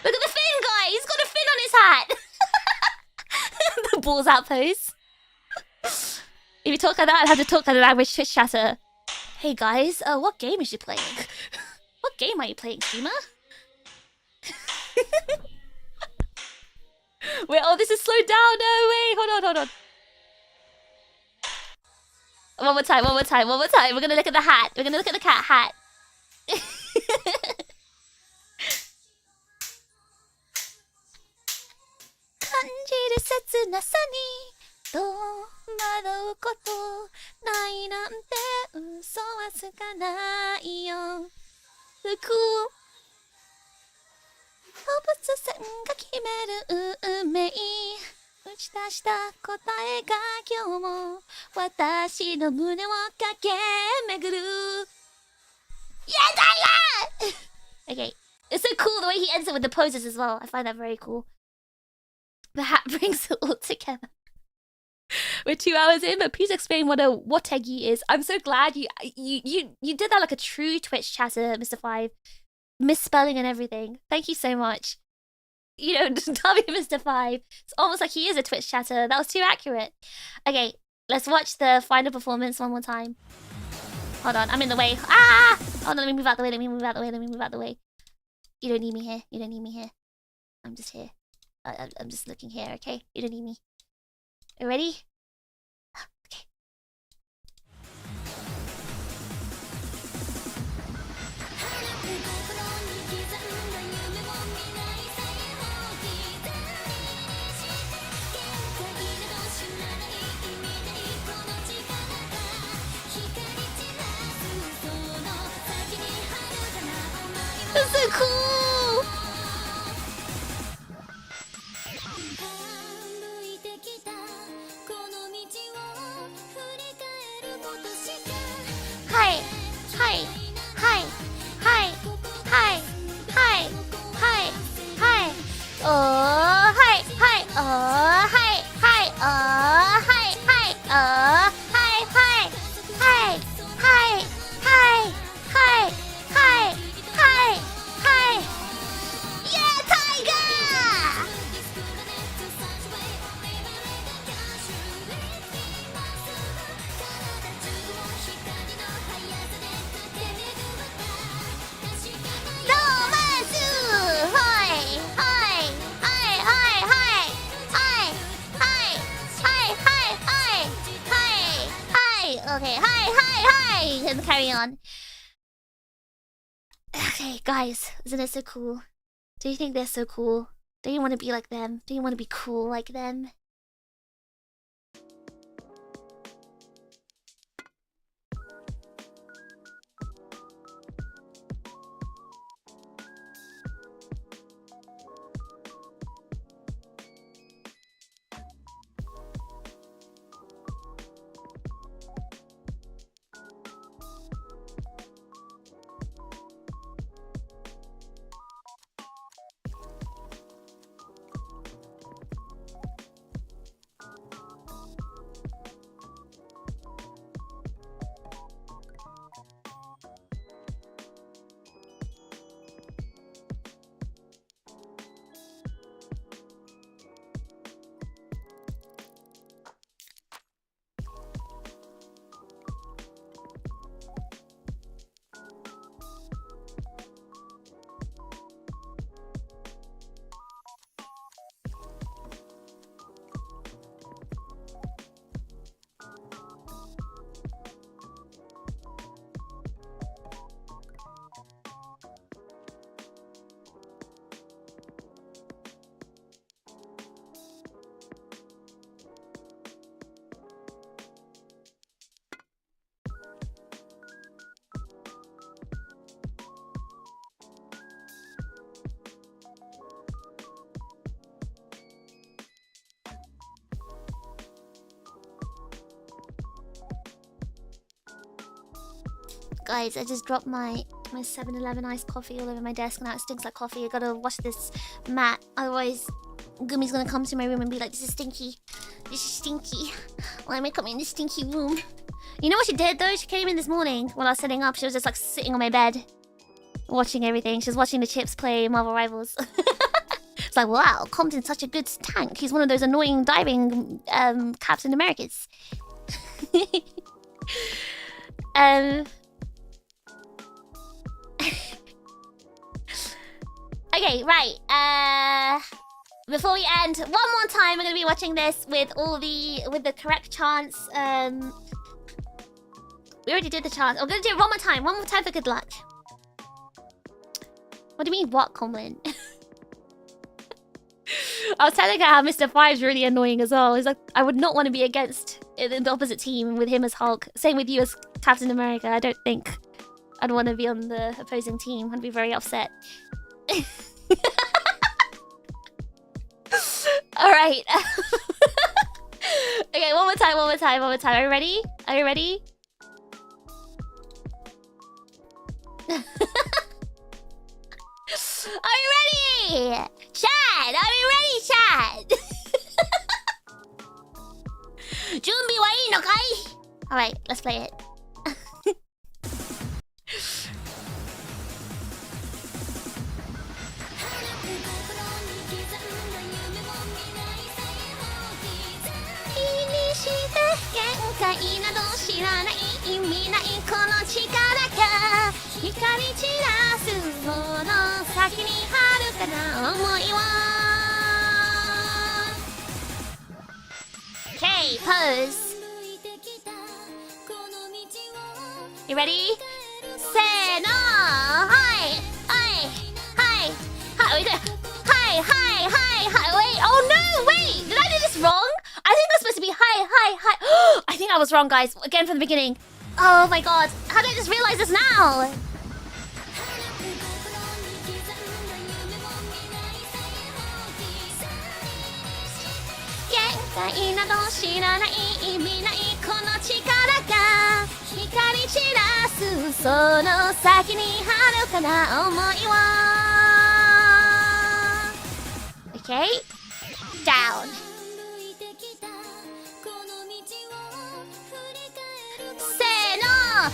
Look at the fin, guy! He's got a fin on his hat! The balls out pose. If you talk like that, I'd have to talk like the language Twitch chatter. Hey guys, what game is you playing? What game are you playing, streamer? Wait, oh, this is slowed down. No, wait, hold on. One more time. We're gonna look at the hat. We're gonna look at the cat hat. Kanjiru setsunasa ni戸惑うことないなんて嘘はつかないよ。動物線が決める運命打ち出した答えが今日も私の胸を駆け巡る Yeah, Tiger! Okay, it's so cool the way he ends it with the poses as well. I find that very cool. The hat brings it all together. We're 2 hours in, but please explain what a wotagei is. I'm so glad you did that like a true Twitch chatter, Mr. 5. Misspelling and everything. Thank you so much. You know, W Mr. 5. It's almost like he is a Twitch chatter. That was too accurate. Okay, let's watch the final performance one more time. Hold on, I'm in the way. Ah! Hold on, let me move out the way. You don't need me here. I'm just here. I'm just looking here, okay? You don't need me. You ready? Okay. That's so cool! Hi! Okay, hi! And carry on. Okay, guys, isn't it so cool? Do you think they're so cool? Do you want to be like them? Do you want to be cool like them? Guys, I just dropped my 7-Eleven iced coffee all over my desk. Now it stinks like coffee. I gotta wash this mat. Otherwise, Gummy's gonna come to my room and be like, this is stinky. This is stinky. Why am I coming in this stinky room? You know what she did though? She came in this morning when I was setting up. She was just like sitting on my bed, watching everything. She was watching the Chips play Marvel Rivals. It's like, wow, Compton's such a good tank. He's one of those annoying diving Captain Americas. Okay, right. Before we end, one more time, we're gonna be watching this with the correct chants. We already did the chants. We're gonna do it one more time for good luck. What do you mean, what, Conlin? I was telling her how Mr. Five's really annoying as well. He's like, I would not want to be against in the opposite team with him as Hulk. Same with you as Captain America. I don't think I'd want to be on the opposing team. I'd be very upset. Alright. Okay, one more time. Are you ready? Are you ready? Are you ready? Chad, are you ready, Chad? Junbi wa ii no kai? Alright, let's play it. Okay, pose. You ready? Say no. Hi. Wait, hi. Wait. Oh no, wait. Did I do this wrong? I think that's supposed to be hi. I think I was wrong, guys. Again from the beginning. Oh my god. How did I just realize this now? Okay. Down. Say no.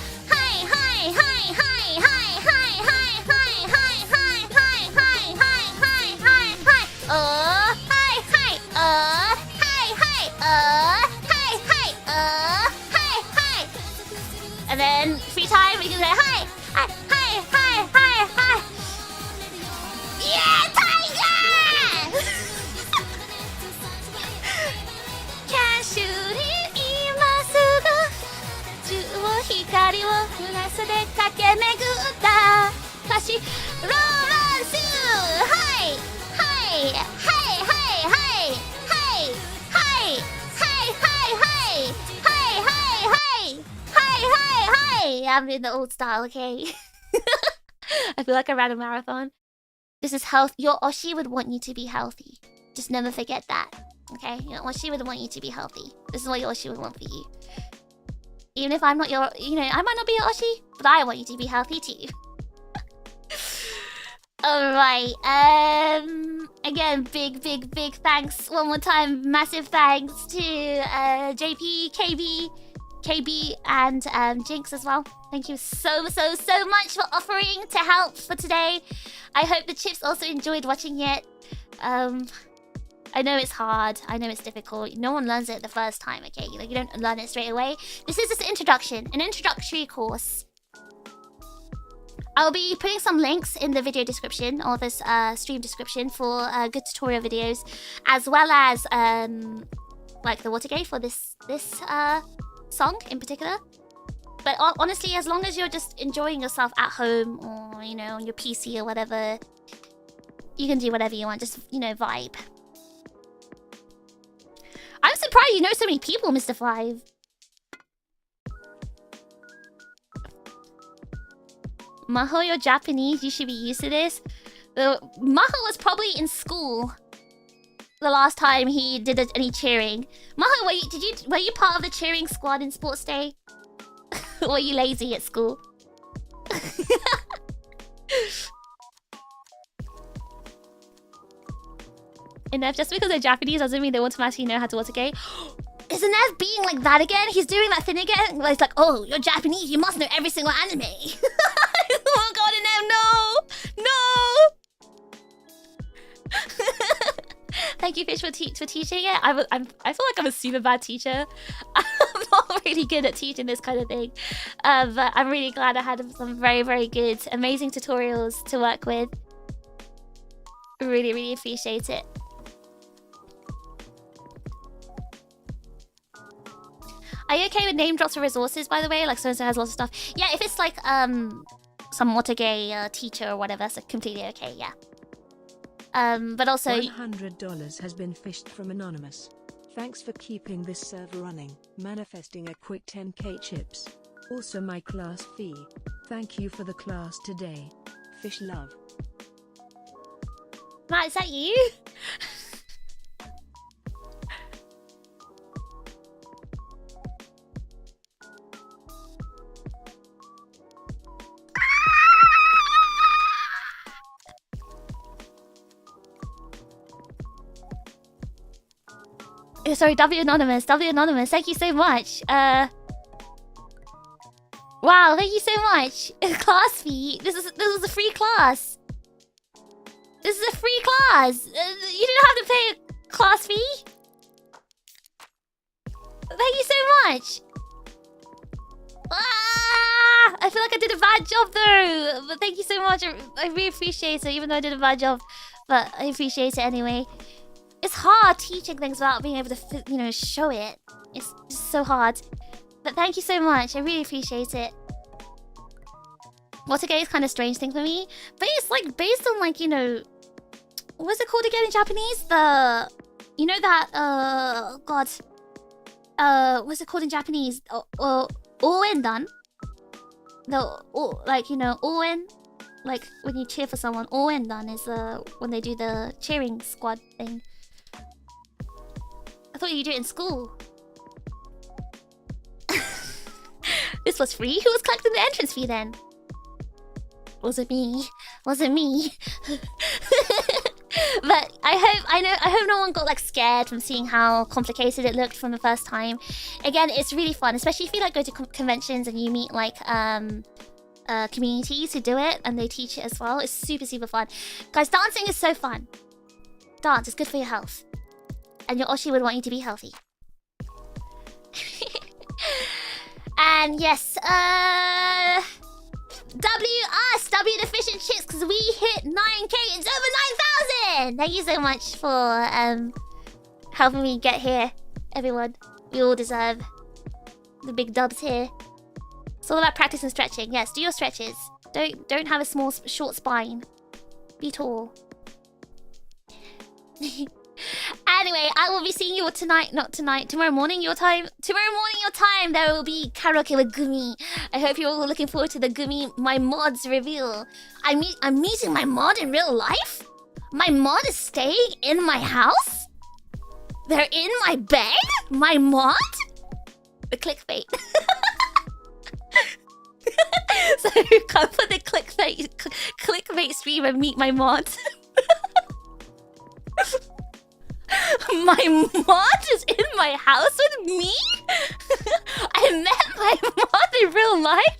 And then free time, we can say hi. Yeah, Tiger! Can't shoot it, imasugu. で駆け巡った歌詞ローランスはいはいはいはいはいはいはいはいはいはいはいはいはい I'm in the old style, okay? I feel like I ran a marathon. This is health. Your Oshi would want you to be healthy. Just never forget that. Okay? Your Oshi would want you to be healthy. This is what your Oshi would want for you. Even if I'm not your... You know, I might not be your Oshi, but I want you to be healthy too. Alright. Again, big thanks. One more time, massive thanks to JP, KB, and Jinx as well. Thank you so much for offering to help for today. I hope the chips also enjoyed watching it. I know it's hard. I know it's difficult. No one learns it the first time, okay? Like, you don't learn it straight away. This is just an introduction, an introductory course. I'll be putting some links in the video description or this stream description for good tutorial videos, as well as like the wotagei for this song in particular. But honestly, as long as you're just enjoying yourself at home or, you know, on your PC or whatever, you can do whatever you want. Just, you know, vibe. I'm surprised you know so many people, Mr. Five. Maho, you're Japanese. You should be used to this. Maho was probably in school the last time he did any cheering. Maho, were you part of the cheering squad in sports day? Or were you lazy at school? Enough, just because they're Japanese doesn't mean they automatically know how to wotagei. Is Enough being like that again? He's doing that thing again? Where it's like, oh, you're Japanese, you must know every single anime. Oh god, Enough, no! Thank you, Fish, for teaching it. I feel like I'm a super bad teacher. I'm not really good at teaching this kind of thing. But I'm really glad I had some very good, amazing tutorials to work with. Really appreciate it. Are you okay with name drops for resources, by the way? Like, so-and-so has lots of stuff. Yeah, if it's like, some wotagei teacher or whatever, so completely okay, yeah. But also... $100 has been fished from Anonymous. Thanks for keeping this server running. Manifesting a quick 10k chips. Also my class fee. Thank you for the class today. Fish love. Matt, is that you? Sorry, W Anonymous, thank you so much. Wow, thank you so much. Class fee. This was a free class. This is a free class. You didn't have to pay a class fee. Thank you so much. I feel like I did a bad job though. But thank you so much. I really appreciate it, even though I did a bad job. But I appreciate it anyway. It's hard teaching things without being able to, you know, show it. It's just so hard. But thank you so much. I really appreciate it. Wotagei is kind of a strange thing for me. But it's like based on like, you know... What's it called again in Japanese? The... You know that... God. What's it called in Japanese? Oendan? Like, you know, oen? Like, when you cheer for someone. Oendan is when they do the cheering squad thing. I thought you do it in school. This was free? Who was collecting the entrance fee then? Was it me? Was it me? But I hope no one got like scared from seeing how complicated it looked from the first time. Again, it's really fun, especially if you like go to conventions and you meet like communities who do it and they teach it as well. It's super fun. Guys, dancing is so fun. Dance is good for your health. And your Oshi would want you to be healthy. And yes, W the fish and chips, because we hit 9k. It's over 9,000. Thank you so much for helping me get here, everyone. We all deserve the big dubs here. It's all about practice and stretching. Yes, do your stretches. Don't have a small, short spine. Be tall. Anyway, I will be seeing you tonight. Not tonight. Tomorrow morning your time. Tomorrow morning your time. There will be karaoke with Gumi. I hope you're all looking forward to the Gumi my mods reveal. I'm meeting my mod in real life. My mod is staying in my house. They're in my bed. My mod. The clickbait. So come for the clickbait stream and meet my mod. My mod is in my house with me? I met my mod in real life?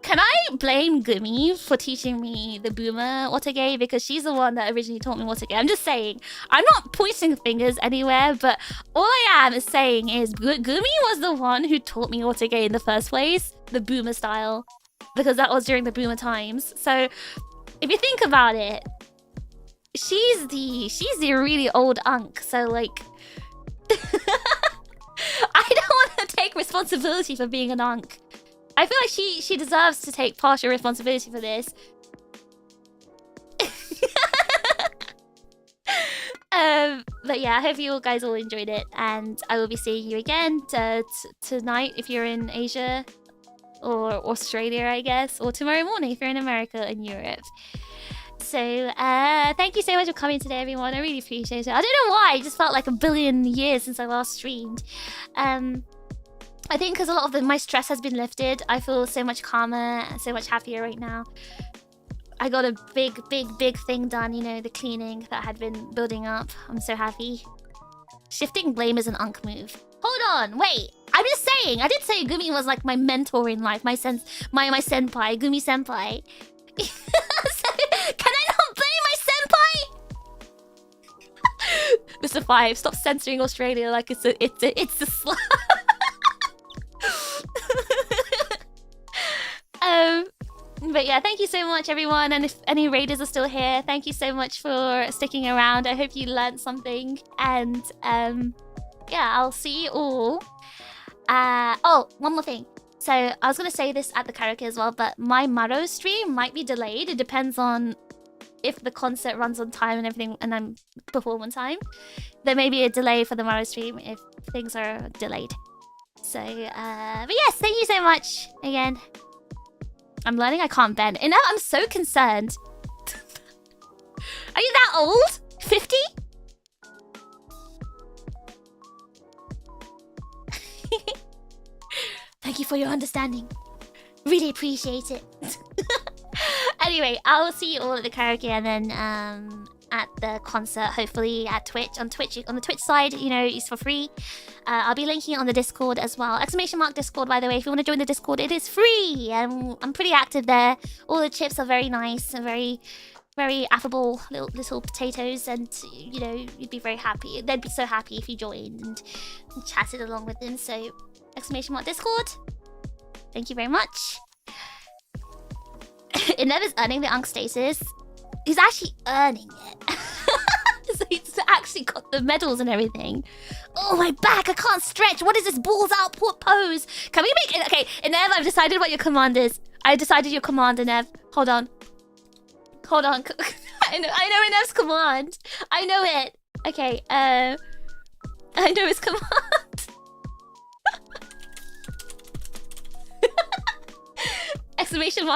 Can I blame Gumi for teaching me the boomer wotagei? Because she's the one that originally taught me wotagei. I'm just saying. I'm not pointing fingers anywhere, but all I am saying is Gumi was the one who taught me wotagei in the first place. The boomer style. Because that was during the boomer times. So if you think about it, she's the really old unk. So like I don't want to take responsibility for being an unk. I feel like she deserves to take partial responsibility for this. But yeah, I hope you guys all enjoyed it, and I will be seeing you again tonight if you're in Asia or Australia, I guess, or tomorrow morning if you're in America and Europe. So thank you so much for coming today, everyone. I really appreciate it. I don't know why, it just felt like a billion years since I last streamed. I think because a lot of my stress has been lifted, I feel so much calmer and so much happier right now. I got a big thing done, you know, the cleaning that had been building up. I'm so happy. Shifting blame is an unk move. Hold on, wait. I'm just saying, I did say Gumi was like my mentor in life, my senpai, Gumi senpai. So, can I not blame my senpai? Mr. 5, stop censoring Australia like it's a slut. But yeah, thank you so much, everyone. And if any raiders are still here, thank you so much for sticking around. I hope you learned something. And yeah, I'll see you all. Oh, one more thing. So I was gonna say this at the karaoke as well, but my Maro stream might be delayed. It depends on if the concert runs on time and everything, and I'm perform on time. There may be a delay for the Maro stream if things are delayed. So, but yes, thank you so much again. I'm learning I can't bend. And now I'm so concerned. Are you that old? 50? Thank you for your understanding. Really appreciate it. Anyway, I'll see you all at the karaoke and then at the concert, hopefully at Twitch. On the Twitch side, you know, it's for free. I'll be linking it on the Discord as well. ! Discord, by the way. If you want to join the Discord, it is free. I'm pretty active there. All the chips are very nice and very, very affable little potatoes. And, you know, you'd be very happy. They'd be so happy if you joined and chatted along with them. So, ! Discord. Thank you very much. Inev is earning the unk status. He's actually earning it. So he's actually got the medals and everything. Oh, my back, I can't stretch. What is this balls out pose? Can we make it? Okay, Inev, I've decided what your command is. I decided your command, Inev. Hold on. I know Inev's command. I know it. Okay, I know his command. !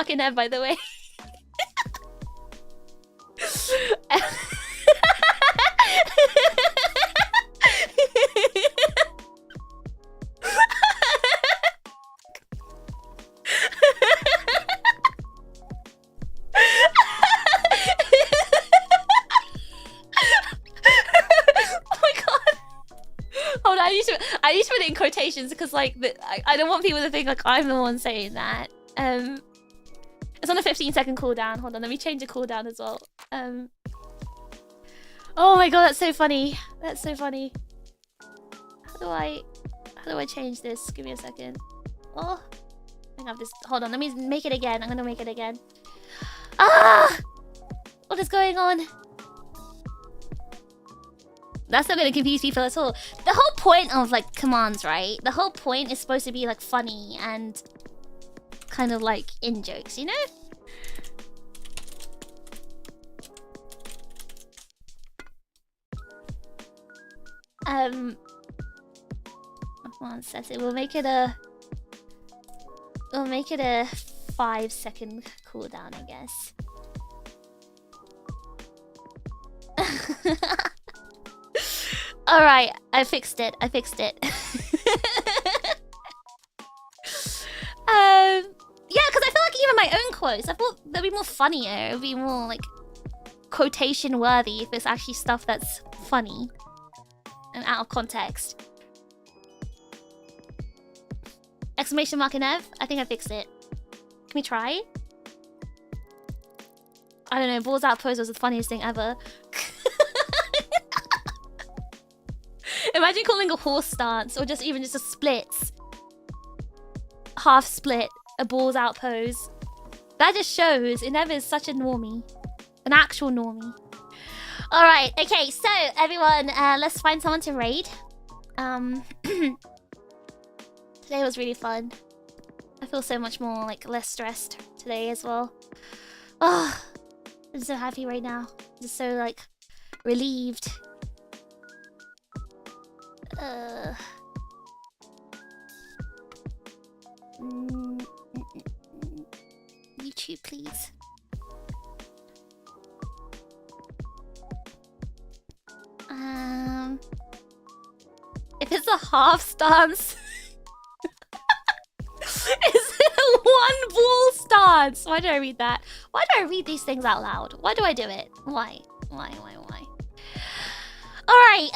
Inev, by the way. I used to put it in quotations because like I don't want people to think like I'm the one saying that. It's on a 15-second cooldown. Hold on, let me change the cooldown as well. Oh my god, that's so funny. That's so funny. How do I change this? Give me a second. Oh, I think I've just. Hold on, let me make it again. I'm gonna make it again. Ah! What is going on? That's not gonna confuse people at all. The whole point of like commands, right? The whole point is supposed to be like funny and kind of like in jokes, you know? One second. We'll make it a 5-second cooldown, I guess. Alright, I fixed it. Yeah, because I feel like even my own quotes, I thought they'd be more funnier. It'd be more like quotation worthy if it's actually stuff that's funny and out of context. Exclamation mark and Ev. I think I fixed it. Can we try? I don't know. Balls out pose was the funniest thing ever. Imagine calling a horse stance or just even just a splits. Half split. A balls out pose. That just shows Inev is such a normie. An actual normie. Alright. Okay. So everyone, let's find someone to raid. Today was really fun. I feel so much more like less stressed today as well. Oh, I'm so happy right now. I'm just so like relieved. YouTube, please. If it's a half stance. Is it a one ball stance? Why do I read that? Why do I read these things out loud? Why do I do it? Why? Alright,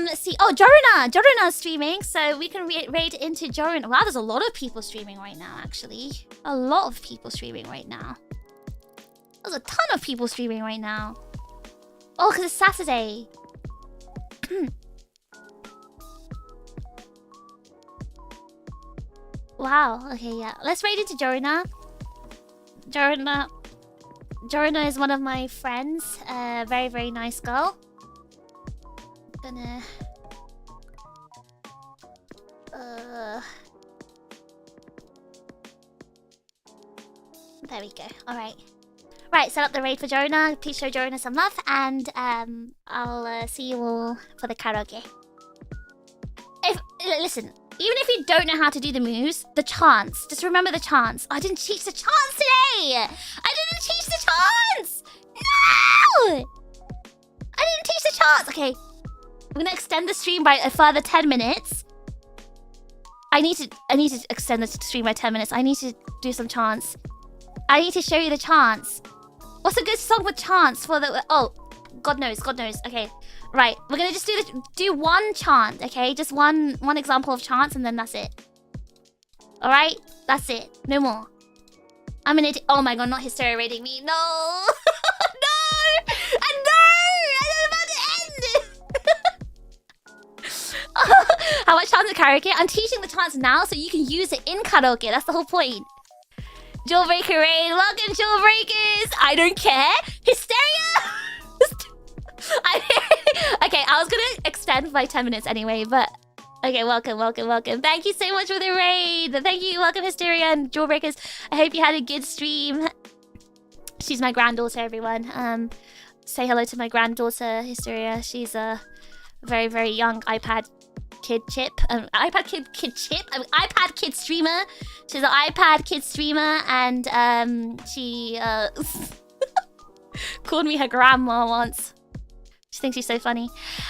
let's see. Oh, Joruna's streaming, so we can raid into Joruna. Wow, there's a lot of people streaming right now, actually. A lot of people streaming right now. There's a ton of people streaming right now. Oh, because it's Saturday. Wow, okay, yeah. Let's raid into Joruna. Joruna is one of my friends. Very, very nice girl. Gonna... There we go. Alright. Right, set up the raid for Joruna. Please show Joruna some love. And I'll see you all for the karaoke. Listen, even if you don't know how to do the moves, the chants. Just remember the chants. I didn't teach the chants today! I didn't teach the chants! No! I didn't teach the chants! Okay. I'm gonna extend the stream by a further 10 minutes. I need to extend the stream by 10 minutes. I need to do some chants. I need to show you the chants. What's a good song with chants for the... Oh, God knows. Okay. Right, we're gonna just do one chant, okay? Just one example of chants and then that's it. Alright? That's it. No more. I'm gonna... Oh my god, not Hysteria rating me. No! No! And no! I'm about to end! How much chants in karaoke? I'm teaching the chants now so you can use it in karaoke. That's the whole point. Jawbreaker raid. Welcome, Jawbreakers! I don't care. Hysteria! Okay, I was gonna extend by 10 minutes anyway, but... Okay, welcome. Thank you so much for the raid. Thank you, welcome Hysteria and Jawbreakers. I hope you had a good stream. She's my granddaughter, everyone. Say hello to my granddaughter, Hysteria. She's a very, very young iPad kid chip. iPad kid streamer. She's an iPad kid streamer, and she called me her grandma once. She thinks she's so funny.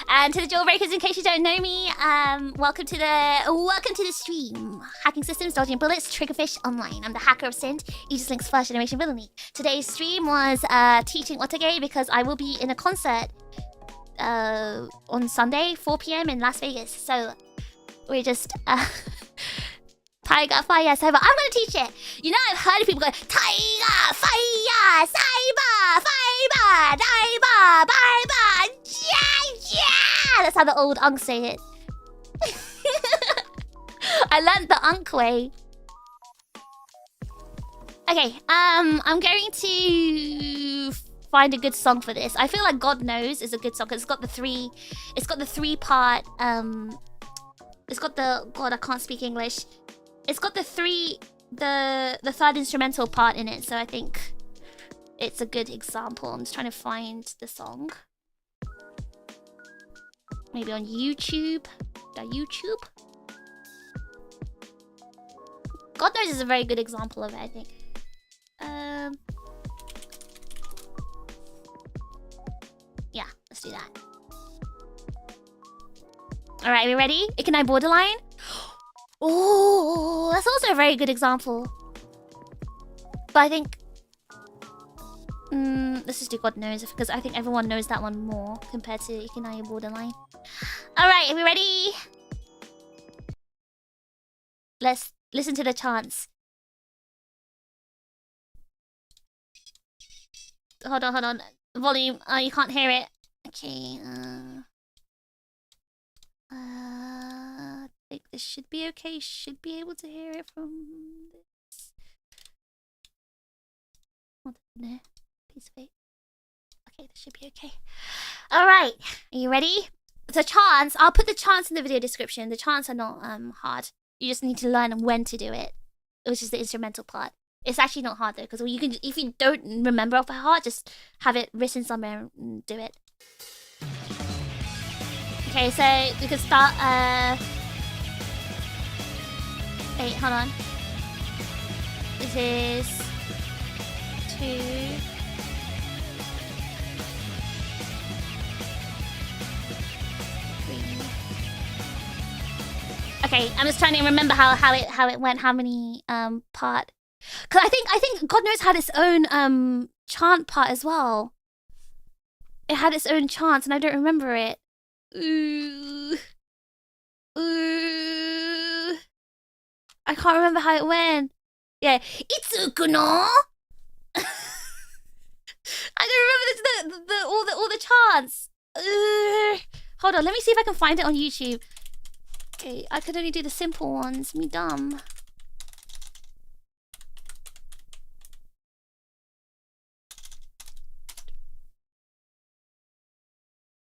And to the Jawbreakers, in case you don't know me, welcome to the stream. Hacking systems, dodging bullets, TRiGGERPHiSH online. I'm the hacker of Sind, Aegis-Link's first generation villainy. Today's stream was teaching wotagei because I will be in a concert on Sunday, 4 PM in Las Vegas. So we're just Tiger, fire, cyber. I'm gonna teach it. You know, I've heard people go Tiger, fire, cyber, fiber, diver, fiber, yeah. That's how the old unks say it. I learned the unk way. Okay, I'm going to find a good song for this. I feel like God Knows is a good song. It's got the three part. It's got the God. I can't speak English. It's got the third instrumental part in it. So I think it's a good example. I'm just trying to find the song. Maybe on YouTube. YouTube. God Knows is a very good example of it, I think. Yeah, let's do that. Alright, are we ready? Ikenai Borderline? Oh, that's also a very good example. But I think... let's just do God Knows, because I think everyone knows that one more compared to Ikenai Borderline. Alright, are we ready? Let's listen to the chants. Hold on. Volume. Oh, you can't hear it. Okay. I think this should be okay. Should be able to hear it from this. What no? Piece of it. Okay, this should be okay. Alright. Are you ready? The chants. I'll put the chants in the video description. The chants are not hard. You just need to learn when to do it, which is the instrumental part. It's actually not hard though, because you can, if you don't remember off by heart, just have it written somewhere and do it. Okay, so we can start. Wait, hold on. This is 2. Okay, I'm just trying to remember how it went, how many part. Cause I think God Knows had its own chant part as well. It had its own chant and I don't remember it. Ooh. I can't remember how it went. Yeah. Itsukuno? I don't remember all the chants. Hold on, let me see if I can find it on YouTube. Okay, I could only do the simple ones. Me dumb.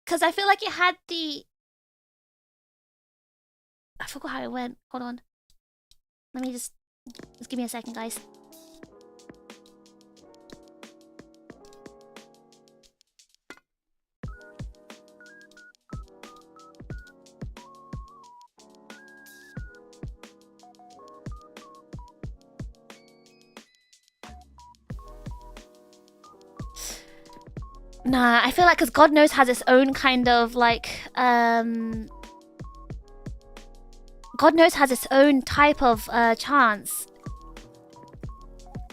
Because I feel like it had the... I forgot how it went. Hold on. Let me just give me a second, guys. Nah, I feel like because God Knows has its own kind of like God Knows has its own type of chants.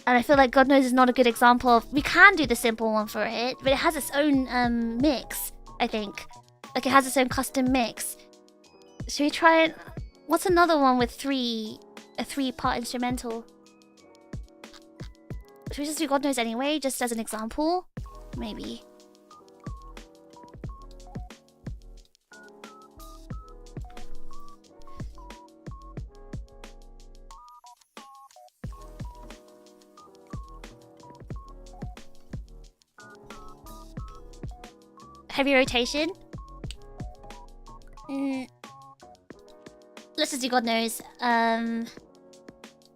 And I feel like God Knows is not a good example of... We can do the simple one for it, but it has its own mix, I think. Like it has its own custom mix. Should we try it? What's another one with a 3-part instrumental? Should we just do God Knows anyway, just as an example? Maybe. Heavy rotation. Let's just do God Knows. Let's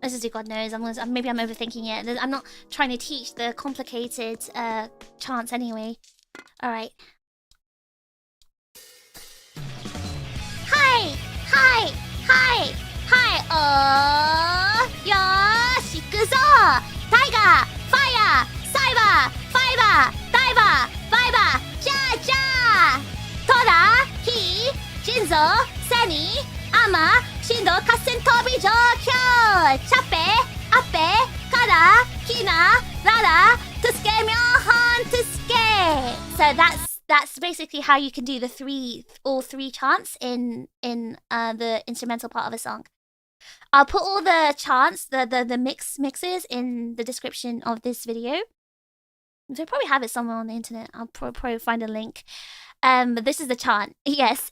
just do God Knows. Maybe I'm overthinking it. I'm not trying to teach the complicated chants anyway. All right. Hi. Oh, yosh, ikuzo. Tiger, fire, cyber, fiber, diver, fiber. Ja! Tora, Hi, Jinzo, Sani, Ama, Shindo, Kassen, Tobi, Jokyo, Chape, Ape, Kara, Kina, Rara, Tusuke, Myohon, Tusuke. So that's basically how you can do all three chants in the instrumental part of a song. I'll put all the chants, the mixes in the description of this video. So I probably have it somewhere on the internet. I'll probably find a link. But this is the chant. Yes,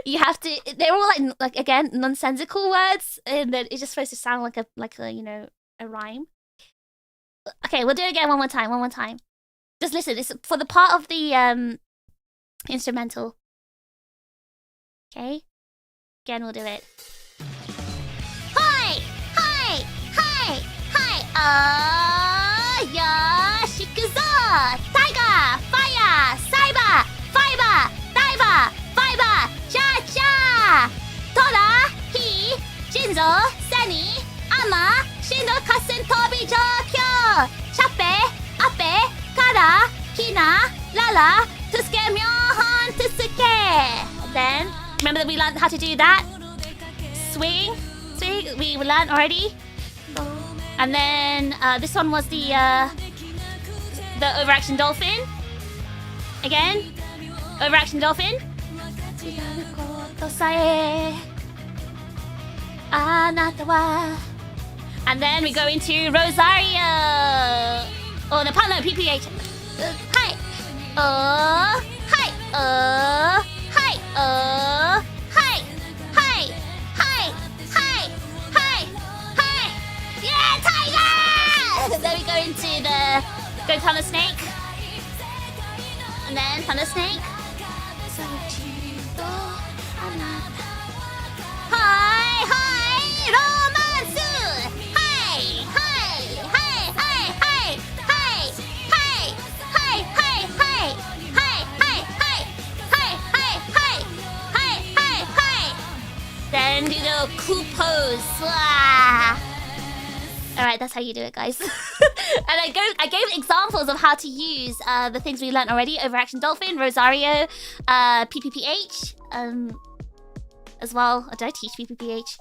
you have to. They're all like again nonsensical words, and that it's just supposed to sound like a a rhyme. Okay, we'll do it again one more time. Just listen. It's for the part of the instrumental. Okay. Again, we'll do it. Hi, hi, hi, hi. Yeah, shikuzo. Tiger, fire, cyber, fiber, diver, fiber, cha cha. Tora, he, Jinzo, Sani, Ama, Shindo Kasen Tobi Jokyo. Chape, Ape, Kara, Kina, Lala, Tusuke Myohon Tusuke. Then, remember that we learned how to do that? Swing, we learned already. And then this one was the overaction dolphin. Again, overaction dolphin. And then we go into Rosario. Oh, the partner PPH. Hi. Hi. Hi. Hi. Hi. Hi. Hi. Hi. Hi. Yeah, tiger! Then we go into the Thunder Snake. And then Thunder Snake. Hi, hi, romance. Hi, hi, hi, hi, hi, hi, hi, hi, hi, hi, hi, hi, hi, hi, hi, hi, hi, hi, hi. Then do the cool pose. All right, that's how you do it, guys. And I gave examples of how to use the things we learned already: overaction dolphin, Rosario, PPPH. As well. Did I teach PPPH?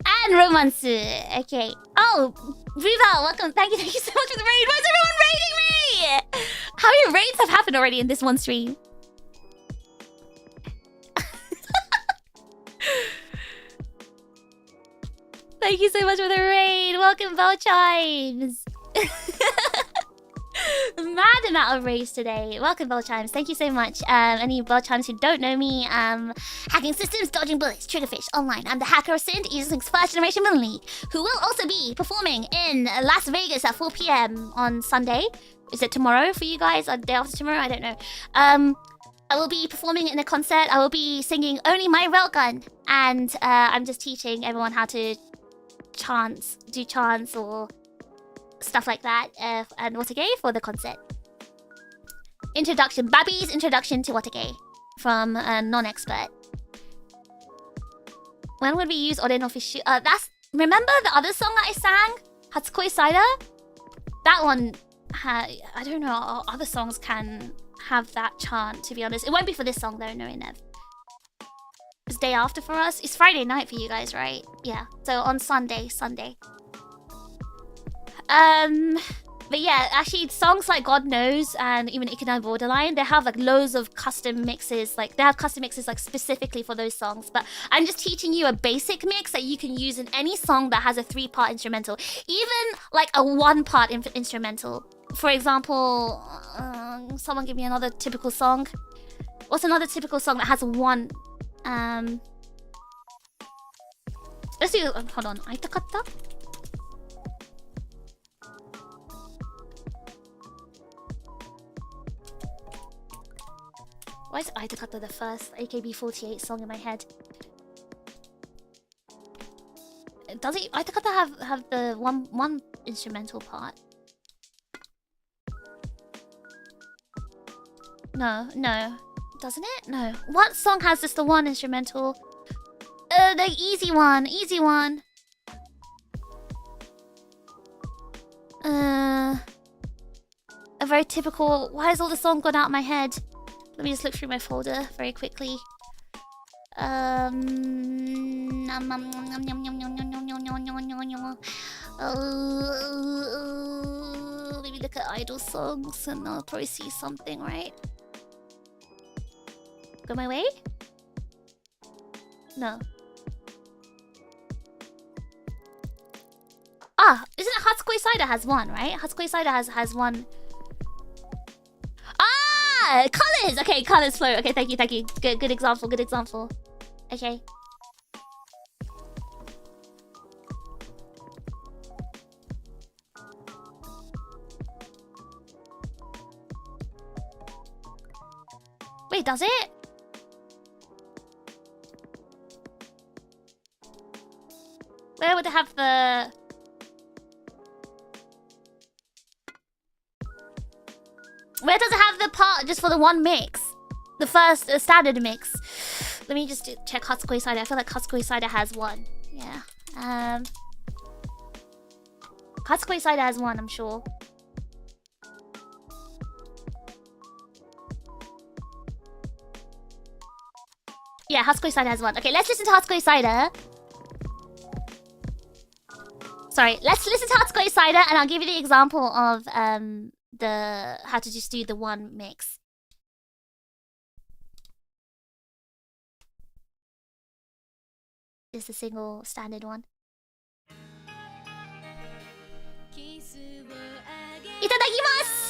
And romance. Okay. Oh, Riva, welcome. Thank you so much for the raid. Why is everyone raiding me? How many raids have happened already in this one stream? Thank you so much for the raid. Welcome, Bell Chimes. Mad amount of raids today. Welcome, Bell Chimes. Thank you so much. Any Bell Chimes who don't know me, hacking systems, dodging bullets, TRiGGERPHiSH online. I'm the hacker of Sind, Aegis-Link's first generation villain league, who will also be performing in Las Vegas at 4 p.m. on Sunday. Is it tomorrow for you guys? Or the day after tomorrow? I don't know. I will be performing in a concert. I will be singing Only My Railgun, and I'm just teaching everyone how to do chants or stuff like that, and wotagei for the concert. Introduction, Babby's introduction to wotagei from a non-expert. When would we use Ore no Fish? Remember the other song that I sang, Hatsukoi Cider? That one, I don't know. Other songs can have that chant. To be honest, it won't be for this song though. No, it never. It's day after for us. It's Friday night for you guys, right? Yeah. So on Sunday. But yeah, actually songs like God Knows and even Ikina Borderline, they have like loads of custom mixes. Like they have custom mixes like specifically for those songs. But I'm just teaching you a basic mix that you can use in any song that has a 3-part instrumental. Even like a 1-part instrumental. For example, someone give me another typical song. What's another typical song that has one? Let's do. Hold on. Aitakatta? Why is Aitakatta the first AKB48 song in my head? Does it Aitakatta have the one instrumental part? No. Doesn't it? No. What song has just the one instrumental? The easy one. A very typical... Why has all the song gone out of my head? Let me just look through my folder very quickly. Maybe look at idol songs and I'll probably see something, right? Go my way? No. Isn't it Hatsukoi Cider has one, right? Hatsukoi Cider has one. Colors! Okay, colors flow. Okay, thank you. Good example. Okay. Wait, does it? Where would it have the... Where does it have the part just for the one mix? The first standard mix. Let me just check Hatsukoi Cider. I feel like Hatsukoi Cider has one. Yeah. Hatsukoi Cider has one, I'm sure. Yeah, Hatsukoi Cider has one. Okay, let's listen to Hatsukoi Cider. Sorry, let's listen to Hatsukoi Cider and I'll give you the example of how to just do the one mix. Just a single standard one. Itadakimasu!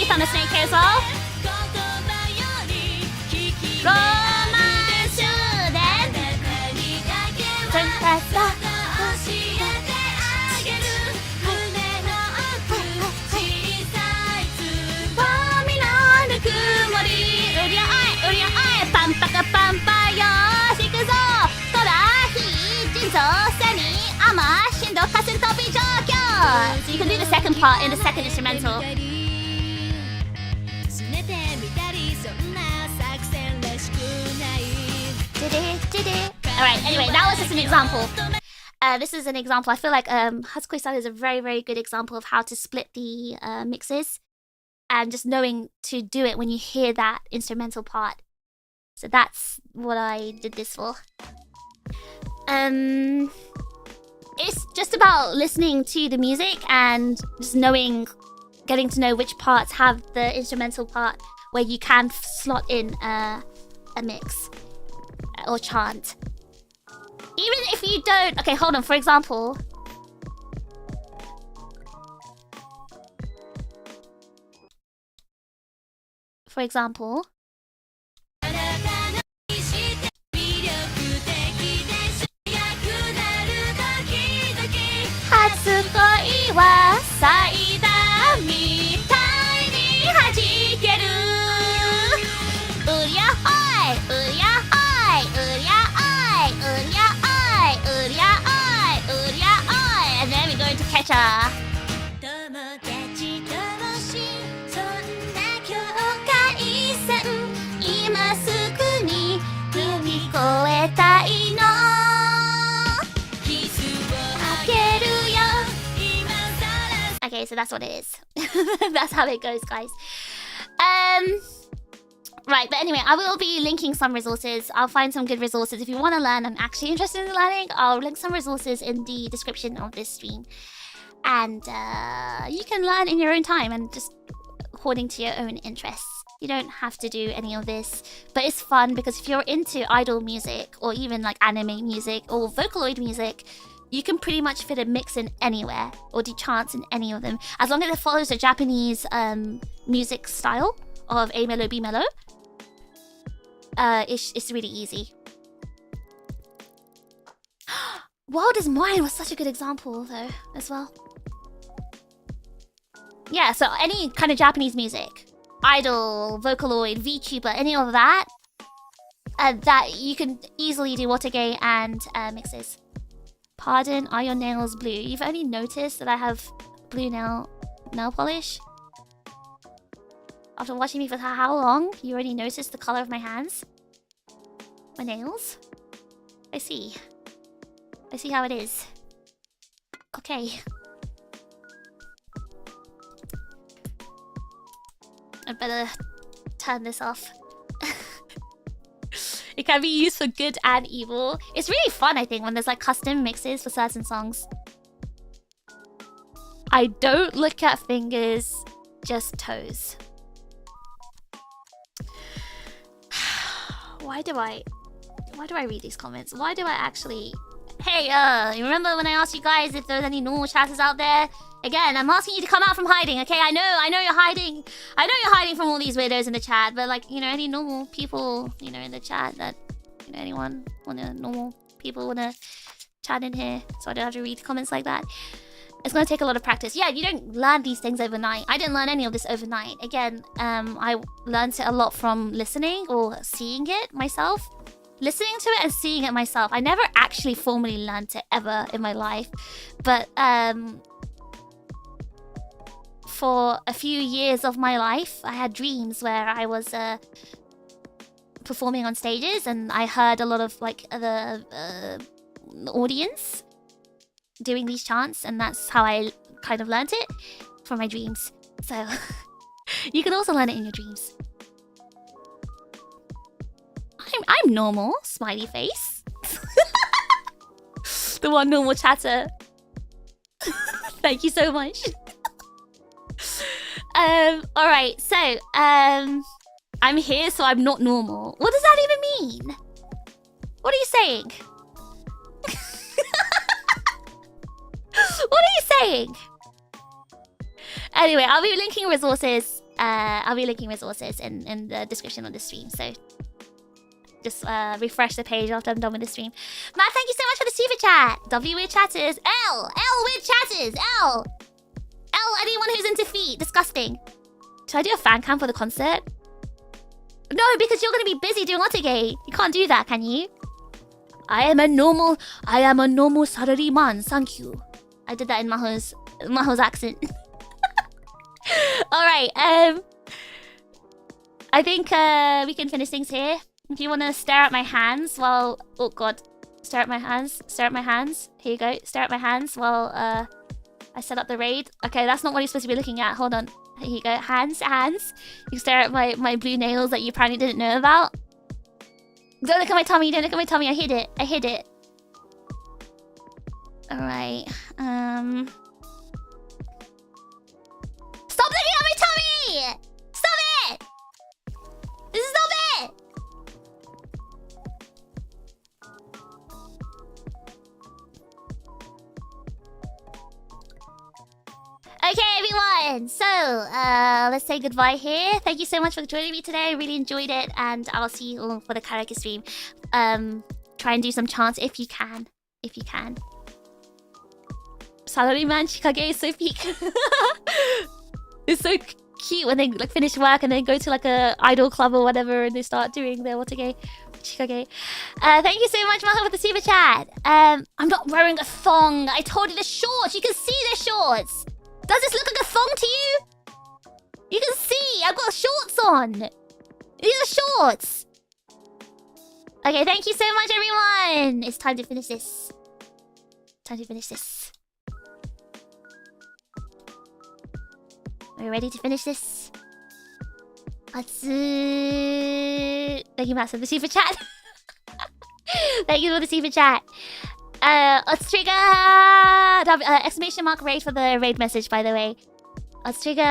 On the snake hair as well. Romance then. So you can do the second part in the second instrumental. Alright, anyway, that was just an example. This is an example. I feel like Hatsukoi Cider is a very, very good example of how to split the mixes. And just knowing to do it when you hear that instrumental part. So that's what I did this for. It's just about listening to the music and just getting to know which parts have the instrumental part where you can slot in a mix or chant. Even if you don't... Okay, hold on. For example... Hatsukoi wa saida mitai ni hajikeru. Uria oi, uria oi, uria oi, uria oi, uria oi, uria oi. And then we go into Ketcha. Okay, so that's what it is. That's how it goes, guys. Right, but anyway, I will be linking some resources. I'll find some good resources. If you want to learn, I'm actually interested in learning, I'll link some resources in the description of this stream. And you can learn in your own time and just according to your own interests. You don't have to do any of this, but it's fun because if you're into idol music or even like anime music or Vocaloid music, you can pretty much fit a mix in anywhere or do chants in any of them. As long as it follows the Japanese music style of A mellow, B mellow, it's really easy. World is Mine was such a good example though, as well. Yeah, so any kind of Japanese music, idol, Vocaloid, VTuber, any of that, that you can easily do wotagei and mixes. Pardon, are your nails blue? You've only noticed that I have blue nail polish? After watching me for how long? You already noticed the color of my hands? My nails? I see. I see how it is. Okay. I better turn this off. It can be used for good and evil. It's really fun, I think, when there's like custom mixes for certain songs. I don't look at fingers, just toes. Why do I read these comments? Why do I actually... Hey, you remember when I asked you guys if there's any normal chatters out there? Again, I'm asking you to come out from hiding, okay? I know you're hiding. I know you're hiding from all these weirdos in the chat, but like, you know, any normal people, you know, in the chat that, you know, anyone normal people wanna chat in here, so I don't have to read comments like that. It's gonna take a lot of practice. Yeah, you don't learn these things overnight. I didn't learn any of this overnight. Again, I learned it a lot from listening or seeing it myself. Listening to it and seeing it myself. I never actually formally learned it ever in my life. But for a few years of my life, I had dreams where I was performing on stages and I heard a lot of like the audience doing these chants, and that's how I kind of learned it from my dreams. So you can also learn it in your dreams. I'm normal, smiley face. The one normal chatter. Thank you so much. Alright, so I'm here, so I'm not normal. What does that even mean? What are you saying? What are you saying? Anyway, I'll be linking resources. I'll be linking resources in the description of the stream. So just refresh the page after I'm done with the stream. Matt, thank you so much for the super chat. W weird chatters. L weird chatters. L anyone who's into feet. Disgusting. Should I do a fan cam for the concert? No, because you're gonna be busy doing wotagei. You can't do that, can you? I am a normal salaryman. Thank you. I did that in Maho's accent. All right. I think we can finish things here. If you want to stare at my hands while... Oh, God. Stare at my hands. Stare at my hands. Here you go. Stare at my hands while I set up the raid. Okay, that's not what you're supposed to be looking at. Hold on. Here you go. Hands. You stare at my blue nails that you apparently didn't know about. Don't look at my tummy. Don't look at my tummy. I hid it. Alright. Stop looking at my tummy! Stop it! Stop it! Okay, everyone. So, let's say goodbye here. Thank you so much for joining me today. I really enjoyed it, and I'll see you all for the karaoke stream. Try and do some chants if you can. Salaryman TRiGGERPhiSH is so peak. It's so cute when they like finish work and then go to like a idol club or whatever and they start doing their wotagei. TRiGGERPhiSH. Thank you so much, Maho, for the super chat. I'm not wearing a thong. I told you the shorts. You can see the shorts. Does this look like a thong to you? You can see. I've got shorts on. These are shorts. Okay, thank you so much, everyone. It's time to finish this. Are you ready to finish this? Thank you, Matt, for the super chat. Thank you for the super chat. Let's trigger exclamation mark raid for the raid message, by the way. Let's trigger.